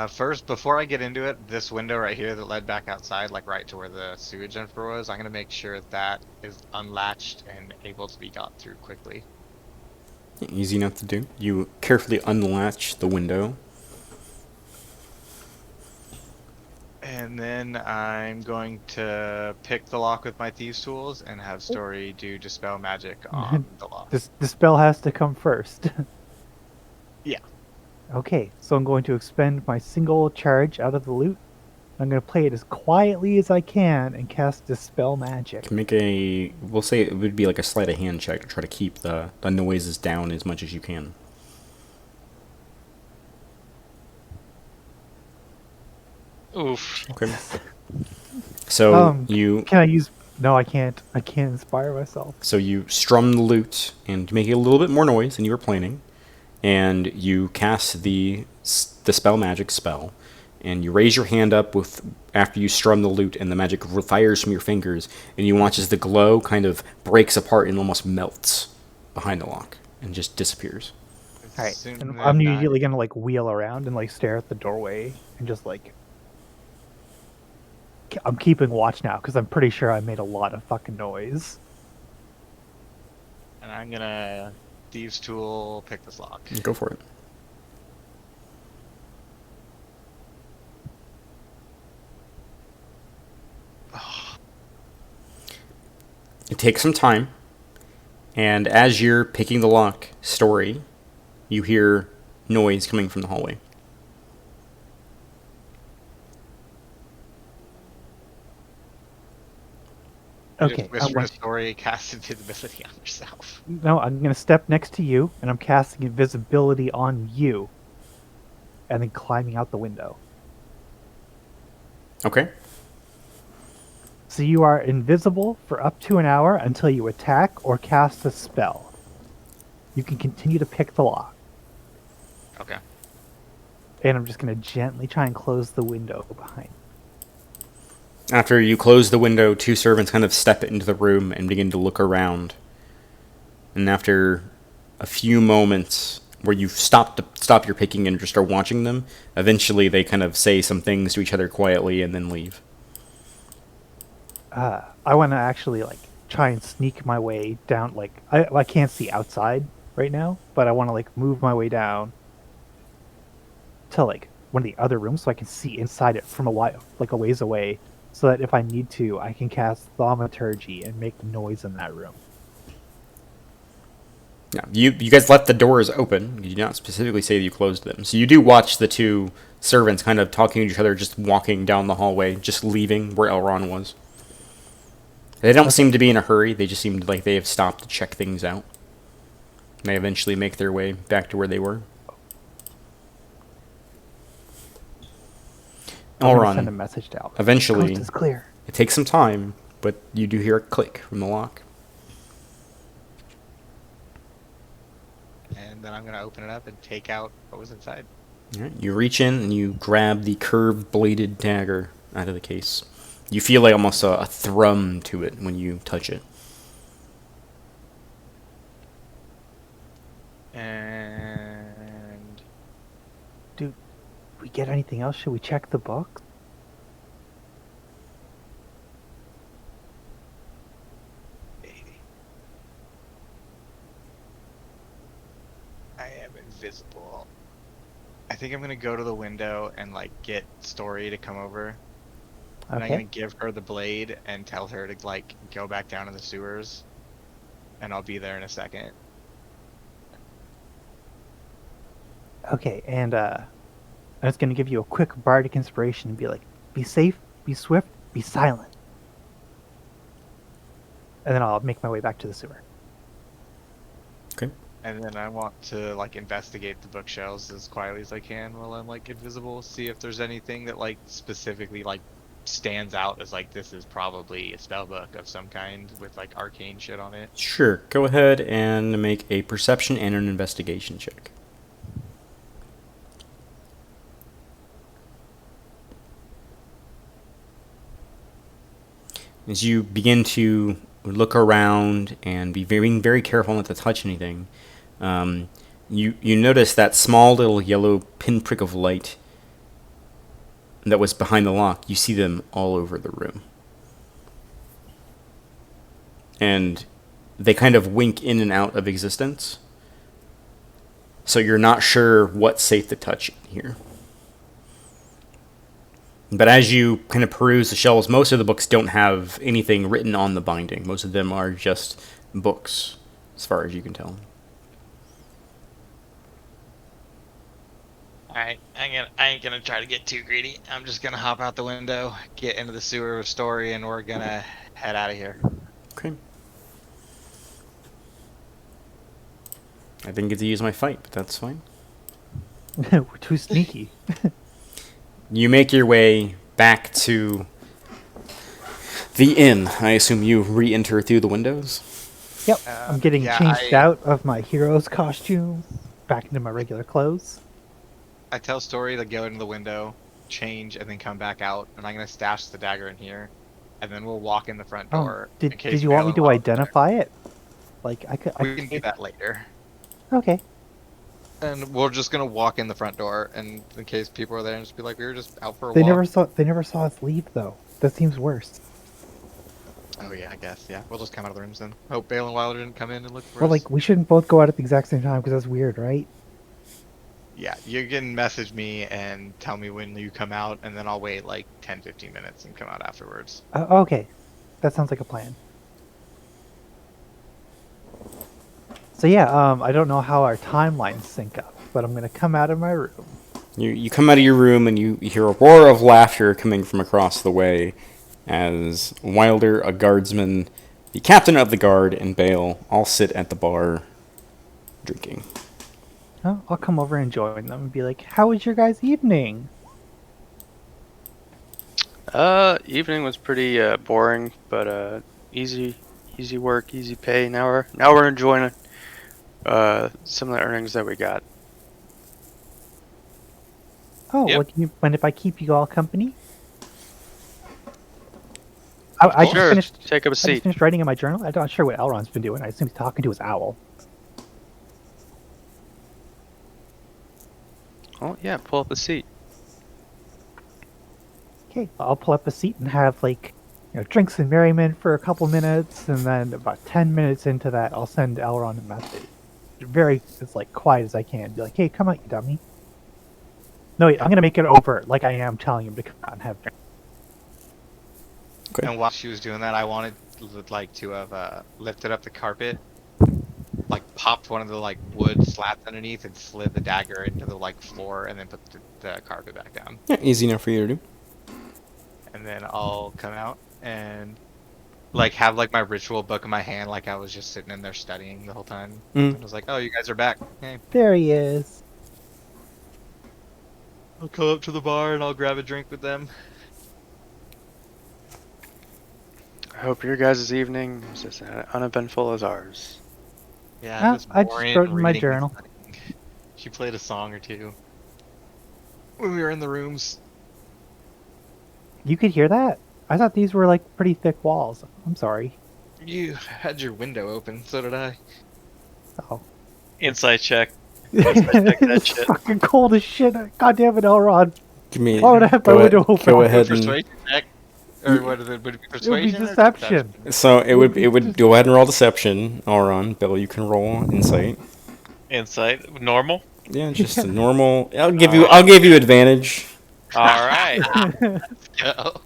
Speaker 3: First, before I get into it, this window right here that led back outside, like right to where the sewage info was, I'm gonna make sure that is unlatched and able to be got through quickly.
Speaker 1: Easy enough to do. You carefully unlatch the window.
Speaker 3: And then I'm going to pick the lock with my thieves' tools and have Story do Dispel Magic on the lock.
Speaker 4: The spell has to come first.
Speaker 3: Yeah.
Speaker 4: Okay, so I'm going to expend my single charge out of the loot. I'm going to play it as quietly as I can and cast Dispel Magic.
Speaker 6: Can make we'll say it would be like a sleight of hand check to try to keep the noises down as much as you can.
Speaker 2: Oof.
Speaker 6: Okay. So you
Speaker 4: Can I use... No, I can't. I can't inspire myself.
Speaker 6: So you strum the lute and make it a little bit more noise than you were planning, and you cast the spell magic spell, and you raise your hand up with after you strum the lute, and the magic fires from your fingers, and you watch as the glow kind of breaks apart and almost melts behind the lock and just disappears.
Speaker 4: All right,
Speaker 3: Soon
Speaker 4: and
Speaker 3: then
Speaker 4: I'm immediately going to like wheel around and like stare at the doorway and just like... I'm keeping watch now because I'm pretty sure I made a lot of fucking noise.
Speaker 3: And I'm gonna thieves' tool pick this lock.
Speaker 6: Go for it. It takes some time, and as you're picking the lock, Story, you hear noise coming from the hallway.
Speaker 4: Okay,
Speaker 3: Just whisper to Story, cast invisibility on yourself.
Speaker 4: no, I'm going to step next to you and I'm casting invisibility on you, and then climbing out the window.
Speaker 6: Okay.
Speaker 4: So you are invisible for up to an hour until you attack or cast a spell. You can continue to pick the lock.
Speaker 3: Okay.
Speaker 4: And I'm just going to gently try and close the window behind.
Speaker 6: After you close the window, two servants kind of step into the room and begin to look around. And after a few moments where you stop your picking and just are watching them, eventually they kind of say some things to each other quietly and then leave.
Speaker 4: I want to actually like try and sneak my way down. Like I can't see outside right now, but I want to like move my way down to like one of the other rooms so I can see inside it from a while, like a ways away, so that if I need to, I can cast Thaumaturgy and make noise in that room.
Speaker 6: Yeah, you guys left the doors open. You did not specifically say that you closed them. So you do watch the two servants kind of talking to each other, just walking down the hallway, just leaving where Elron was. They don't seem to be in a hurry. They just seemed like they have stopped to check things out. They eventually make their way back to where they were.
Speaker 4: I'm gonna send a message to Albert.
Speaker 6: Eventually,
Speaker 4: Coast is clear.
Speaker 6: It takes some time, but you do hear a click from the lock.
Speaker 3: And then I'm gonna open it up and take out what was inside.
Speaker 6: All right, you reach in and you grab the curved bladed dagger out of the case. You feel like almost a thrum to it when you touch it.
Speaker 3: And
Speaker 4: Dude, we get anything else? Should we check the book?
Speaker 3: baby, I am invisible. I think I'm gonna go to the window and like get Story to come over. And I'm gonna
Speaker 4: Okay.
Speaker 3: give her the blade and tell her to like go back down in the sewers. And I'll be there in a second.
Speaker 4: Okay, and I'm just gonna give you a quick bardic inspiration and be like, be safe, be swift, be silent. And then I'll make my way back to the sewer.
Speaker 6: Okay.
Speaker 3: And then I want to like investigate the bookshelves as quietly as I can while I'm like invisible, see if there's anything that like specifically like stands out as like this is probably a spell book of some kind with like arcane shit on it.
Speaker 6: Sure. Go ahead and make a perception and an investigation check. As you begin to look around and be being very careful not to touch anything, you notice that small little yellow pinprick of light that was behind the lock. You see them all over the room. And they kind of wink in and out of existence. So you're not sure what's safe to touch here.
Speaker 1: But as you kind of peruse the shelves, most of the books don't have anything written on the binding. Most of them are just books, as far as you can tell.
Speaker 3: Alright, I ain't gonna try to get too greedy. I'm just gonna hop out the window, get into the sewer of story, and we're gonna head out of here.
Speaker 1: Okay. I didn't get to use my fight, but that's fine.
Speaker 4: We're too sneaky.
Speaker 1: You make your way back to the inn. I assume you re-enter through the windows?
Speaker 4: Yep, I'm getting
Speaker 3: yeah,
Speaker 4: changed out of my hero's costume, back into my regular clothes.
Speaker 3: I tell Story to go into the window, change, and then come back out, and I'm gonna stash the dagger in here, and then we'll walk in the front door. in case
Speaker 4: Did you want me
Speaker 3: Balin
Speaker 4: to
Speaker 3: Wilder's there.
Speaker 4: identify it? Like I could.
Speaker 3: We can do that later.
Speaker 4: Okay.
Speaker 3: And we're just gonna walk in the front door, and in case people are there, and just be like, we were just out for a
Speaker 4: They
Speaker 3: walk.
Speaker 4: never saw us leave though. That seems worse.
Speaker 3: Oh yeah, I guess. Yeah, we'll just come out of the rooms then. Hope Balin Wilder didn't come in and look for
Speaker 4: Well,
Speaker 3: us.
Speaker 4: like we shouldn't both go out at the exact same time because that's weird, right?
Speaker 3: Yeah, you can message me and tell me when you come out, and then I'll wait like 10-15 minutes and come out afterwards.
Speaker 4: Okay, that sounds like a plan. So yeah, I don't know how our timelines sync up, but I'm gonna come out of my room.
Speaker 1: You come out of your room and you hear a roar of laughter coming from across the way as Wilder, a guardsman, the captain of the guard, and Bale all sit at the bar drinking.
Speaker 4: Oh, I'll come over and join them and be like, "How was your guys' evening?"
Speaker 5: Evening was pretty boring, but easy work, easy pay. Now we're enjoying some of the earnings that we got.
Speaker 4: Oh,
Speaker 2: Yep.
Speaker 4: well, can you mind if I keep you all company? I just
Speaker 5: Sure,
Speaker 4: finished.
Speaker 5: take up a
Speaker 4: I just
Speaker 5: seat.
Speaker 4: finished writing in my journal. I'm not sure what Elrond's been doing. I assume he's talking to his owl.
Speaker 5: Oh yeah, pull up a seat.
Speaker 4: Okay, I'll pull up a seat and have drinks and merriment for a couple minutes, and then about 10 minutes into that, I'll send Elrond a message. As quiet as I can. Be like, "Hey, come out, you dummy." No, wait, I'm gonna make it overt, like I am telling him to come out and have drinks.
Speaker 1: Okay.
Speaker 3: And while she was doing that, I wanted to have lifted up the carpet, like popped one of the wood slats underneath, and slid the dagger into the floor, and then put the carpet back down.
Speaker 1: Yeah, easy enough for you to do.
Speaker 3: And then I'll come out and have my ritual book in my hand, like I was just sitting in there studying the whole time.
Speaker 1: Mm.
Speaker 3: And I was like, "Oh, you guys are back. Hey."
Speaker 4: There he is.
Speaker 3: I'll come up to the bar and I'll grab a drink with them.
Speaker 5: I hope your guys' evening was as uneventful as ours.
Speaker 3: Yeah,
Speaker 4: I just wrote in my
Speaker 3: reading,
Speaker 4: journal.
Speaker 3: and studying. She played a song or two when we were in the rooms.
Speaker 4: You could hear that? I thought these were pretty thick walls. I'm sorry.
Speaker 3: You had your window open, so did I.
Speaker 4: Oh.
Speaker 2: Insight check.
Speaker 4: It's
Speaker 2: shit.
Speaker 4: fucking cold as shit. God damn it, Elrond.
Speaker 1: Give me.
Speaker 4: Why would I have my window open?
Speaker 1: Go ahead and.
Speaker 3: Persuasion check? Or what is it? Would it be persuasion? or
Speaker 4: deception.
Speaker 1: So it would go ahead and roll deception. Elrond, Bill, you can roll insight.
Speaker 2: Insight. Normal.
Speaker 1: Yeah, just a normal. I'll give you advantage.
Speaker 2: All right.
Speaker 3: Go.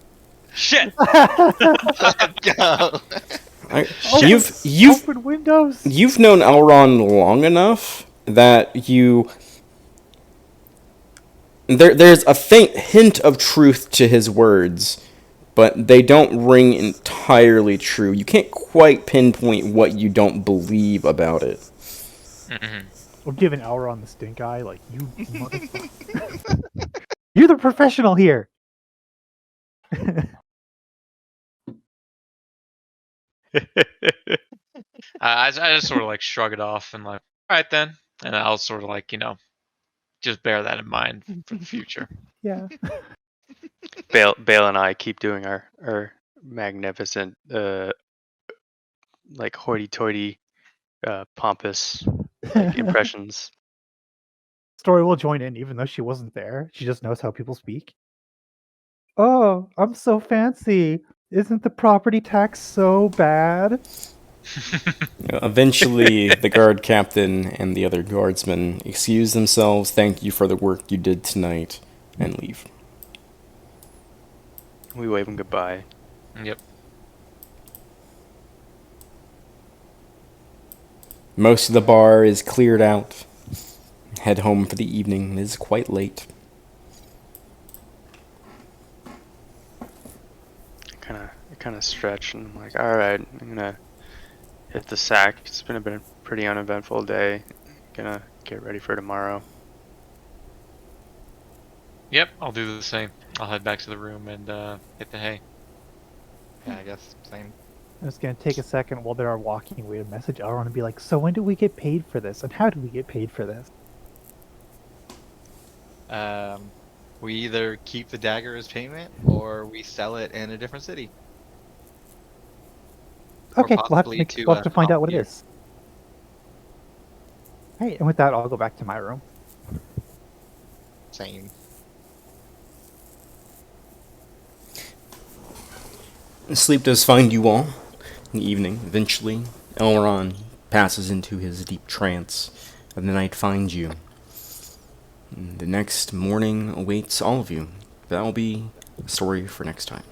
Speaker 2: Shit.
Speaker 3: Go.
Speaker 1: You've
Speaker 4: Open windows.
Speaker 1: You've known Elrond long enough that there's a faint hint of truth to his words, but they don't ring entirely true. You can't quite pinpoint what you don't believe about it.
Speaker 2: Mm-hmm.
Speaker 4: We're giving Elrond the stink eye, you motherfucker. You're the professional here.
Speaker 2: I just sort of shrug it off and all right then, and I'll sort of just bear that in mind for the future.
Speaker 4: Yeah.
Speaker 5: Bale and I keep doing our magnificent hoity-toity pompous impressions.
Speaker 4: Story will join in even though she wasn't there. She just knows how people speak. Oh, I'm so fancy. Isn't the property tax so bad?
Speaker 1: Eventually, the guard captain and the other guardsmen excuse themselves, thank you for the work you did tonight, and leave.
Speaker 5: We wave him goodbye.
Speaker 2: Yep.
Speaker 6: Most of the bar is cleared out. Head home for the evening. It is quite late.
Speaker 5: I kind of stretch and I'm like, all right, I'm gonna hit the sack. It's been a pretty uneventful day. Gonna get ready for tomorrow.
Speaker 2: Yep, I'll do the same. I'll head back to the room and hit the hay.
Speaker 3: Yeah, I guess same.
Speaker 4: I'm just gonna take a second while they are walking away to message Elrond and be like, so when do we get paid for this? And how do we get paid for this?
Speaker 3: We either keep the dagger as payment or we sell it in a different city. Or
Speaker 4: Okay,
Speaker 3: possibly
Speaker 4: we'll have to find out what it
Speaker 3: Alcmere.
Speaker 4: is. Hey, and with that, I'll go back to my room.
Speaker 3: Same.
Speaker 6: Sleep does find you all in the evening. Eventually, Elrond passes into his deep trance, and the night finds you. And the next morning awaits all of you. That will be a story for next time.